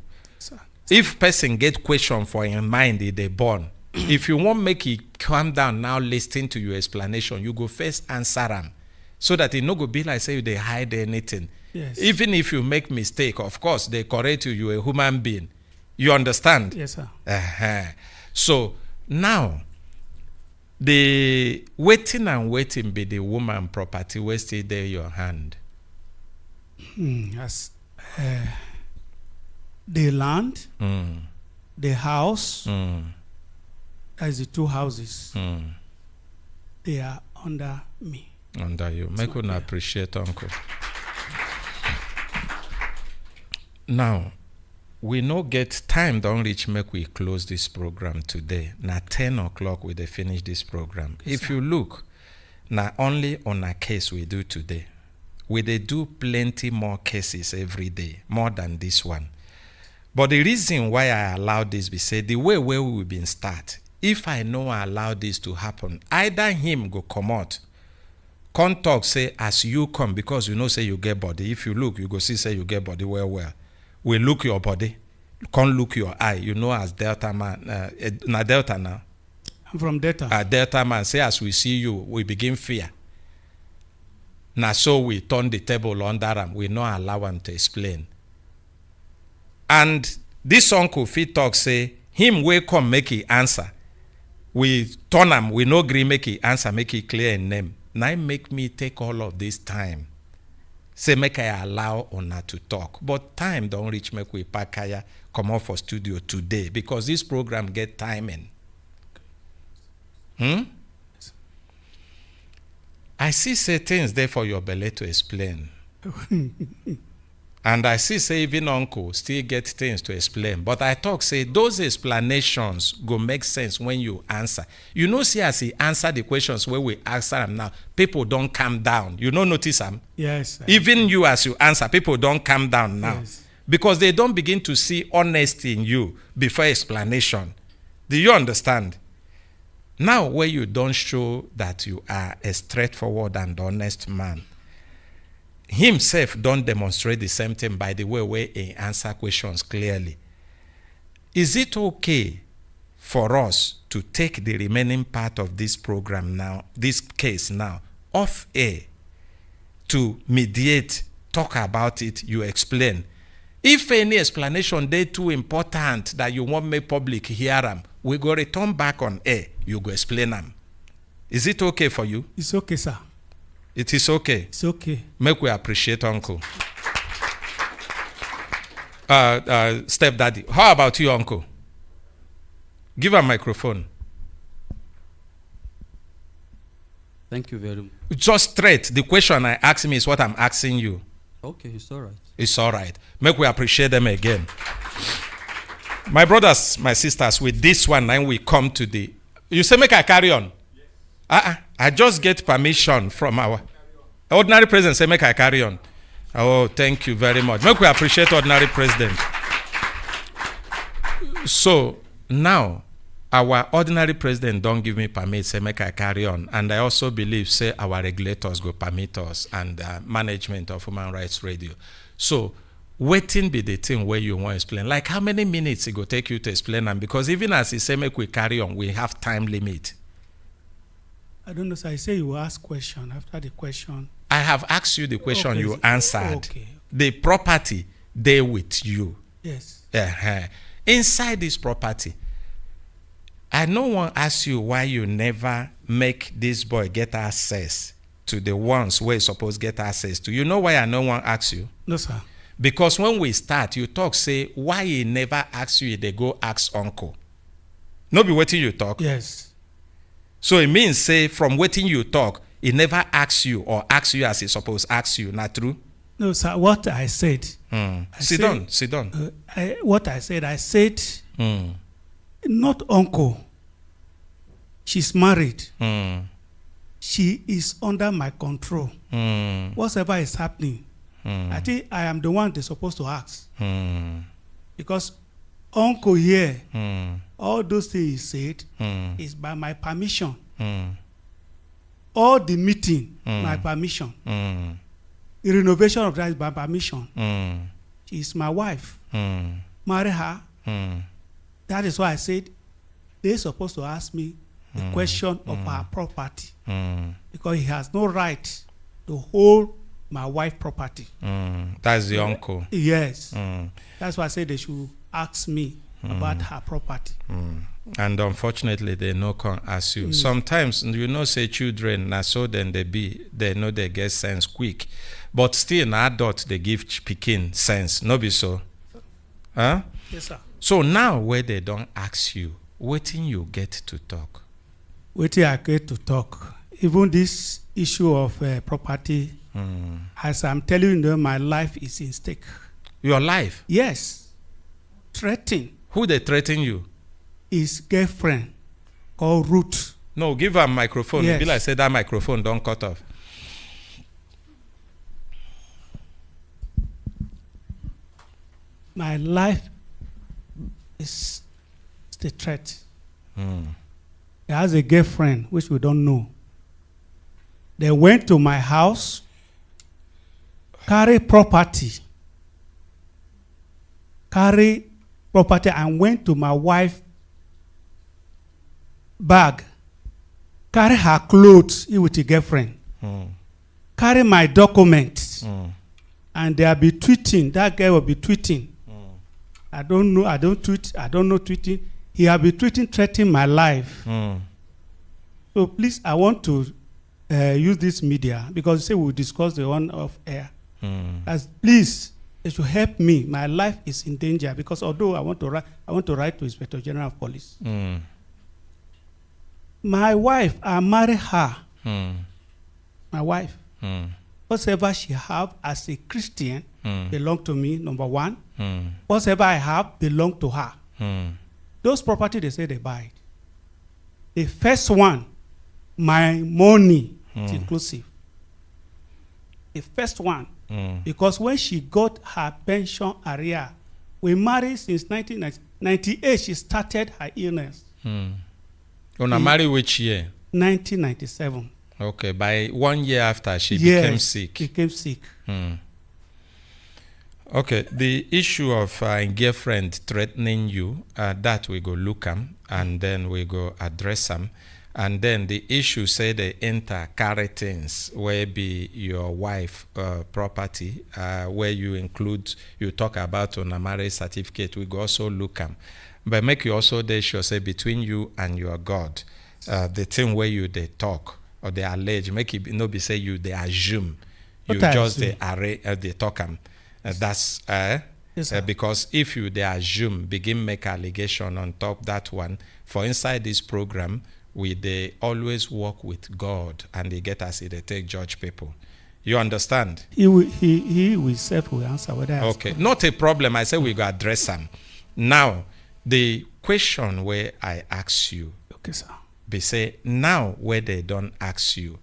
If person get question for in mind they born, if you want make it calm down now, listen to your explanation, you go first answer them, so that it no go be like say they hide anything. Yes. Even if you make mistake, of course they correct you. You're a human being. You understand? Yes, sir. So now, the waiting be the woman property where stay there your hand. Yes. The land, the house, as the two houses, they are under me. Under you. Make una appreciate uncle. Now, we no get time don't reach make we close this program today. Now 10 o'clock we dey finish this program. Yes, if you look, now only on a case we do today. We dey do plenty more cases every day, more than this one. But the reason why I allow this be say the way where we been start, if I know I allow this to happen, either him go come out, come talk say as you come, because you know say you get body. If you look, you go see say you get body well. We look your body, can't look your eye. You know as Delta man, na Delta now. I'm from Delta. Delta man say as we see you, we begin fear. Now so we turn the table under him. We not allow him to explain. And this uncle fit talk say him will come make he answer. We turn him. We no agree make he answer, make he clear in name. Now make me take all of this time. Say make I allow Ona to talk. But time don't reach make we pack kaya come off for studio today because this program get timing. I see say things there for your belly to explain. And I see say even uncle still get things to explain. But I talk say those explanations go make sense when you answer. You know see as he answer the questions where we answer them now, people don't calm down. You don't notice them? Yes. Even you as you answer, people don't calm down now. Yes. Because they don't begin to see honesty in you before explanation. Do you understand? Now where you don't show that you are a straightforward and honest man, himself don't demonstrate the same thing by the way where he answer questions clearly. Is it okay for us to take the remaining part of this program now, this case now, off air to mediate, talk about it, you explain? If any explanation they too important that you want make public hear them, we go return back on air, you go explain them. Is it okay for you? It's okay, sir. It is okay. It's okay. Make we appreciate uncle. Stepdaddy. How about you, uncle? Give a microphone. Thank you very much. Just straight. The question I ask him is what I'm asking you. Okay, it's all right. It's all right. Make we appreciate them again. My brothers, my sisters, with this one, then we come to the... You say make I carry on? I just get permission from our... Ordinary president say make I carry on. Oh, thank you very much. Make we appreciate ordinary president. So, now, our ordinary president don't give me permit, say make I carry on. And I also believe, say, our regulators go permit us and management of Human Rights Radio. So, waiting be the thing where you want to explain. Like how many minutes it go take you to explain them? Because even as he say make we carry on, we have time limit. I don't know, sir. I say you ask question. After the question. I have asked you the question, okay, you answered. Okay. The property, they with you. Yes. Inside this property, I no one ask you why you never make this boy get access to the ones where he's supposed to get access to. You know why I no one ask you? No, sir. Because when we start, you talk, say, why he never ask you, they go ask uncle. No be waiting you talk. Yes. So it means, say, from waiting you talk, he never asks you or asks you as he supposed to ask you. Not true? No, sir. What I said. Sit down. What I said, not uncle. She's married. She is under my control. Whatever is happening, I think I am the one they're supposed to ask. Because uncle here, all those things he said is by my permission. All the meeting, my permission. The renovation of that is by permission. She is my wife. Marry her. That is why I said they're supposed to ask me the question of her property. Because he has no right to hold my wife's property. That's the uncle. Yes. That's why I said they should ask me about her property. And unfortunately, they no can ask you. Sometimes, you know, say children, na so then they know they get sense quick. But still, an adult, they give pikin sense. No be so? Huh? Yes, sir. So now, where they don't ask you, waiting you get to talk. Waiting I get to talk. Even this issue of property, as I'm telling you, my life is in stake. Your life? Yes. Threatening. Who they threaten you? His girlfriend called Ruth. No, give her a microphone. Yes. Be like say that microphone don't cut off. My life is the threat. He has a girlfriend which we don't know. They went to my house, carry property, and went to my wife's bag, carry her clothes with a girlfriend, carry my documents, and they'll be tweeting. That guy will be tweeting. I don't know. I don't tweet. I don't know tweeting. He will be tweeting, threatening my life. So please, I want to use this media because say we'll discuss the one of air. As please, it should help me. My life is in danger because although I want to write to Inspector General of Police. My wife, I marry her. My wife. Whatever she have as a Christian belong to me, number one. Whatever I have belong to her. Those property they say they buy. The first one, my money is inclusive. The first one. Because when she got her pension area, we married since 1998. She started her illness. When I married which year? 1997. Okay, by 1 year after she became sick. Became sick. Okay, the issue of girlfriend threatening you, that we go look them and then we go address them. And then the issue say they enter carry things where be your wife property, where you talk about on a marriage certificate, we go also look them. But make you also they sure say between you and your God, the thing where you they talk or they allege, make it no be say you they assume. You just they talk them. That's yes, because if you they assume, begin make allegation on top that one, for inside this program, they always work with God and they get as they take judge people. You understand? He will self will answer whether. Okay, not a problem. I say we go address them. Now, the question where I ask you, okay, sir. They say now where they don't ask you,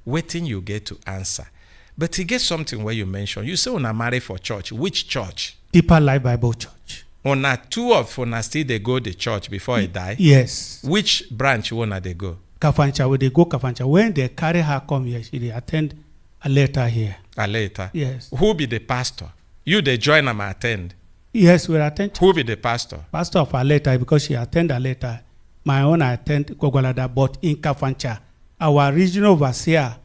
waiting you get to answer. But you get something where you mention. You say una marry for church. Which church? Deeper Life Bible Church. Una two of una still they go the church before he die? Yes. Which branch una they go? Kafancha, when they go Kafancha. When they carry her come here, she attend a letter here. A letter? Yes. Who be the pastor? You they join them attend? Yes, we attend. Who be the pastor? Pastor of a letter, because she attend a letter. My own I attend Gogolada, but in Kafancha, our regional overseer,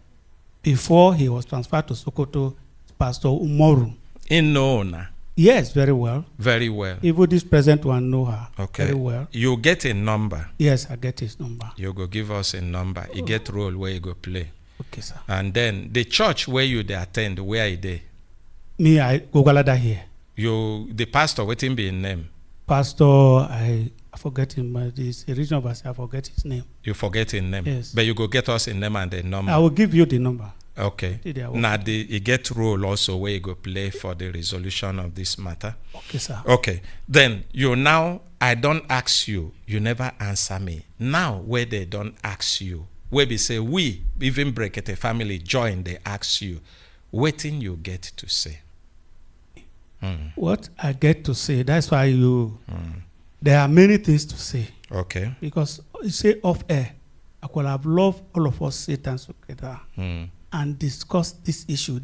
before he was transferred to Sokoto, Pastor Umoru. In Noona? Yes, very well. Very well. Even this present one know her. Okay. Very well. You get a number. Yes, I get his number. You go give us a number. You get role where you go play. Okay, sir. And then the church where you they attend, where are they? Me, I Gogolada here. You, the pastor, what him be in name? Pastor, I forget him. This regional overseer, I forget his name. You forget his name? Yes. But you go get us a name and the number. I will give you the number. Okay. Now, you get role also where you go play for the resolution of this matter. Okay, sir. Okay. Then, you now, I don't ask you. You never answer me. Now, where they don't ask you, where we say, we, even Brekete family, join, they ask you, waiting you get to say. What I get to say, that's why there are many things to say. Okay. Because you say off air, I could have loved all of us sit down together and discuss this issue.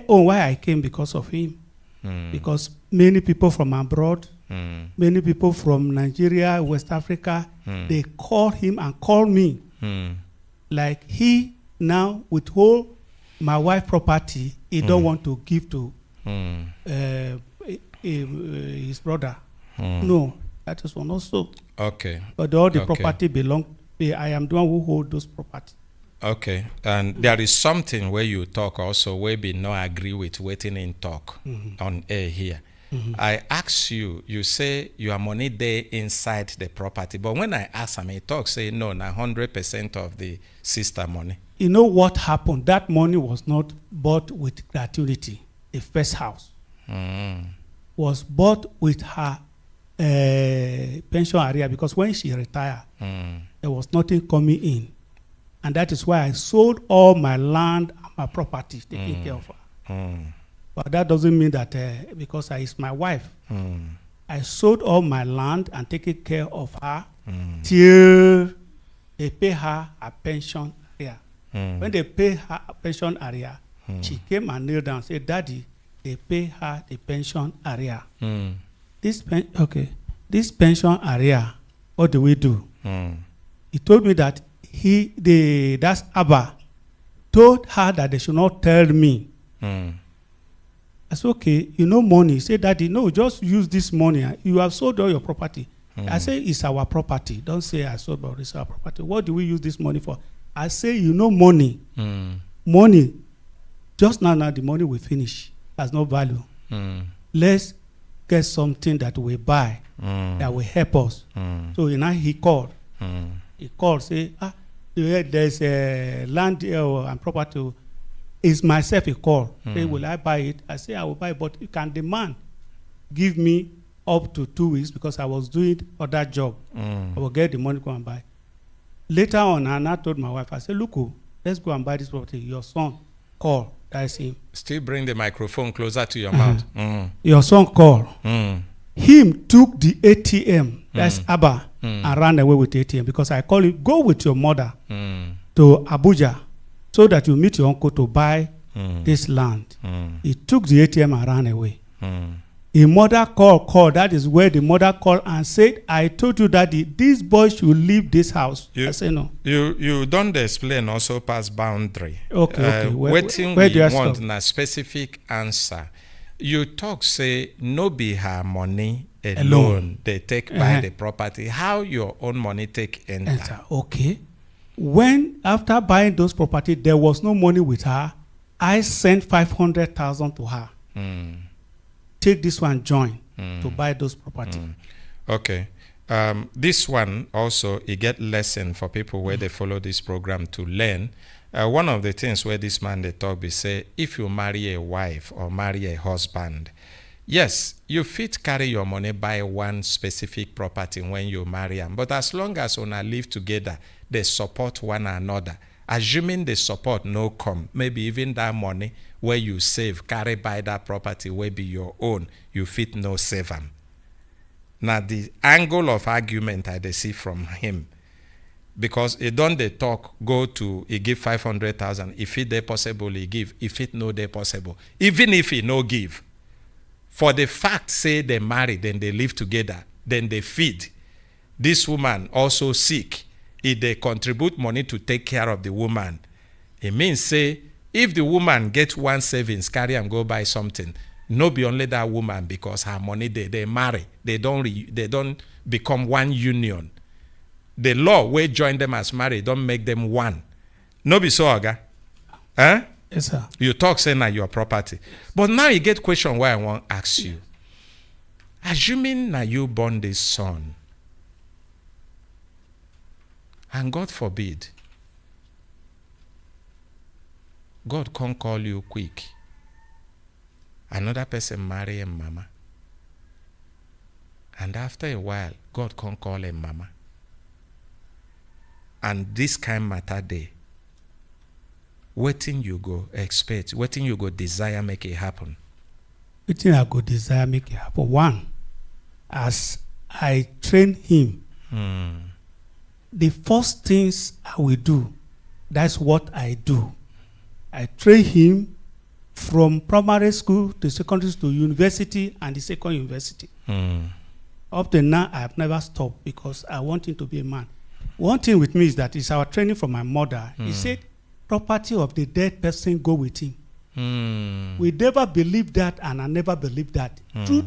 Why I came because of him. Because many people from abroad, many people from Nigeria, West Africa, they call him and call me. Like he now withhold my wife property, he don't want to give to his brother. No, that is one also. Okay. But all the property belong. I am the one who hold those property. Okay, and there is something where you talk also where we not agree with waiting in talk on air here. I ask you, you say your money there inside the property, but when I ask him, he talk say no, na 100% of the sister money. You know what happened? That money was not bought with gratuity. The first house was bought with her pension area, because when she retired, there was nothing coming in. And that is why I sold all my land and my property, taking care of her. But that doesn't mean that because it's my wife, I sold all my land and taking care of her till they pay her a pension area. When they pay her a pension area, she came and kneeled down and said, Daddy, they pay her the pension area. This pension area, what do we do? He told me that that's Abba told her that they should not tell me. I said, okay, you know money. He said, Daddy, no, just use this money. You have sold all your property. I say, it's our property. Don't say I sold, but it's our property. What do we use this money for? I say, you know money. Money, just now the money will finish. Has no value. Let's get something that we buy that will help us. So now he called. He called, say, there's a land and property. It's myself he called. Say, will I buy it? I say, I will buy it, but you can demand. Give me up to 2 weeks because I was doing other job. I will get the money, go and buy. Later on, I told my wife, I said, look, let's go and buy this property. Your son called. That's him. Still bring the microphone closer to your mouth. Your son called. Him took the ATM, that's Abba, and ran away with the ATM because I call him, go with your mother to Abuja so that you meet your uncle to buy this land. He took the ATM and ran away. The mother called. That is where the mother called and said, I told you, Daddy, this boy should leave this house. I say no. You don't explain also past boundary. Okay. Where do you want a specific answer? You talk, say, no be her money alone. They take by the property. How your own money take enter? Okay. When, after buying those property, there was no money with her, I sent 500,000 to her. Take this one, join to buy those property. Okay. This one also, it get lesson for people where they follow this program to learn. One of the things where this man they talk be say, if you marry a wife or marry a husband, yes, you fit carry your money buy one specific property when you marry them. But as long as una live together, they support one another. Assuming the support no come, maybe even that money where you save, carry buy that property will be your own, you fit no save them. Now the angle of argument I see from him, because he don't they talk, go to, he give 500,000, if it they possible, he give, if it no they possible. Even if he no give, for the fact say they marry, then they live together, then they feed. This woman also sick. If they contribute money to take care of the woman, it means say, if the woman get one savings, carry and go buy something, no be only that woman because her money they marry, they don't become one union. The law where join them as married don't make them one. No be so, Oga. Huh? Yes, sir. You talk saying that your property. But now you get question why I want to ask you. Assuming that you born this son, and God forbid, God can't call you quick. Another person marry him mama. And after a while, God can't call him mama. And this kind matter day, waiting you go expect, waiting you go desire make it happen. Waiting I go desire make it happen. One, as I train him, the first things I will do, that's what I do. I train him from primary school to secondary school to university and the second university. Up to now, I have never stopped because I want him to be a man. One thing with me is that it's our training from my mother. He said, property of the dead person go with him. We never believe that, and I never believe that.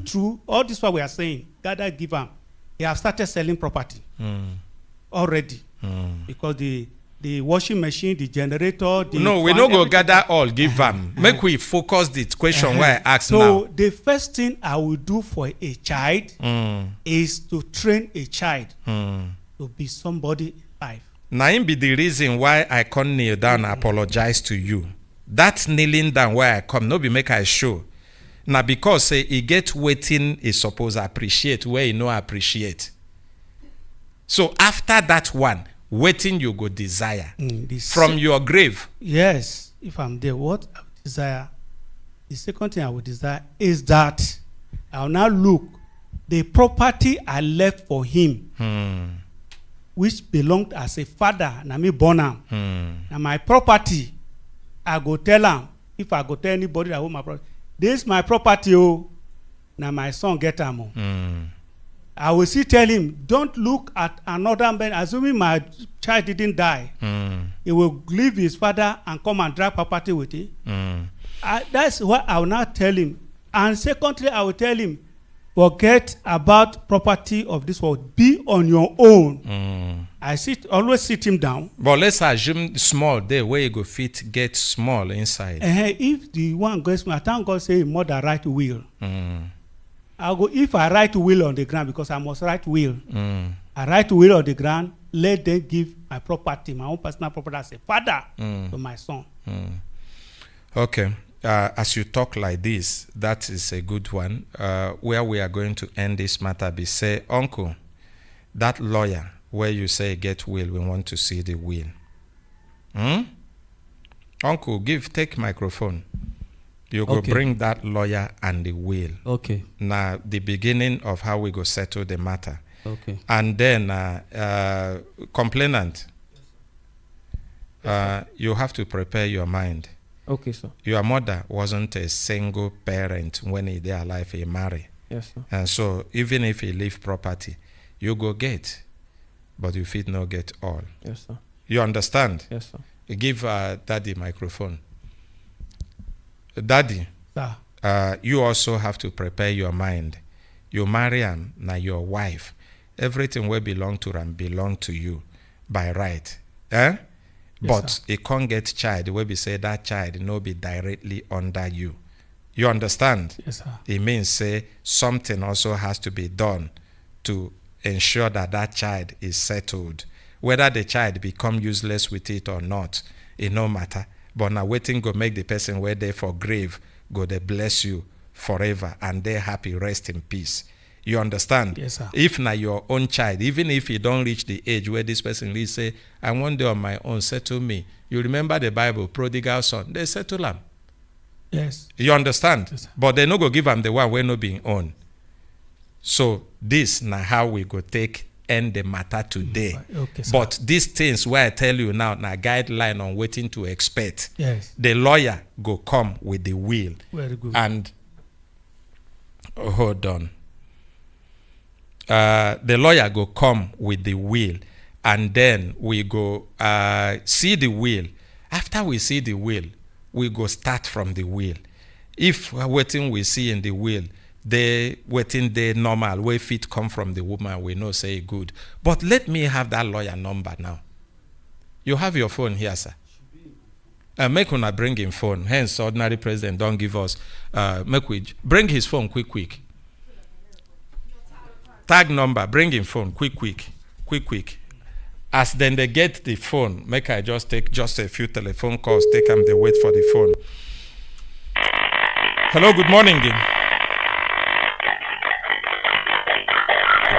True, all this what we are saying, gather, give him. He have started selling property already. Because the washing machine, the generator, no, we no go gather all, give them. Make we focus the question where I ask now. So the first thing I will do for a child is to train a child to be somebody in life. Now, be the reason why I can't kneel down and apologize to you. That kneeling down where I come, no be make I show. Now, because say he get waiting, he suppose appreciate where he no appreciate. So after that one, waiting you go desire from your grave. Yes, if I'm there, what I would desire, the second thing I would desire is that I'll now look the property I left for him, which belonged as a father, na me born am. Now my property, I go tell him, if I go tell anybody that hold my property, this is my property, oh, now my son get am. I will still tell him, don't look at another man, assuming my child didn't die. He will leave his father and come and drag property with him. That's what I will not tell him. And secondly, I will tell him, forget about property of this world. Be on your own. I always sit him down. But let's assume small there where you go fit get small inside. If the one goes small, I thank God say more than right will. I'll go if I write will on the ground because I must write will. I write will on the ground, let them give my property, my own personal property as a father to my son. Okay. As you talk like this, that is a good one. Where we are going to end this matter be say, uncle, that lawyer where you say get will, we want to see the will. Uncle, take microphone. You go bring that lawyer and the will. Okay. Now, the beginning of how we go settle the matter. Okay. And then, complainant, you have to prepare your mind. Okay, sir. Your mother wasn't a single parent when he was alive, he married. Yes, sir. And so, even if he leave property, you go get, but you fit not get all. Yes, sir. You understand? Yes, sir. You give daddy microphone. Daddy, you also have to prepare your mind. You marry him, now your wife. Everything will belong to him, belong to you by right. Yes, but it can't get child where we say that child no be directly under you. You understand? Yes, sir. It means say something also has to be done to ensure that that child is settled. Whether the child become useless with it or not, it no matter. But now waiting go make the person where they for grave, go they bless you forever and they happy, rest in peace. You understand? Yes, sir. If now your own child, even if you don't reach the age where this person will say, I want day on my own, settle me. You remember the Bible, prodigal son, they settle them. Yes. You understand? Yes, but they no go give them the one where no being own. So this now how we go take end the matter today. Okay, sir. But these things where I tell you now guideline on waiting to expect. Yes. The lawyer go come with the will. Very good. And hold on. The lawyer go come with the will, and then we go see the will. After we see the will, we go start from the will. If waiting we see in the will, the waiting the normal way fit come from the woman, we know say good. But let me have that lawyer number now. You have your phone here, sir. Make una bring him phone. Hence, ordinary president don't give us. Make we bring his phone quick. Tag number, bring him phone quick. As then they get the phone, make I just take just a few telephone calls. Take them, they wait for the phone. Hello, good morning.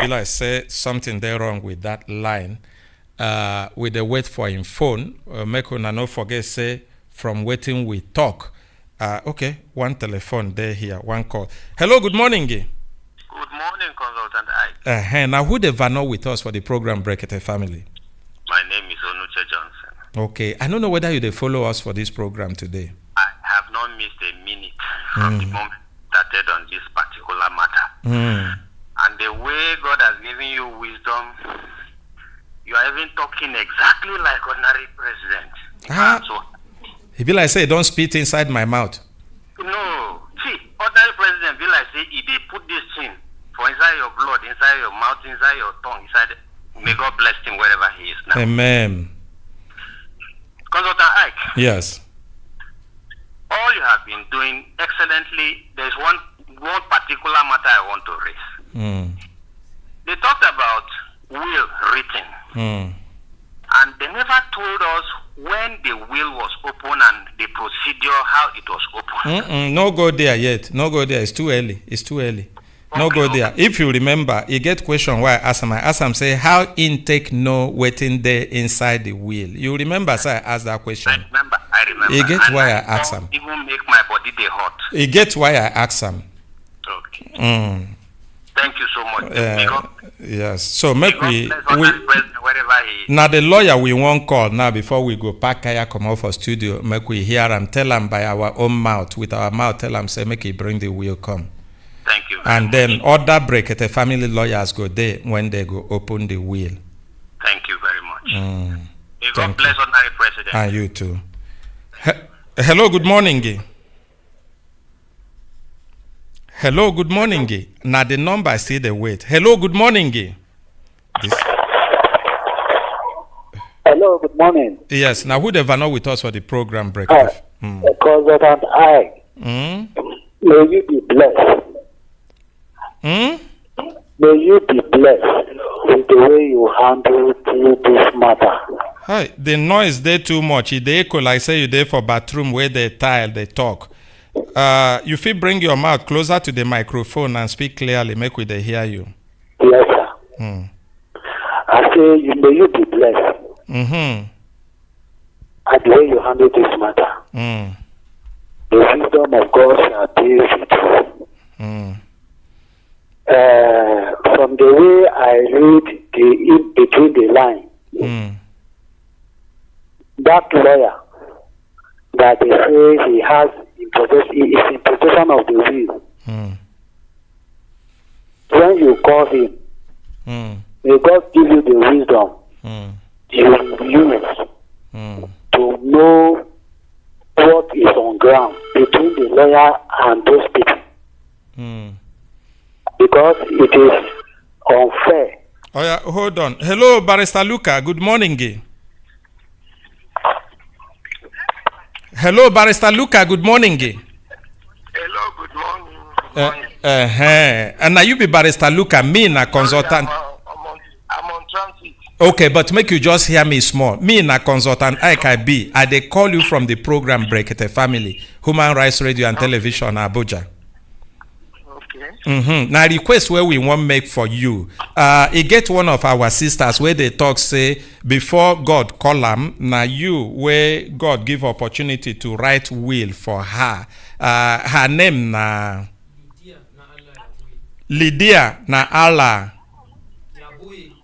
I say something there wrong with that line. With the wait for him phone, make una no forget say from waiting we talk. Okay, one telephone there here, one call. Hello, good morning. Good morning, Consultant Ike. Now who the Vano with us for the program Brekete family? My name is Onuche Johnson. Okay, I don't know whether you they follow us for this program today. I have not missed a minute from the moment started on this particular matter. And the way God has given you wisdom, you are even talking exactly like ordinary president. So, He be like say, don't spit inside my mouth. no, see, ordinary president be like say, if they put this thing for inside your blood, inside your mouth, inside your tongue, inside, may God bless him wherever he is now. Amen. Consultant Ike. Yes. All you have been doing excellently. There's one particular matter I want to raise. They talked about will written, and they never told us when the will was open and the procedure how it was open. No go there yet. No go there. It's too early. No go there. If you remember, you get question why I ask him say how intake no waiting there inside the will. You remember, sir, I asked that question. I remember. You get why I ask him. Even make my body dey hot. You get why I ask him. Okay. Thank you so much. Yes. So make we wherever he is. now the lawyer we won't call now before we go pack kaya come out for studio. Make we hear him tell him by our own mouth with our mouth tell him say make he bring the will come. Thank you. And then other Brekete family lawyers go there when they go open the will. Thank you very much. May God bless ordinary president. And you too. Hello, good morning. Hello, good morning. Now the number I see the wait. Hello, good morning. Hello, good morning. Yes, now who the Vano with us for the program Brekete? Consultant Ike. May you be blessed. May you be blessed in the way you handle this matter. Hi, the noise there too much. They echo like say you there for bathroom where they tile, they talk. You feel bring your mouth closer to the microphone and speak clearly. Make we they hear you. Yes, sir. I say may you be blessed. At the way you handle this matter. The wisdom of God shall be with you. From the way I read in between the line, that lawyer that they say he has is in possession of the will. When you call him, may God give you the wisdom you use to know what is on ground between the lawyer and those people. Because it is unfair. Oh yeah, hold on. Hello, Barrister Luca. Good morning. Hello, Barrister Luca. Good morning. Hello, good morning. And now you be Barrister Luca, me na consultant. Okay, but make you just hear me small. Me na consultant IKB. I dey call you from the program Brekete Family, Human Rights Radio and Television, Abuja. Now request where we want make for you. It get one of our sisters where they talk say before God call am, na you where God give opportunity to write will for her. Her name na Lydia na Allah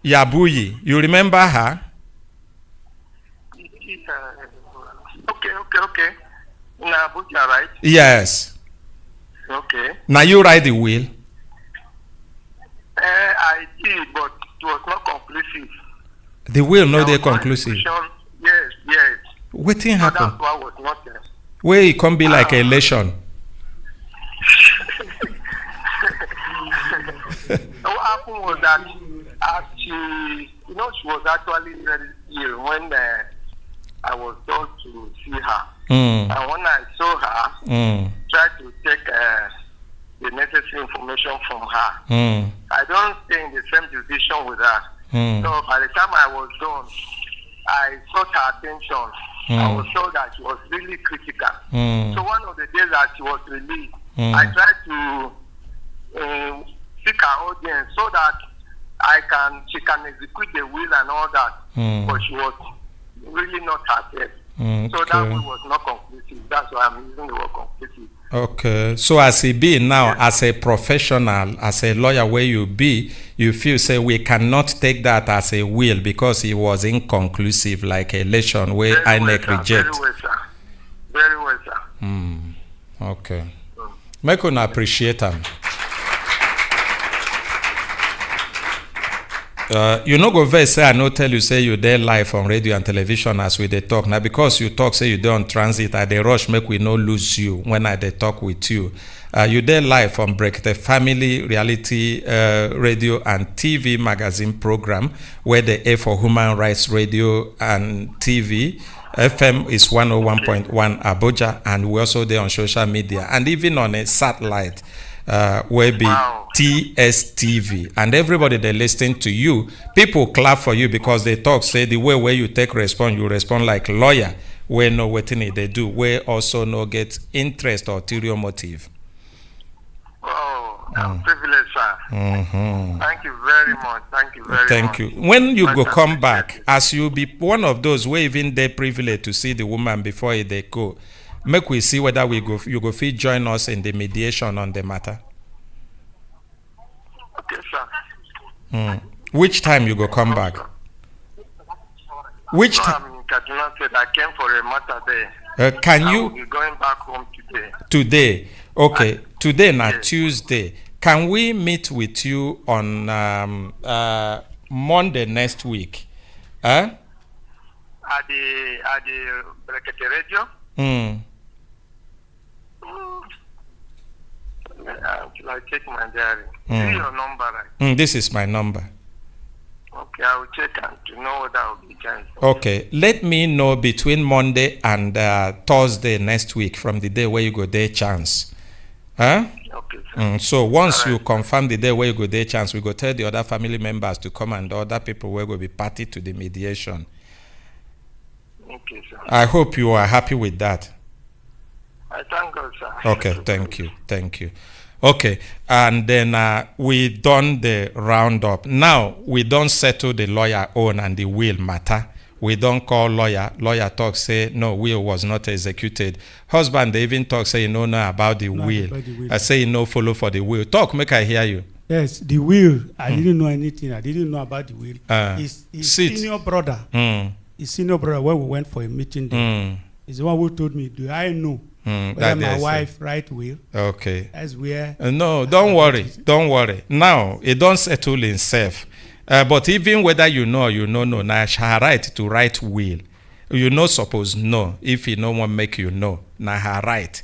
Yabuyi. You remember her? Okay. Na Abuja, right? Yes. Okay. Now you write the will. I did, but it was not conclusive. The will no dey conclusive. Yes. Wetin happen? That's why was not there. Where it can be like election. What happened was that she was actually very ill when I was told to see her. And when I saw her, tried to take the necessary information from her. I don't stay in the same division with her. So by the time I was done, I sought her attention. I was told that she was really critical. So one of the days that she was released, I tried to seek her audience so that she can execute the will and all that. But she was really not herself. So that will was not conclusive. That's why I'm using the word conclusive. Okay. So as he be now, as a professional, as a lawyer where you be, you feel say we cannot take that as a will because it was inconclusive, like election where INEC reject. Very well, sir. Okay. Make una appreciate them. You no go vex say I no tell you say you there live on radio and television as we dey talk. Now because you talk say you dey on transit, I dey rush make we no lose you when I dey talk with you. You there live on Brekete Family Reality Radio and TV magazine program where they air for Human Rights Radio and TV. FM is 101.1 Abuja, and we also there on social media and even on a satellite. Where be Tues TV, and everybody they listening to you. People clap for you because they talk. Say the way where you take response, you respond like lawyer. Where no wetin they do. Where also no get interest or ulterior motive. I'm privileged, sir. Thank you very much. Thank you very much. Thank you. When you go come back, as you be one of those where even they privileged to see the woman before they go. Make we see whether you go fit join us in the mediation on the matter. Okay, sir. Which time you go come back? Which time? I'm in Kaduna State. I came for a matter there. Can I you? will be going back home today. Today. Okay. Today na Tuesday. Can we meet with you on Monday next week? At the Brekete Radio? I check my diary. This is your number, right? This is my number. Okay, I will check and to know whether I will be joined. Okay, let me know between Monday and Thursday next week from the day where you go there chance. Okay. So once you confirm the day where you go there chance, we go tell the other family members to come and the other people will go be party to the mediation. Okay, sir. I hope you are happy with that. I thank God, sir. Okay, thank you. Okay, and then we done the roundup. Now we don't settle the lawyer own and the will matter. We don't call lawyer. Lawyer talk say no, will was not executed. Husband they even talk say you know about the will. I say you know follow for the will. Talk, make I hear you. Yes, the will. I didn't know anything. I didn't know about the will. His senior brother. His senior brother, when we went for a meeting there, is the one who told me, do I know whether my wife write will? Okay. That's where... no, don't worry. Now, it don't settle itself. But even whether you know or you know, now her right to write will. You know suppose no. If you no one make you know, now her right.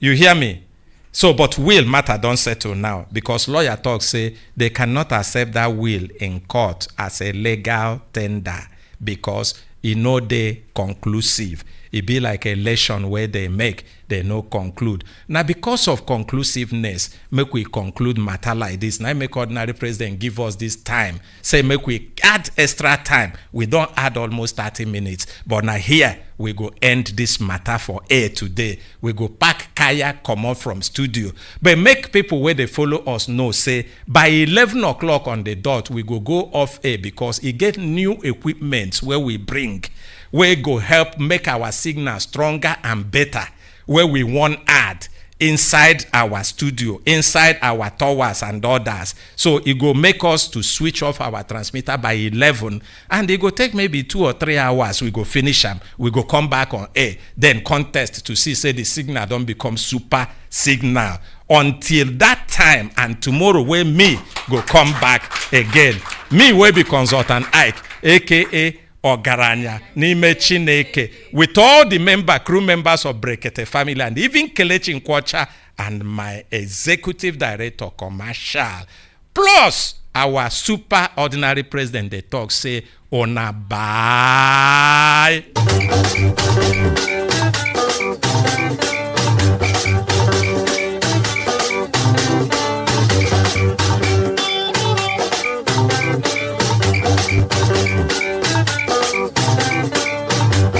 You hear me? So, but will matter don't settle now because lawyer talk say they cannot accept that will in court as a legal tender because it no dey conclusive. it be like election where they make, they no conclude. Now, because of conclusiveness, make we conclude matter like this. Now, make ordinary president give us this time. Say, make we add extra time. We don't add almost 30 minutes. But now here, we go end this matter for air today. We go pack kaya, come out from studio. But make people where they follow us know, say, by 11 o'clock on the dot, we go off air because it get new equipment where we bring, where go help make our signal stronger and better, where we want add inside our studio, inside our towers and others. So it go make us to switch off our transmitter by 11, and it go take maybe 2 or 3 hours. We go finish them. We go come back on air, then contest to see say the signal don't become super signal. Until that time and tomorrow where me go come back again. Me will be consultant Ike, aka Ogaranya, Nime Chineke, with all the crew members of Brekete family, and even Kelechi Nkwocha and my executive director commercial, plus our super ordinary president, they talk, say, Ona bye.